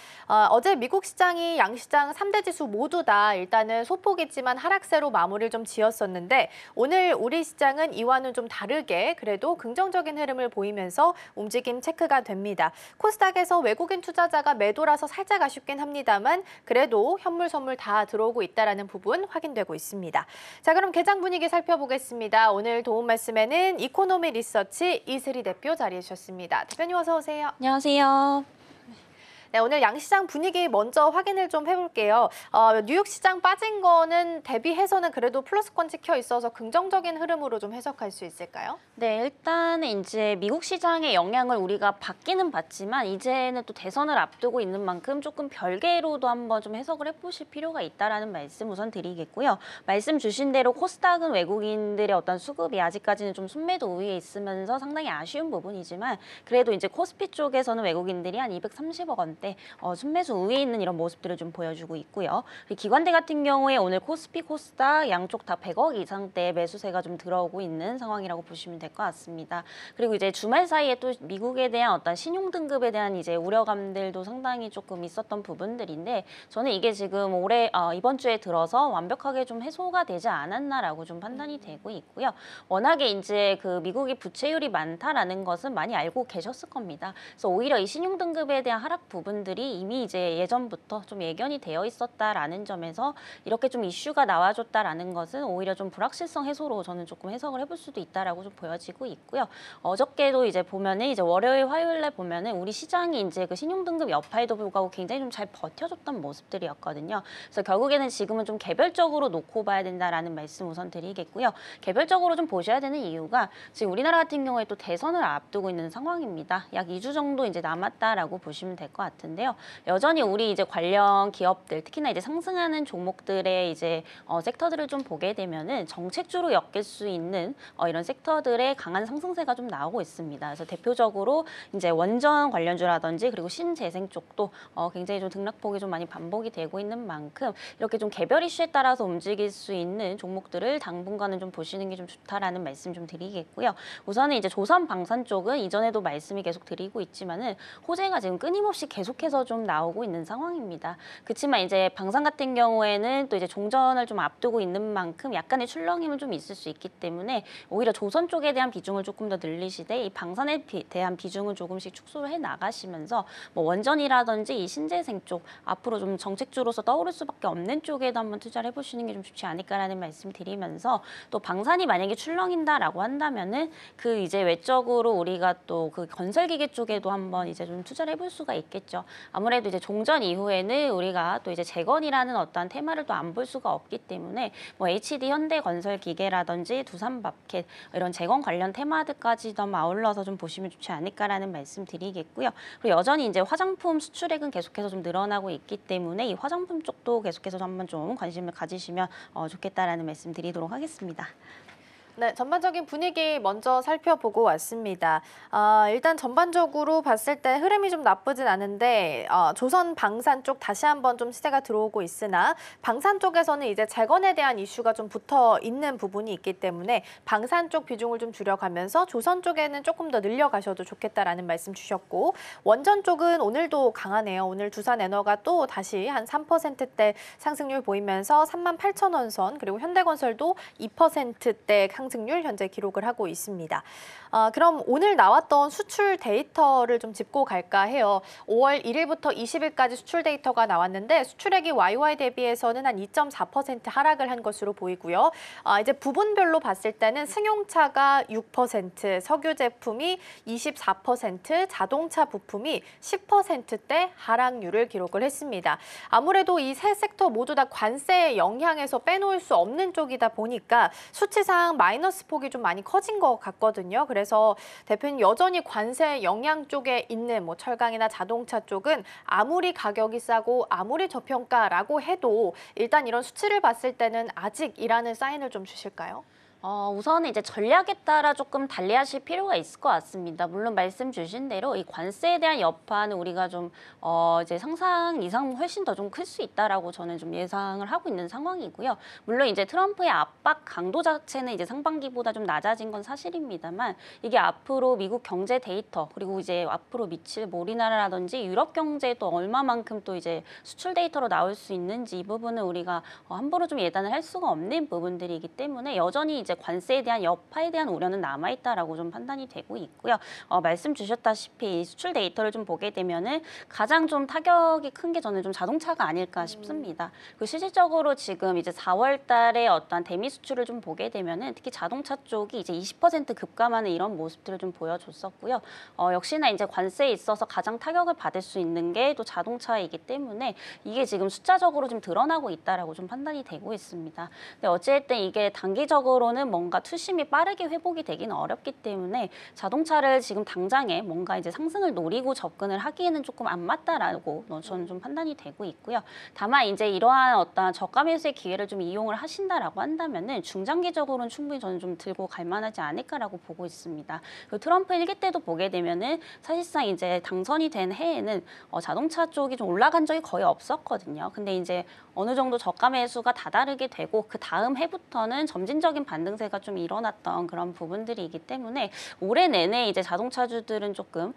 Speaker 1: 어제 미국 시장이 양시장 3대 지수 모두 다 일단은 소폭이지만 하락세로 마무리를 좀 지었었는데 오늘 우리 시장은 이와는 좀 다르게 그래도 긍정적인 흐름을 보이면서 움직임 체크가 됩니다. 코스닥에서 외국인 투자자가 매도라서 살짝 아쉽긴 합니다만 그래도 현물 선물 다 들어오고 있다는 부분 확인되고 있습니다. 자, 그럼 개장 분위기 살펴보겠습니다. 오늘 도움 말씀에는 이코노미 리서치 이슬이 대표 자리해 주셨습니다. 대표님 어서 오세요.
Speaker 6: 안녕하세요.
Speaker 1: 네, 오늘 양시장 분위기 먼저 확인을 좀 해볼게요. 뉴욕 시장 빠진 거는 대비해서는 그래도 플러스권 찍혀 있어서 긍정적인 흐름으로 좀 해석할 수 있을까요?
Speaker 6: 네, 일단은 이제 미국 시장의 영향을 우리가 받기는 받지만 이제는 또 대선을 앞두고 있는 만큼 조금 별개로도 한번 좀 해석을 해보실 필요가 있다라는 말씀 우선 드리겠고요. 말씀 주신 대로 코스닥은 외국인들의 어떤 수급이 아직까지는 좀 순매도 우위에 있으면서 상당히 아쉬운 부분이지만 그래도 이제 코스피 쪽에서는 외국인들이 한 230억 원대 순매수 우위에 있는 이런 모습들을 좀 보여주고 있고요. 기관대 같은 경우에 오늘 코스피, 코스닥 양쪽 다 100억 이상대 매수세가 좀 들어오고 있는 상황이라고 보시면 될 것 같습니다. 그리고 이제 주말 사이에 또 미국에 대한 어떤 신용 등급에 대한 이제 우려감들도 상당히 조금 있었던 부분들인데 저는 이게 지금 이번 주에 들어서 완벽하게 좀 해소가 되지 않았나라고 좀 판단이 되고 있고요. 워낙에 이제 그 미국이 부채율이 많다라는 것은 많이 알고 계셨을 겁니다. 그래서 오히려 이 신용 등급에 대한 하락 부분 부분들이 이미 이제 예전부터 좀 예견이 되어 있었다라는 점에서 이렇게 좀 이슈가 나와줬다라는 것은 오히려 좀 불확실성 해소로 저는 조금 해석을 해볼 수도 있다라고 좀 보여지고 있고요. 어저께도 이제 보면은 이제 월요일, 화요일에 보면은 우리 시장이 이제 그 신용등급 여파에도 불구하고 굉장히 좀 잘 버텨줬던 모습들이었거든요. 그래서 결국에는 지금은 좀 개별적으로 놓고 봐야 된다라는 말씀 우선 드리겠고요. 개별적으로 좀 보셔야 되는 이유가 지금 우리나라 같은 경우에 또 대선을 앞두고 있는 상황입니다. 약 2주 정도 이제 남았다라고 보시면 될 것 같은데요. 여전히 우리 이제 관련 기업들, 특히나 이제 상승하는 종목들의 이제 섹터들을 좀 보게 되면은 정책주로 엮일 수 있는 이런 섹터들의 강한 상승세가 좀 나오고 있습니다. 그래서 대표적으로 이제 원전 관련주라든지 그리고 신재생 쪽도 굉장히 좀 등락폭이 좀 많이 반복이 되고 있는 만큼 이렇게 좀 개별 이슈에 따라서 움직일 수 있는 종목들을 당분간은 좀 보시는 게 좀 좋다라는 말씀 좀 드리겠고요. 우선은 이제 조선 방산 쪽은 이전에도 말씀이 계속 드리고 있지만은 호재가 지금 끊임없이 계속해서 좀 나오고 있는 상황입니다. 그렇지만 이제 방산 같은 경우에는 또 이제 종전을 좀 앞두고 있는 만큼 약간의 출렁임은 좀 있을 수 있기 때문에 오히려 조선 쪽에 대한 비중을 조금 더 늘리시되 이 방산에 대한 비중은 조금씩 축소를 해 나가시면서 뭐 원전이라든지 이 신재생 쪽 앞으로 좀 정책주로서 떠오를 수밖에 없는 쪽에도 한번 투자를 해보시는 게 좀 좋지 않을까라는 말씀 드리면서 또 방산이 만약에 출렁인다라고 한다면은 그 이제 외적으로 우리가 또 그 건설기계 쪽에도 한번 이제 좀 투자를 해볼 수가 있겠죠. 아무래도 이제 종전 이후에는 우리가 또 이제 재건이라는 어떠한 테마를 또 안 볼 수가 없기 때문에 뭐 HD 현대건설기계라든지 두산밥켓 이런 재건 관련 테마들까지도 한번 아울러서 좀 보시면 좋지 않을까라는 말씀 드리겠고요. 그리고 여전히 이제 화장품 수출액은 계속해서 좀 늘어나고 있기 때문에 이 화장품 쪽도 계속해서 한번 좀 관심을 가지시면 좋겠다라는 말씀 드리도록 하겠습니다.
Speaker 1: 네, 전반적인 분위기 먼저 살펴보고 왔습니다. 일단 전반적으로 봤을 때 흐름이 좀 나쁘진 않은데 조선 방산 쪽 다시 한번 좀 시세가 들어오고 있으나 방산 쪽에서는 이제 재건에 대한 이슈가 좀 붙어 있는 부분이 있기 때문에 방산 쪽 비중을 좀 줄여가면서 조선 쪽에는 조금 더 늘려가셔도 좋겠다라는 말씀 주셨고 원전 쪽은 오늘도 강하네요. 오늘 두산에너가 또 다시 한 3%대 상승률 보이면서 38,000원 선 그리고 현대건설도 2%대 상승률 현재 기록을 하고 있습니다. 그럼 오늘 나왔던 수출 데이터를 좀 짚고 갈까 해요. 5월 1일부터 20일까지 수출 데이터가 나왔는데 수출액이 YY 대비해서는 한 2.4% 하락을 한 것으로 보이고요. 이제 부분별로 봤을 때는 승용차가 6%, 석유 제품이 24%, 자동차 부품이 10%대 하락률을 기록을 했습니다. 아무래도 이 세 섹터 모두 다 관세의 영향에서 빼놓을 수 없는 쪽이다 보니까 수치상 마이너스 폭이 좀 많이 커진 것 같거든요. 그래서 대표님 여전히 관세 영향 쪽에 있는 뭐 철강이나 자동차 쪽은 아무리 가격이 싸고 아무리 저평가라고 해도 일단 이런 수치를 봤을 때는 아직이라는 사인을 좀 주실까요?
Speaker 6: 우선은 이제 전략에 따라 조금 달리하실 필요가 있을 것 같습니다. 물론 말씀 주신 대로 이 관세에 대한 여파는 우리가 좀 이제 상상 이상 훨씬 더 좀 클 수 있다라고 저는 좀 예상을 하고 있는 상황이고요. 물론 이제 트럼프의 압박 강도 자체는 이제 상반기보다 좀 낮아진 건 사실입니다만 이게 앞으로 미국 경제 데이터 그리고 이제 앞으로 미칠 뭐 우리나라라든지 유럽 경제에 또 얼마만큼 또 이제 수출 데이터로 나올 수 있는지 이 부분은 우리가 함부로 좀 예단을 할 수가 없는 부분들이기 때문에 여전히 이제 관세에 대한 여파에 대한 우려는 남아있다라고 좀 판단이 되고 있고요. 말씀 주셨다시피 수출 데이터를 좀 보게 되면은 가장 좀 타격이 큰 게 저는 좀 자동차가 아닐까 싶습니다. 그리고 실질적으로 지금 이제 4월 달에 어떤 대미 수출을 좀 보게 되면은 특히 자동차 쪽이 이제 20% 급감하는 이런 모습들을 좀 보여줬었고요. 역시나 이제 관세에 있어서 가장 타격을 받을 수 있는 게 또 자동차이기 때문에 이게 지금 숫자적으로 좀 드러나고 있다라고 좀 판단이 되고 있습니다. 근데 어찌됐든 이게 단기적으로는 뭔가 투심이 빠르게 회복이 되기는 어렵기 때문에 자동차를 지금 당장에 뭔가 이제 상승을 노리고 접근을 하기에는 조금 안 맞다라고 저는 좀 판단이 되고 있고요. 다만 이제 이러한 어떤 저가 매수의 기회를 좀 이용을 하신다라고 한다면은 중장기적으로는 충분히 저는 좀 들고 갈 만하지 않을까라고 보고 있습니다. 그리고 트럼프 일기 때도 보게 되면은 사실상 이제 당선이 된 해에는 자동차 쪽이 좀 올라간 적이 거의 없었거든요. 근데 이제 어느 정도 저가 매수가 다다르게 되고 그 다음 해부터는 점진적인 반등 반등세가 좀 일어났던 그런 부분들이기 때문에 올해 내내 이제 자동차주들은 조금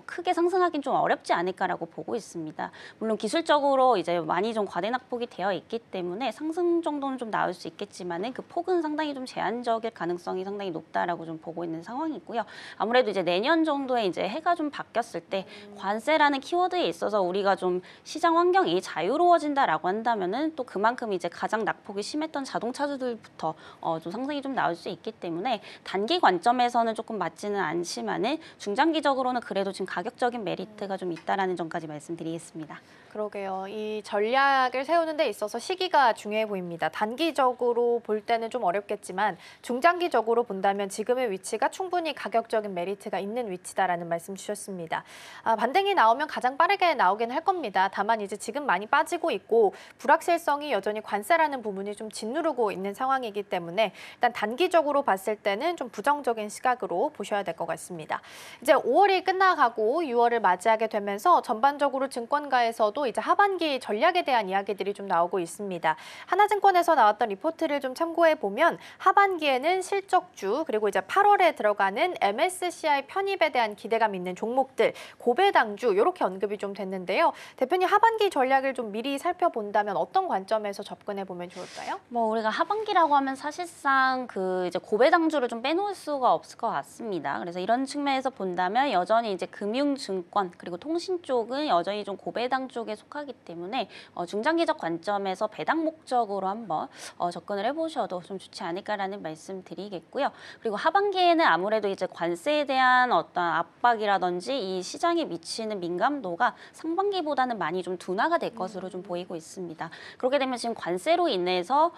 Speaker 6: 크게 상승하긴 좀 어렵지 않을까라고 보고 있습니다. 물론 기술적으로 이제 많이 좀 과대낙폭이 되어 있기 때문에 상승 정도는 좀 나올 수 있겠지만은 그 폭은 상당히 좀 제한적일 가능성이 상당히 높다라고 좀 보고 있는 상황이고요. 아무래도 이제 내년 정도에 이제 해가 좀 바뀌었을 때 관세라는 키워드에 있어서 우리가 좀 시장 환경이 자유로워진다라고 한다면은 또 그만큼 이제 가장 낙폭이 심했던 자동차주들부터 좀 상승이 좀 나올 수 있기 때문에 단기 관점에서는 조금 맞지는 않지만은 중장기적으로는 그래도 지금 가격적인 메리트가 좀 있다라는 점까지 말씀드리겠습니다.
Speaker 1: 그러게요. 이 전략을 세우는 데 있어서 시기가 중요해 보입니다. 단기적으로 볼 때는 좀 어렵겠지만 중장기적으로 본다면 지금의 위치가 충분히 가격적인 메리트가 있는 위치다라는 말씀 주셨습니다. 반등이 나오면 가장 빠르게 나오긴 할 겁니다. 다만 이제 지금 많이 빠지고 있고 불확실성이 여전히 관세라는 부분이 좀 짓누르고 있는 상황이기 때문에 일단 단기적으로 봤을 때는 좀 부정적인 시각으로 보셔야 될 것 같습니다. 이제 5월이 끝나가고 6월을 맞이하게 되면서 전반적으로 증권가에서도 이제 하반기 전략에 대한 이야기들이 좀 나오고 있습니다. 하나증권에서 나왔던 리포트를 좀 참고해 보면 하반기에는 실적주 그리고 이제 8월에 들어가는 MSCI 편입에 대한 기대감 있는 종목들, 고배당주 이렇게 언급이 좀 됐는데요. 대표님 하반기 전략을 좀 미리 살펴본다면 어떤 관점에서 접근해 보면 좋을까요?
Speaker 6: 뭐 우리가 하반기라고 하면 사실상 그 이제 고배당주를 좀 빼놓을 수가 없을 것 같습니다. 그래서 이런 측면에서 본다면 여전히 이제 금융증권 그리고 통신 쪽은 여전히 좀 고배당 쪽에 속하기 때문에 중장기적 관점에서 배당 목적으로 한번 접근을 해보셔도 좀 좋지 않을까라는 말씀 드리겠고요. 그리고 하반기에는 아무래도 이제 관세에 대한 어떤 압박이라든지 이 시장에 미치는 민감도가 상반기보다는 많이 좀 둔화가 될 것으로 좀 보이고 있습니다. 그렇게 되면 지금 관세로 인해서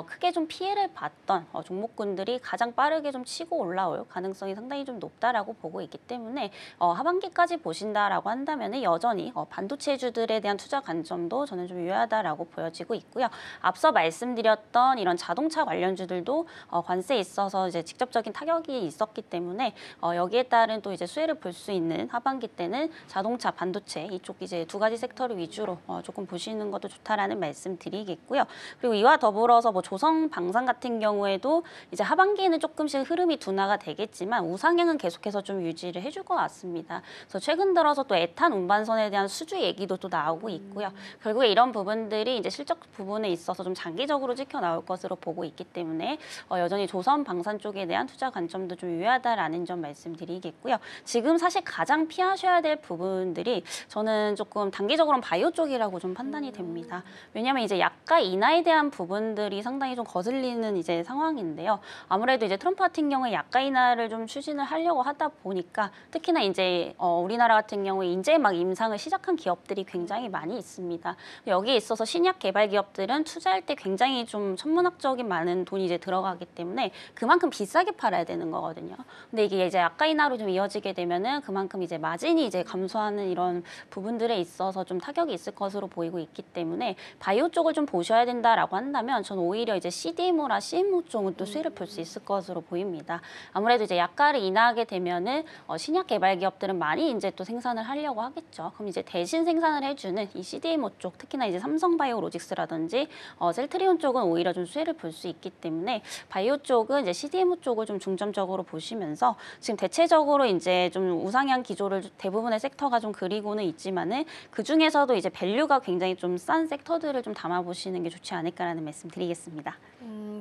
Speaker 6: 크게 좀 피해를 봤던 종목군들이 가장 빠르게 좀 치고 올라올 가능성이 상당히 좀 높다라고 보고 있기 때문에 하반기까지 보신다라고 한다면은 여전히 반도체주들에 대한 투자 관점도 저는 좀 유효하다라고 보여지고 있고요. 앞서 말씀드렸던 이런 자동차 관련주들도 관세에 있어서 이제 직접적인 타격이 있었기 때문에 여기에 따른 또 이제 수혜를 볼 수 있는 하반기 때는 자동차, 반도체 이쪽 이제 두 가지 섹터를 위주로 조금 보시는 것도 좋다라는 말씀 드리겠고요. 그리고 이와 더불어서 뭐 조성 방산 같은 경우에도 이제 하반기에는 조금씩 흐름이 둔화가 되겠지만 우상향은 계속해서 좀 유지를 해줄 것 같습니다. 그래서 최근 들어서 또 에탄 운반선에 대한 수주 얘기도 또 나오고 있고요. 결국에 이런 부분들이 이제 실적 부분에 있어서 좀 장기적으로 지켜 나올 것으로 보고 있기 때문에 여전히 조선 방산 쪽에 대한 투자 관점도 좀 유효하다라는 점 말씀드리겠고요. 지금 사실 가장 피하셔야 될 부분들이 저는 조금 단기적으로는 바이오 쪽이라고 좀 판단이 됩니다. 왜냐하면 이제 약가 인하에 대한 부분들이 상당히 좀 거슬리는 이제 상황인데요. 아무래도 이제 트럼프 같은 경우에 약가 인하를 좀 추진을 하려고 하다 보니까 특히나 이제 우리나라 같은 경우에 이제 막 임상을 시작한 기업들이 굉장히 많이 있습니다. 여기에 있어서 신약 개발 기업들은 투자할 때 굉장히 좀 천문학적인 많은 돈이 이제 들어가기 때문에 그만큼 비싸게 팔아야 되는 거거든요. 근데 이게 이제 약가 인하로 좀 이어지게 되면은 그만큼 이제 마진이 이제 감소하는 이런 부분들에 있어서 좀 타격이 있을 것으로 보이고 있기 때문에 바이오 쪽을 좀 보셔야 된다라고 한다면 저는 오히려 이제 CDMO나 CMO 쪽은 또 수혜를 볼 수 있을 것으로 보입니다. 아무래도 이제 약가를 인하하게 되면은 신약 개발 기업들은 많이 이제 또 생산을 하려고 하겠죠. 그럼 이제 대신 생산을 해주는 이 CDMO 쪽, 특히나 이제 삼성바이오로직스라든지 셀트리온 쪽은 오히려 좀 수혜를 볼 수 있기 때문에 바이오 쪽은 이제 CDMO 쪽을 좀 중점적으로 보시면서 지금 대체적으로 이제 좀 우상향 기조를 대부분의 섹터가 좀 그리고는 있지만은 그 중에서도 이제 밸류가 굉장히 좀 싼 섹터들을 좀 담아보시는 게 좋지 않을까라는 말씀 드리겠습니다.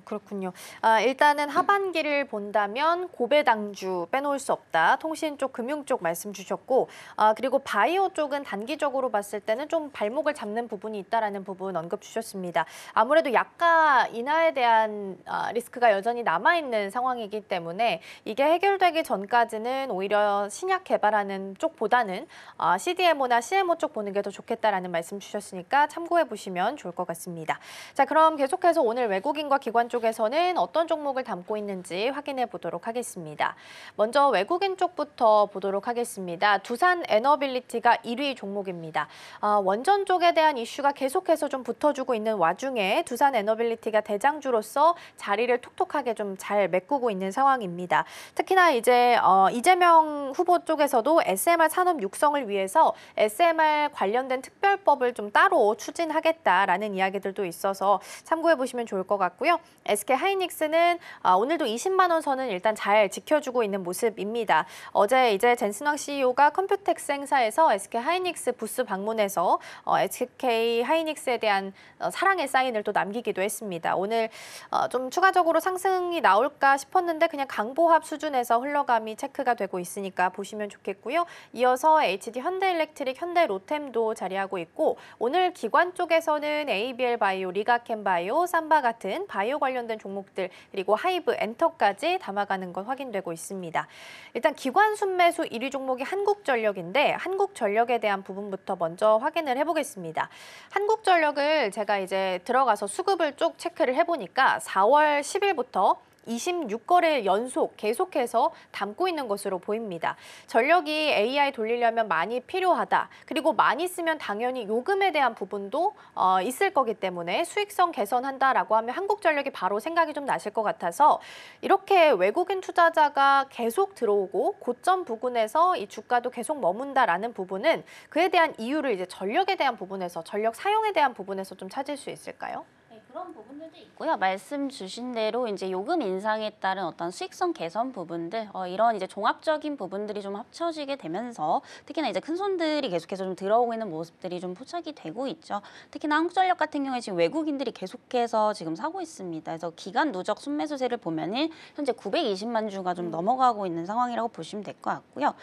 Speaker 1: 그렇군요. 일단은 하반기를 본다면 고배당주 빼놓을 수 없다. 통신 쪽, 금융 쪽 말씀 주셨고 그리고 바이오 쪽은 단기적으로 봤을 때는 좀 발목을 잡는 부분이 있다라는 부분 언급 주셨습니다. 아무래도 약가 인하에 대한 리스크가 여전히 남아있는 상황이기 때문에 이게 해결되기 전까지는 오히려 신약 개발하는 쪽보다는 CDMO나 CMO 쪽 보는 게 더 좋겠다라는 말씀 주셨으니까 참고해 보시면 좋을 것 같습니다. 자, 그럼 계속해서 오늘 외국인과 기관 쪽에서는 어떤 종목을 담고 있는지 확인해 보도록 하겠습니다. 먼저 외국인 쪽부터 보도록 하겠습니다. 두산 에너빌리티가 1위 종목입니다. 원전 쪽에 대한 이슈가 계속해서 좀 붙어주고 있는 와중에 두산 에너빌리티가 대장주로서 자리를 톡톡하게 좀 잘 메꾸고 있는 상황입니다. 특히나 이제 이재명 후보 쪽에서도 SMR 산업 육성을 위해서 SMR 관련된 특별법을 좀 따로 추진하겠다라는 이야기들도 있어서 참고해 보시면 좋을 것 같고요. SK 하이닉스는 오늘도 20만 원 선은 일단 잘 지켜주고 있는 모습입니다. 어제 이제 젠슨왕 CEO가 컴퓨텍스 행사에서 SK 하이닉스 부스 방문해서 SK 하이닉스에 대한 사랑의 사인을 또 남기기도 했습니다. 오늘 좀 추가적으로 상승이 나올까 싶었는데 그냥 강보합 수준에서 흘러감이 체크가 되고 있으니까 보시면 좋겠고요. 이어서 HD 현대일렉트릭, 현대로템도 자리하고 있고 오늘 기관 쪽에서는 ABL 바이오, 리가켄 바이오, 삼바 같은 바이오 관련된 종목들 그리고 하이브, 엔터까지 담아가는 것 확인되고 있습니다. 일단 기관 순매수 1위 종목이 한국전력인데 한국전력에 대한 부분부터 먼저 확인을 해보겠습니다. 한국전력을 제가 이제 들어가서 수급을 쭉 체크를 해보니까 4월 10일부터 26거래 연속 계속해서 담고 있는 것으로 보입니다. 전력이 AI 돌리려면 많이 필요하다. 그리고 많이 쓰면 당연히 요금에 대한 부분도 있을 거기 때문에 수익성 개선한다라고 하면 한국전력이 바로 생각이 좀 나실 것 같아서 이렇게 외국인 투자자가 계속 들어오고 고점 부근에서 이 주가도 계속 머문다라는 부분은 그에 대한 이유를 이제 전력에 대한 부분에서 전력 사용에 대한 부분에서 좀 찾을 수 있을까요?
Speaker 6: 그런 부분들도 있고요. 말씀 주신 대로 이제 요금 인상에 따른 어떤 수익성 개선 부분들, 이런 이제 종합적인 부분들이 좀 합쳐지게 되면서 특히나 이제 큰 손들이 계속해서 좀 들어오고 있는 모습들이 좀 포착이 되고 있죠. 특히나 한국전력 같은 경우에 지금 외국인들이 계속해서 지금 사고 있습니다. 그래서 기간 누적 순매수세를 보면은 현재 920만 주가 좀 넘어가고 있는 상황이라고 보시면 될 것 같고요.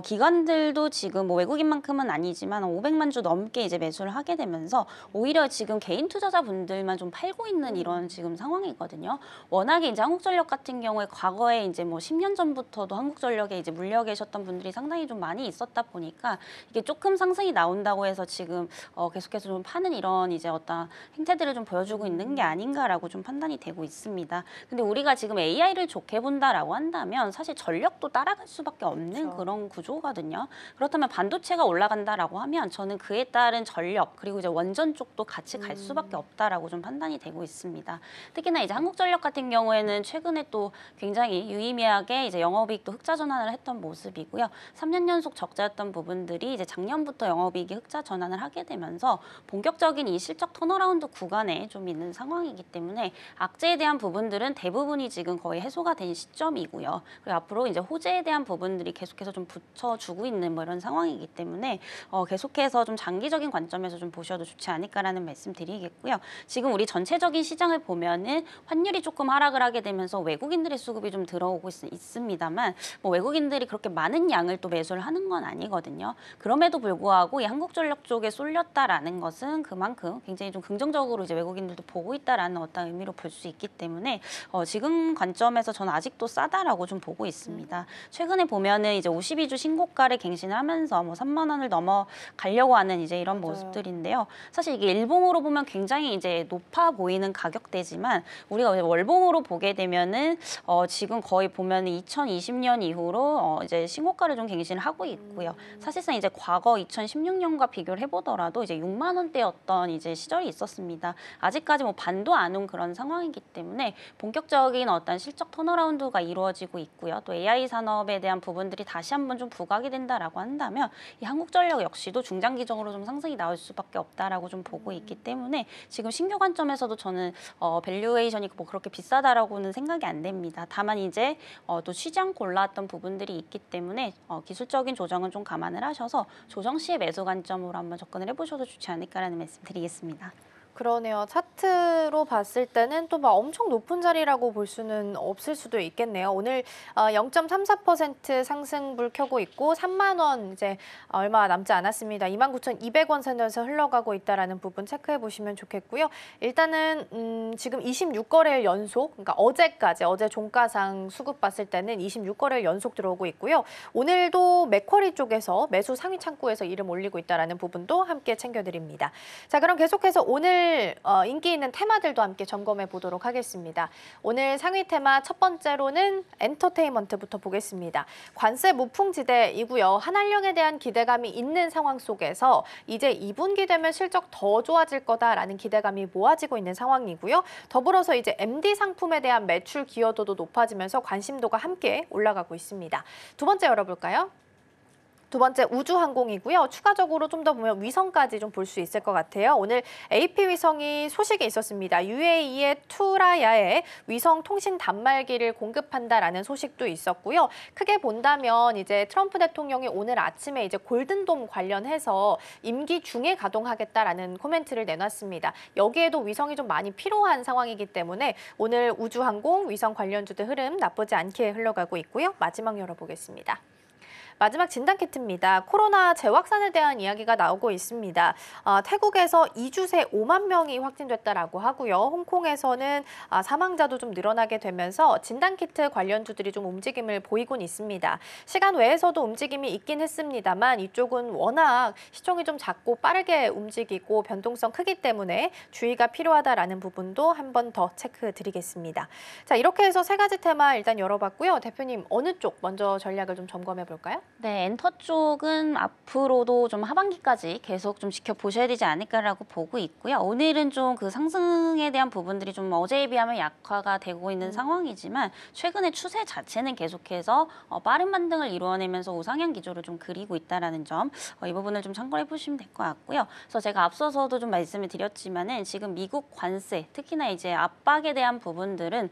Speaker 6: 기관들도 지금 뭐 외국인만큼은 아니지만 500만 주 넘게 이제 매수를 하게 되면서 오히려 지금 개인 투자자분들만 좀 팔고 있는 이런 지금 상황이거든요. 워낙에 이제 한국전력 같은 경우에 과거에 이제 뭐 10년 전부터도 한국전력에 이제 물려 계셨던 분들이 상당히 좀 많이 있었다 보니까 이게 조금 상승이 나온다고 해서 지금 계속해서 좀 파는 이런 이제 어떤 행태들을 좀 보여주고 있는 게 아닌가라고 좀 판단이 되고 있습니다. 근데 우리가 지금 AI를 좋게 본다라고 한다면 사실 전력도 따라갈 수밖에 없는 그런 구조거든요. 그렇다면 반도체가 올라간다라고 하면 저는 그에 따른 전력 그리고 이제 원전 쪽도 같이 갈 수밖에 없다라고 좀 판단이 되고 있습니다. 특히나 이제 한국전력 같은 경우에는 최근에 또 굉장히 유의미하게 이제 영업이익도 흑자 전환을 했던 모습이고요. 3년 연속 적자였던 부분들이 이제 작년부터 영업이익이 흑자 전환을 하게 되면서 본격적인 이 실적 턴어라운드 구간에 좀 있는 상황이기 때문에 악재에 대한 부분들은 대부분이 지금 거의 해소가 된 시점이고요. 그리고 앞으로 이제 호재에 대한 부분들이 계속해서 좀 붙여주고 있는 뭐 이런 상황이기 때문에 계속해서 좀 장기적인 관점에서 좀 보셔도 좋지 않을까라는 말씀 드리겠고요. 지금 우리 전체적인 시장을 보면은 환율이 조금 하락을 하게 되면서 외국인들의 수급이 좀 들어오고 있습니다만 뭐 외국인들이 그렇게 많은 양을 또 매수를 하는 건 아니거든요. 그럼에도 불구하고 이 한국전력 쪽에 쏠렸다라는 것은 그만큼 굉장히 좀 긍정적으로 이제 외국인들도 보고 있다라는 어떤 의미로 볼 수 있기 때문에 지금 관점에서 저는 아직도 싸다라고 좀 보고 있습니다. 최근에 보면은 이제 52주 신고가를 갱신을 하면서 뭐 3만 원을 넘어가려고 하는 이제 이런 모습들인데요. 사실 이게 일봉으로 보면 굉장히 이제 높아 보이는 가격대지만 우리가 월봉으로 보게 되면은 지금 거의 보면 2020년 이후로 이제 신고가를 좀 갱신을 하고 있고요. 사실상 이제 과거 2016년과 비교를 해보더라도 이제 6만 원대였던 이제 시절이 있었습니다. 아직까지 뭐 반도 안 온 그런 상황이기 때문에 본격적인 어떤 실적 턴어라운드가 이루어지고 있고요. 또 AI 산업에 대한 부분들이 다시 한번 좀 부각이 된다라고 한다면 이 한국전력 역시도 중장기적으로 좀 상승이 나올 수밖에 없다라고 좀 보고 있기 때문에 지금 신규 관점에서도 저는 밸류에이션이 뭐 그렇게 비싸다라고는 생각이 안 됩니다. 다만 이제 또 쉬지 않고 올라왔던 부분들이 있기 때문에 기술적인 조정은 좀 감안을 하셔서 조정 시의 매수 관점으로 한번 접근을 해보셔도 좋지 않을까라는 말씀 드리겠습니다.
Speaker 1: 그러네요. 차트로 봤을 때는 또 막 엄청 높은 자리라고 볼 수는 없을 수도 있겠네요. 오늘 0.34% 상승불 켜고 있고 3만 원 이제 얼마 남지 않았습니다. 29,200원 선에서 흘러가고 있다라는 부분 체크해 보시면 좋겠고요. 일단은 지금 26거래일 연속, 그러니까 어제까지 어제 종가상 수급 봤을 때는 26거래일 연속 들어오고 있고요. 오늘도 맥쿼리 쪽에서 매수 상위 창구에서 이름 올리고 있다라는 부분도 함께 챙겨드립니다. 자, 그럼 계속해서 오늘 인기 있는 테마들도 함께 점검해 보도록 하겠습니다. 오늘 상위 테마 첫 번째로는 엔터테인먼트부터 보겠습니다. 관세 무풍지대이고요. 한한령에 대한 기대감이 있는 상황 속에서 이제 2분기 되면 실적 더 좋아질 거다라는 기대감이 모아지고 있는 상황이고요. 더불어서 이제 MD 상품에 대한 매출 기여도도 높아지면서 관심도가 함께 올라가고 있습니다. 두 번째 열어볼까요? 두 번째 우주항공이고요. 추가적으로 좀 더 보면 위성까지 좀 볼 수 있을 것 같아요. 오늘 AP 위성이 소식이 있었습니다. UAE의 투라야에 위성 통신 단말기를 공급한다라는 소식도 있었고요. 크게 본다면 이제 트럼프 대통령이 오늘 아침에 이제 골든돔 관련해서 임기 중에 가동하겠다라는 코멘트를 내놨습니다. 여기에도 위성이 좀 많이 필요한 상황이기 때문에 오늘 우주항공, 위성 관련주들 흐름 나쁘지 않게 흘러가고 있고요. 마지막 열어보겠습니다. 마지막 진단키트입니다. 코로나 재확산에 대한 이야기가 나오고 있습니다. 태국에서 2주 새 5만 명이 확진됐다라고 하고요. 홍콩에서는 사망자도 좀 늘어나게 되면서 진단키트 관련주들이 좀 움직임을 보이곤 있습니다. 시간 외에서도 움직임이 있긴 했습니다만 이쪽은 워낙 시총이 좀 작고 빠르게 움직이고 변동성 크기 때문에 주의가 필요하다라는 부분도 한 번 더 체크 드리겠습니다. 자, 이렇게 해서 세 가지 테마 일단 열어봤고요. 대표님, 어느 쪽 먼저 전략을 좀 점검해 볼까요?
Speaker 6: 네, 엔터 쪽은 앞으로도 좀 하반기까지 계속 좀 지켜보셔야 되지 않을까라고 보고 있고요. 오늘은 좀 그 상승에 대한 부분들이 좀 어제에 비하면 약화가 되고 있는 상황이지만 최근의 추세 자체는 계속해서 빠른 반등을 이루어내면서 우상향 기조를 좀 그리고 있다라는 점, 이 부분을 좀 참고해 보시면 될 것 같고요. 그래서 제가 앞서서도 좀 말씀을 드렸지만은 지금 미국 관세, 특히나 이제 압박에 대한 부분들은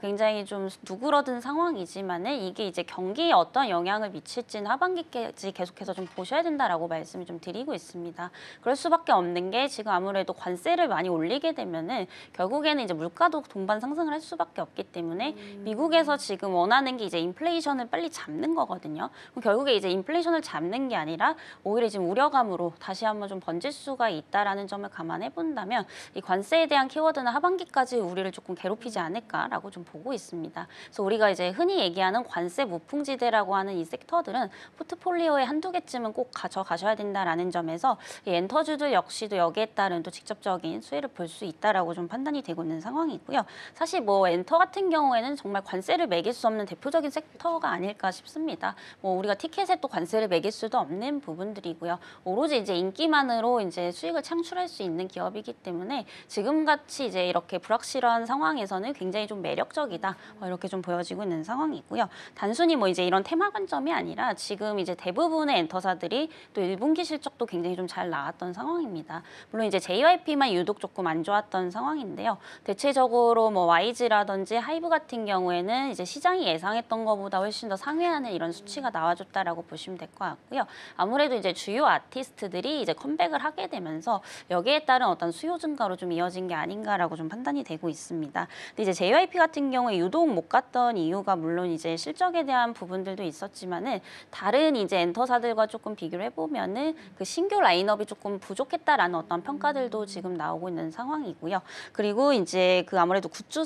Speaker 6: 굉장히 좀 누그러든 상황이지만은 이게 이제 경기에 어떤 영향을 미칠지는 하반기까지 계속해서 좀 보셔야 된다라고 말씀을 좀 드리고 있습니다. 그럴 수밖에 없는 게 지금 아무래도 관세를 많이 올리게 되면은 결국에는 이제 물가도 동반 상승을 할 수밖에 없기 때문에 미국에서 지금 원하는 게 이제 인플레이션을 빨리 잡는 거거든요. 그럼 결국에 이제 인플레이션을 잡는 게 아니라 오히려 지금 우려감으로 다시 한번 좀 번질 수가 있다라는 점을 감안해 본다면 이 관세에 대한 키워드는 하반기까지 우리를 조금 괴롭히지 않을까라고 좀 보고 있습니다. 그래서 우리가 이제 흔히 얘기하는 관세 무풍지대라고 하는 이 섹터들은 포트폴리오에 한두 개쯤은 꼭 가져가셔야 된다라는 점에서 이 엔터주들 역시도 여기에 따른 또 직접적인 수혜를 볼 수 있다라고 좀 판단이 되고 있는 상황이고요. 사실 뭐 엔터 같은 경우에는 정말 관세를 매길 수 없는 대표적인 섹터가 아닐까 싶습니다. 뭐 우리가 티켓에 또 관세를 매길 수도 없는 부분들이고요. 오로지 이제 인기만으로 이제 수익을 창출할 수 있는 기업이기 때문에 지금같이 이제 이렇게 불확실한 상황에서는 굉장히 좀 매력적이다. 이렇게 좀 보여지고 있는 상황이고요. 단순히 뭐 이제 이런 테마 관점이 아니라 지금 이제 대부분의 엔터사들이 또 1분기 실적도 굉장히 좀 잘 나왔던 상황입니다. 물론 이제 JYP만 유독 조금 안 좋았던 상황인데요. 대체적으로 뭐 YG라든지 하이브 같은 경우에는 이제 시장이 예상했던 것보다 훨씬 더 상회하는 이런 수치가 나와줬다라고 보시면 될 것 같고요. 아무래도 이제 주요 아티스트들이 이제 컴백을 하게 되면서 여기에 따른 어떤 수요 증가로 좀 이어진 게 아닌가라고 좀 판단이 되고 있습니다. 근데 이제 JYP 같은 경우에 유독 못 갔던 이유가 물론 이제 실적에 대한 부분들도 있었지만은 다른 이제 엔터사들과 조금 비교를 해보면은 그 신규 라인업이 조금 부족했다라는 어떤 평가들도 지금 나오고 있는 상황이고요. 그리고 이제 그 아무래도 굿즈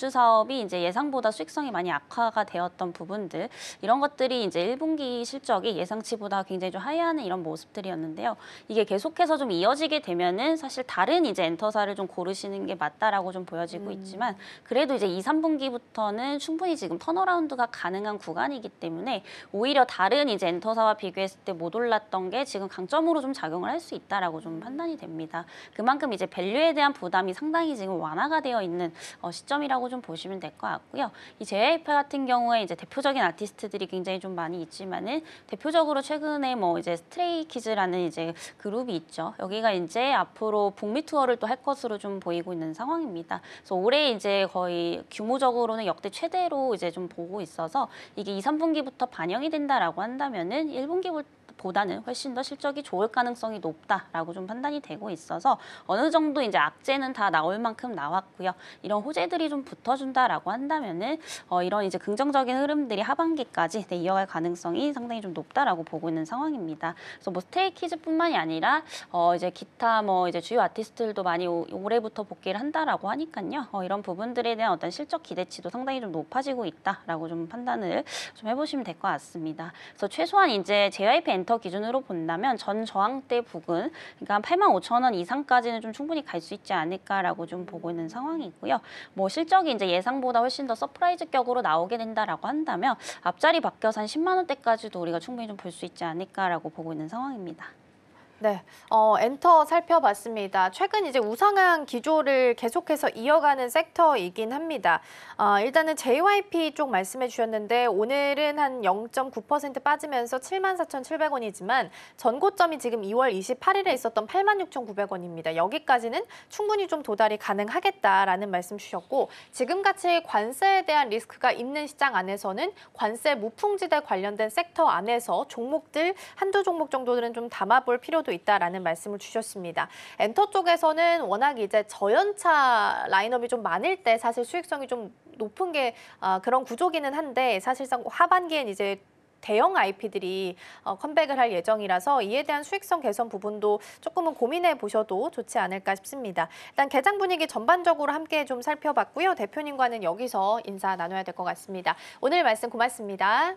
Speaker 6: 사업이 이제 예상보다 수익성이 많이 악화가 되었던 부분들 이런 것들이 이제 1분기 실적이 예상치보다 굉장히 좀 하회하는 이런 모습들이었는데요. 이게 계속해서 좀 이어지게 되면은 사실 다른 이제 엔터사를 좀 고르시는 게 맞다라고 좀 보여지고 있지만 그래도 이제 2, 3분기부터는 충분히 지금 턴어라운드가 가능한 구간이기 때문에 오히려 다른 이제 엔터사와 비교했을 때 못 올랐던 게 지금 강점으로 좀 작용을 할 수 있다라고 좀 판단이 됩니다. 그만큼 이제 밸류에 대한 부담이 상당히 지금 완화가 되어 있는 시점이라고 좀 보시면 될 것 같고요. 이 JYP 같은 경우에 이제 대표적인 아티스트들이 굉장히 좀 많이 있지만은 대표적으로 최근에 뭐 이제 스트레이키즈라는 이제 그룹이 있죠. 여기가 이제 앞으로 북미 투어를 또 할 것으로 좀 보이고 있는 상황입니다. 그래서 올해 이제 거의 규모적으로는 역대 최대로 이제 좀 보고 있어서 이게 2, 3분기부터 반영이 된다라고 한다면은 1분기보다는 훨씬 더 실적이 좋을 가능성이 높다라고 좀 판단이 되고 있어서 어느 정도 이제 악재는 다 나올 만큼 나왔고요. 이런 호재들이 좀 붙어준다라고 한다면은 이런 이제 긍정적인 흐름들이 하반기까지 이어갈 가능성이 상당히 좀 높다라고 보고 있는 상황입니다. 그래서 뭐 스트레이키즈뿐만이 아니라 이제 기타 뭐 이제 주요 아티스트들도 많이 올해부터 복귀를 한다라고 하니까요. 이런 부분들에 대한 어떤 실적 기대치도 상당히 좀 높아지고 있다라고 좀 판단을 좀 해보시면 될 것 같습니다. 그래서 최소한 이제 JYP 엔터 기준으로 본다면 전 저항대 부근, 그러니까 85,000원 이상까지는 좀 충분히 갈 수 있지 않을까라고 좀 보고 있는 상황이고요. 뭐 실적이 이제 예상보다 훨씬 더 서프라이즈격으로 나오게 된다라고 한다면 앞자리 바뀌어서 한 10만 원대까지도 우리가 충분히 좀 볼 수 있지 않을까라고 보고 있는 상황입니다.
Speaker 1: 네, 엔터 살펴봤습니다. 최근 이제 우상향 기조를 계속해서 이어가는 섹터이긴 합니다. 일단은 JYP 쪽 말씀해 주셨는데 오늘은 한 0.9% 빠지면서 74,700원이지만 전고점이 지금 2월 28일에 있었던 86,900원입니다. 여기까지는 충분히 좀 도달이 가능하겠다라는 말씀 주셨고 지금같이 관세에 대한 리스크가 있는 시장 안에서는 관세 무풍지대 관련된 섹터 안에서 종목들 한두 종목 정도는 좀 담아볼 필요도 있다라는 말씀을 주셨습니다. 엔터 쪽에서는 워낙 이제 저연차 라인업이 좀 많을 때 사실 수익성이 좀 높은 게 그런 구조기는 한데 사실상 하반기엔 이제 대형 IP들이 컴백을 할 예정이라서 이에 대한 수익성 개선 부분도 조금은 고민해 보셔도 좋지 않을까 싶습니다. 일단 개장 분위기 전반적으로 함께 좀 살펴봤고요. 대표님과는 여기서 인사 나눠야 될 것 같습니다. 오늘 말씀 고맙습니다.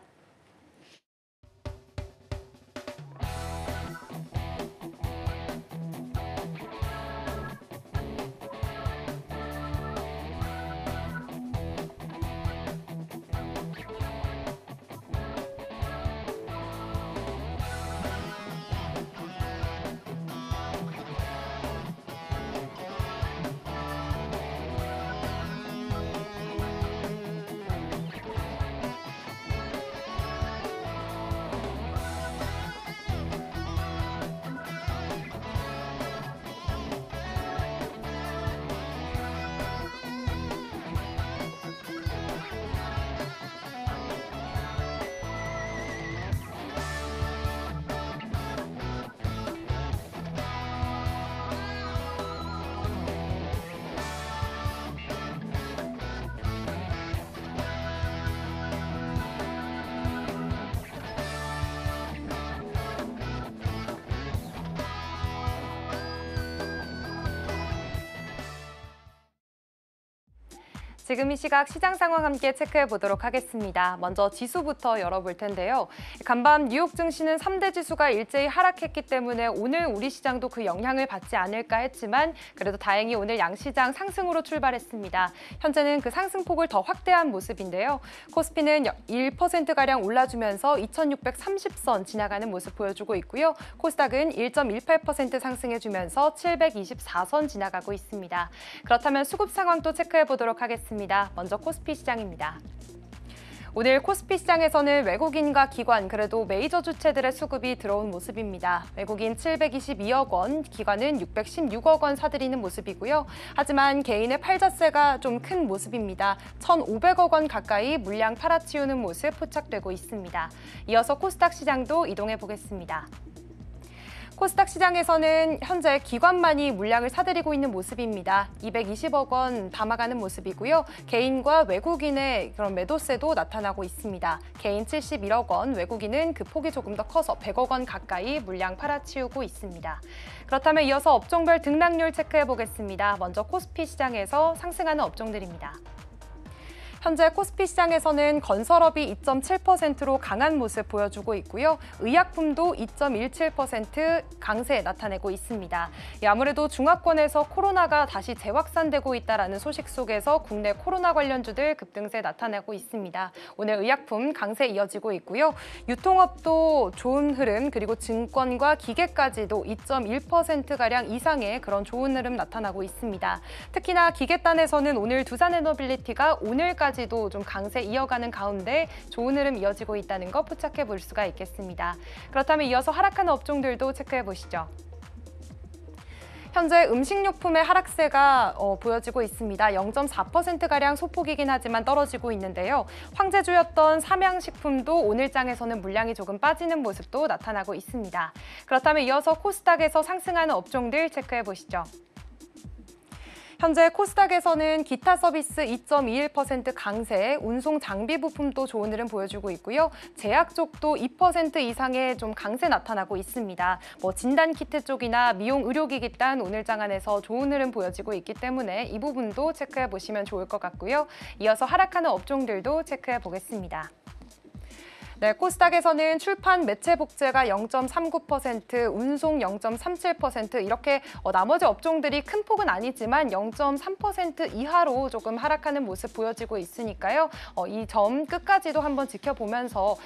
Speaker 3: 지금 이 시각 시장 상황 함께 체크해 보도록 하겠습니다. 먼저 지수부터 열어볼 텐데요. 간밤 뉴욕 증시는 3대 지수가 일제히 하락했기 때문에 오늘 우리 시장도 그 영향을 받지 않을까 했지만 그래도 다행히 오늘 양시장 상승으로 출발했습니다. 현재는 그 상승폭을 더 확대한 모습인데요. 코스피는 1%가량 올라주면서 2630선 지나가는 모습 보여주고 있고요. 코스닥은 1.18% 상승해주면서 724선 지나가고 있습니다. 그렇다면 수급 상황 또 체크해 보도록 하겠습니다. 먼저 코스피 시장입니다. 오늘 코스피 시장에서는 외국인과 기관, 그래도 메이저 주체들의 수급이 들어온 모습입니다. 외국인 722억 원, 기관은 616억 원 사들이는 모습이고요. 하지만 개인의 팔자세가 좀 큰 모습입니다. 1,500억 원 가까이 물량 팔아치우는 모습 포착되고 있습니다. 이어서 코스닥 시장도 이동해 보겠습니다. 코스닥 시장에서는 현재 기관만이 물량을 사들이고 있는 모습입니다. 220억 원 담아가는 모습이고요. 개인과 외국인의 그런 매도세도 나타나고 있습니다. 개인 71억 원, 외국인은 그 폭이 조금 더 커서 100억 원 가까이 물량 팔아치우고 있습니다. 그렇다면 이어서 업종별 등락률 체크해 보겠습니다. 먼저 코스피 시장에서 상승하는 업종들입니다. 현재 코스피 시장에서는 건설업이 2.7%로 강한 모습 보여주고 있고요. 의약품도 2.17% 강세 나타내고 있습니다. 아무래도 중화권에서 코로나가 다시 재확산되고 있다는 소식 속에서 국내 코로나 관련주들 급등세 나타내고 있습니다. 오늘 의약품 강세 이어지고 있고요. 유통업도 좋은 흐름, 그리고 증권과 기계까지도 2.1%가량 이상의 그런 좋은 흐름 나타나고 있습니다. 특히나 기계단에서는 오늘 두산에너빌리티가 오늘까지도 좀 강세 이어가는 가운데 좋은 흐름 이어지고 있다는 거 포착해 볼 수가 있겠습니다. 그렇다면 이어서 하락하는 업종들도 체크해 보시죠. 현재 음식료품의 하락세가 보여지고 있습니다. 0.4%가량 소폭이긴 하지만 떨어지고 있는데요. 황제주였던 삼양식품도 오늘 장에서는 물량이 조금 빠지는 모습도 나타나고 있습니다. 그렇다면 이어서 코스닥에서 상승하는 업종들 체크해 보시죠. 현재 코스닥에서는 기타 서비스 2.21% 강세, 운송 장비 부품도 좋은 흐름 보여주고 있고요. 제약 쪽도 2% 이상의 좀 강세 나타나고 있습니다. 진단 키트 쪽이나 미용 의료기기 단 오늘 장안에서 좋은 흐름 보여지고 있기 때문에 이 부분도 체크해 보시면 좋을 것 같고요. 이어서 하락하는 업종들도 체크해 보겠습니다. 네, 코스닥에서는 출판 매체 복제가 0.39%, 운송 0.37% 이렇게 나머지 업종들이 큰 폭은 아니지만 0.3% 이하로 조금 하락하는 모습 보여지고 있으니까요. 이 점 끝까지도 한번 지켜보면서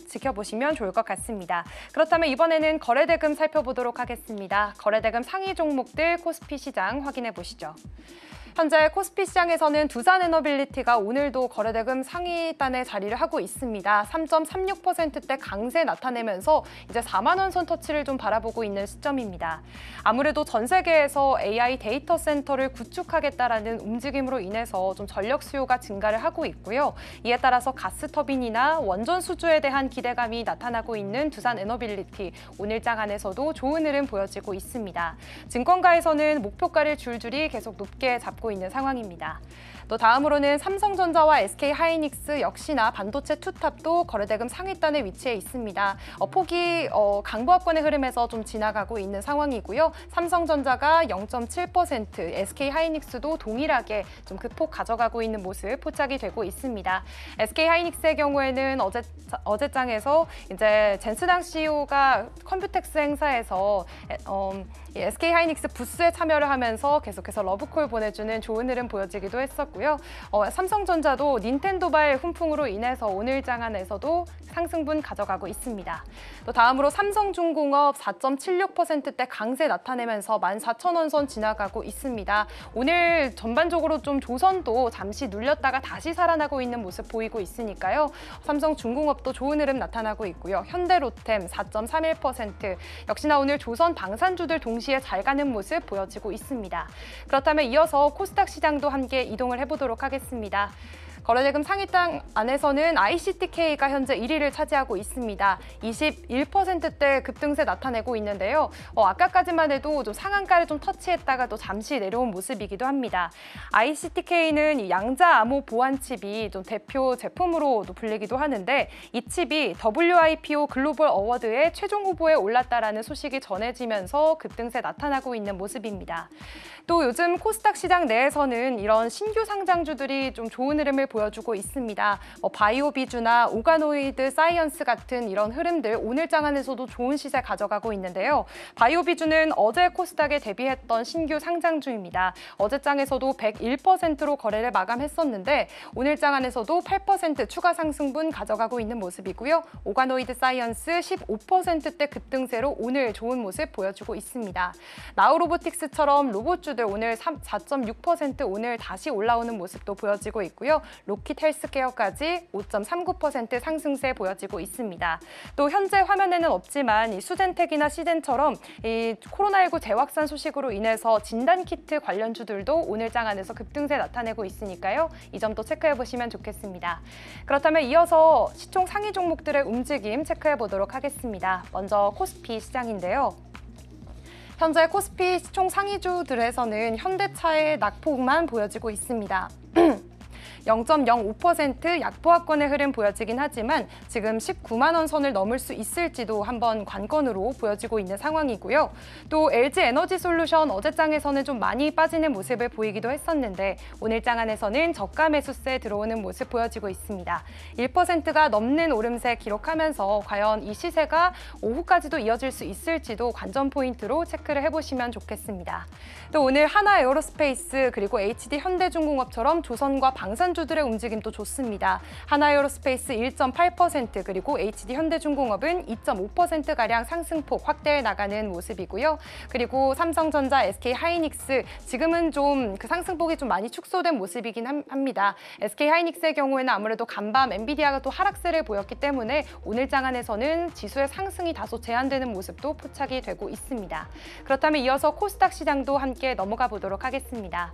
Speaker 3: 지켜보시면 좋을 것 같습니다. 그렇다면 이번에는 거래대금 살펴보도록 하겠습니다. 거래대금 상위 종목들 코스피 시장 확인해 보시죠. 현재 코스피 시장에서는 두산에너빌리티가 오늘도 거래대금 상위단에 자리를 하고 있습니다. 3.36%대 강세 나타내면서 이제 4만 원 선 터치를 좀 바라보고 있는 시점입니다. 아무래도 전 세계에서 AI 데이터 센터를 구축하겠다라는 움직임으로 인해서 좀 전력 수요가 증가를 하고 있고요. 이에 따라서 가스터빈이나 원전 수주에 대한 기대감이 나타나고 있는 두산에너빌리티, 오늘장 안에서도 좋은 흐름 보여지고 있습니다. 증권가에서는 목표가를 줄줄이 계속 높게 잡고 있는 상황입니다. 또 다음으로는 삼성전자와 SK하이닉스 역시나 반도체 투탑도 거래대금 상위단에 위치해 있습니다. 폭이 강보합권의 흐름에서 좀 지나가고 있는 상황이고요. 삼성전자가 0.7%, SK하이닉스도 동일하게 좀 극폭 가져가고 있는 모습 포착이 되고 있습니다. SK하이닉스의 경우에는 어제장에서 이제 젠스당 CEO가 컴퓨텍스 행사에서 SK하이닉스 부스에 참여를 하면서 계속해서 러브콜 보내주는 좋은 흐름 보여지기도 했었고요. 삼성전자도 닌텐도발 훈풍으로 인해서 오늘 장안에서도 상승분 가져가고 있습니다. 또 다음으로 삼성중공업 4.76%대 강세 나타내면서 14,000원 선 지나가고 있습니다. 오늘 전반적으로 좀 조선도 잠시 눌렸다가 다시 살아나고 있는 모습 보이고 있으니까요. 삼성중공업도 좋은 흐름 나타나고 있고요. 현대로템 4.31%, 역시나 오늘 조선 방산주들 동시에 잘 가는 모습 보여지고 있습니다. 그렇다면 이어서 코스닥 시장도 함께 이동을 해보도록 하겠습니다. 거래대금 상위단 안에서는 ICTK가 현재 1위를 차지하고 있습니다. 21%대 급등세 나타내고 있는데요. 아까까지만 해도 좀 상한가를 좀 터치했다가 또 잠시 내려온 모습이기도 합니다. ICTK는 양자 암호 보안 칩이 좀 대표 제품으로 불리기도 하는데, 이 칩이 WIPO 글로벌 어워드의 최종 후보에 올랐다라는 소식이 전해지면서 급등세 나타나고 있는 모습입니다. 또 요즘 코스닥 시장 내에서는 이런 신규 상장주들이 좀 좋은 흐름을 보여주고 있습니다. 바이오비주나 오가노이드 사이언스 같은 이런 흐름들 오늘 장안에서도 좋은 시세 가져가고 있는데요. 바이오비주는 어제 코스닥에 데뷔했던 신규 상장주입니다. 어제 장에서도 101%로 거래를 마감했었는데 오늘 장안에서도 8% 추가 상승분 가져가고 있는 모습이고요. 오가노이드 사이언스 15%대 급등세로 오늘 좋은 모습 보여주고 있습니다. 나우로보틱스처럼 로봇주들 오늘 4.6% 오늘 다시 올라오는 모습도 보여지고 있고요. 로킷 헬스케어까지 5.39% 상승세 보여지고 있습니다. 또 현재 화면에는 없지만 이 수젠텍이나 시젠처럼 이 코로나19 재확산 소식으로 인해서 진단키트 관련주들도 오늘 장안에서 급등세 나타내고 있으니까요. 이 점도 체크해 보시면 좋겠습니다. 그렇다면 이어서 시총 상위 종목들의 움직임 체크해 보도록 하겠습니다. 먼저 코스피 시장인데요. 현재 코스피 시총 상위주들에서는 현대차의 낙폭만 보여지고 있습니다. 0.05% 약보합권의 흐름 보여지긴 하지만 지금 19만 원 선을 넘을 수 있을지도 한번 관건으로 보여지고 있는 상황이고요. 또 LG에너지솔루션 어제장에서는 좀 많이 빠지는 모습을 보이기도 했었는데 오늘 장안에서는 저가 매수세 들어오는 모습 보여지고 있습니다. 1%가 넘는 오름세 기록하면서 과연 이 시세가 오후까지도 이어질 수 있을지도 관전 포인트로 체크를 해보시면 좋겠습니다. 또 오늘 하나에어로스페이스 그리고 HD 현대중공업처럼 조선과 방산주들의 움직임도 좋습니다. 하나에어로스페이스 1.8% 그리고 HD 현대중공업은 2.5%가량 상승폭 확대해 나가는 모습이고요. 그리고 삼성전자, SK하이닉스 지금은 좀 그 상승폭이 좀 많이 축소된 모습이긴 합니다. SK하이닉스의 경우에는 아무래도 간밤 엔비디아가 또 하락세를 보였기 때문에 오늘 장안에서는 지수의 상승이 다소 제한되는 모습도 포착이 되고 있습니다. 그렇다면 이어서 코스닥 시장도 함께 넘어가 보도록 하겠습니다.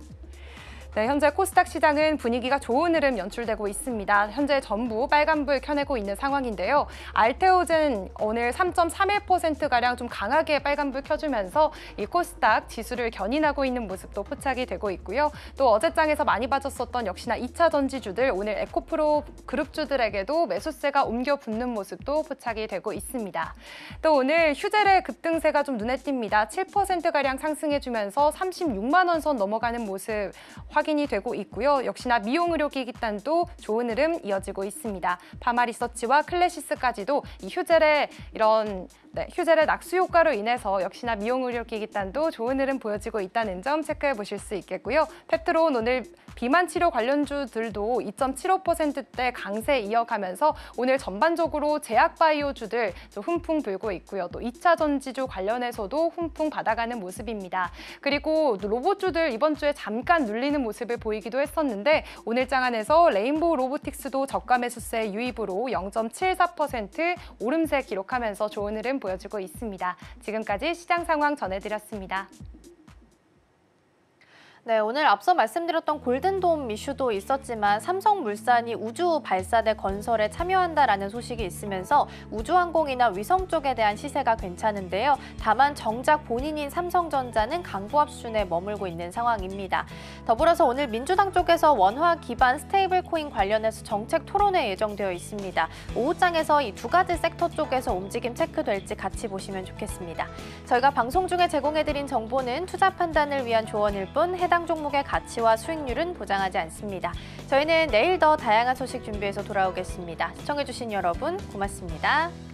Speaker 3: 네, 현재 코스닥 시장은 분위기가 좋은 흐름 연출되고 있습니다. 현재 전부 빨간불 켜내고 있는 상황인데요. 알테오젠 오늘 3.31%가량 좀 강하게 빨간불 켜주면서 이 코스닥 지수를 견인하고 있는 모습도 포착이 되고 있고요. 또 어제장에서 많이 빠졌었던 역시나 2차 전지주들 오늘 에코프로 그룹주들에게도 매수세가 옮겨 붙는 모습도 포착이 되고 있습니다. 또 오늘 휴젤의 급등세가 좀 눈에 띕니다. 7%가량 상승해주면서 36만 원 선 넘어가는 모습 확인이 되고 있고요. 역시나 미용의료기기단도 좋은 흐름 이어지고 있습니다. 파마리서치와 클래시스까지도 이 휴젤의 이런 네, 휴젤의 낙수 효과로 인해서 역시나 미용 의료기기 단도 좋은 흐름 보여지고 있다는 점 체크해 보실 수 있겠고요. 펩트론 오늘 비만 치료 관련주들도 2.75%대 강세 이어가면서 오늘 전반적으로 제약 바이오주들 좀 훈풍 불고 있고요. 또 2차 전지주 관련해서도 훈풍 받아가는 모습입니다. 그리고 로봇주들 이번 주에 잠깐 눌리는 모습을 보이기도 했었는데 오늘 장안에서 레인보우 로보틱스도 저가 매수세 유입으로 0.74% 오름세 기록하면서 좋은 흐름 보여주고 있습니다. 지금까지 시장 상황 전해드렸습니다.
Speaker 1: 네, 오늘 앞서 말씀드렸던 골든돔 이슈도 있었지만 삼성물산이 우주 발사대 건설에 참여한다라는 소식이 있으면서 우주항공이나 위성 쪽에 대한 시세가 괜찮은데요. 다만 정작 본인인 삼성전자는 강보합 수준에 머물고 있는 상황입니다. 더불어서 오늘 민주당 쪽에서 원화 기반 스테이블 코인 관련해서 정책 토론회 예정되어 있습니다. 오후장에서 이 두 가지 섹터 쪽에서 움직임 체크될지 같이 보시면 좋겠습니다. 저희가 방송 중에 제공해드린 정보는 투자 판단을 위한 조언일 뿐 해당 종목의 가치와 수익률은 보장하지 않습니다. 저희는 내일 더 다양한 소식 준비해서 돌아오겠습니다. 시청해주신 여러분 고맙습니다.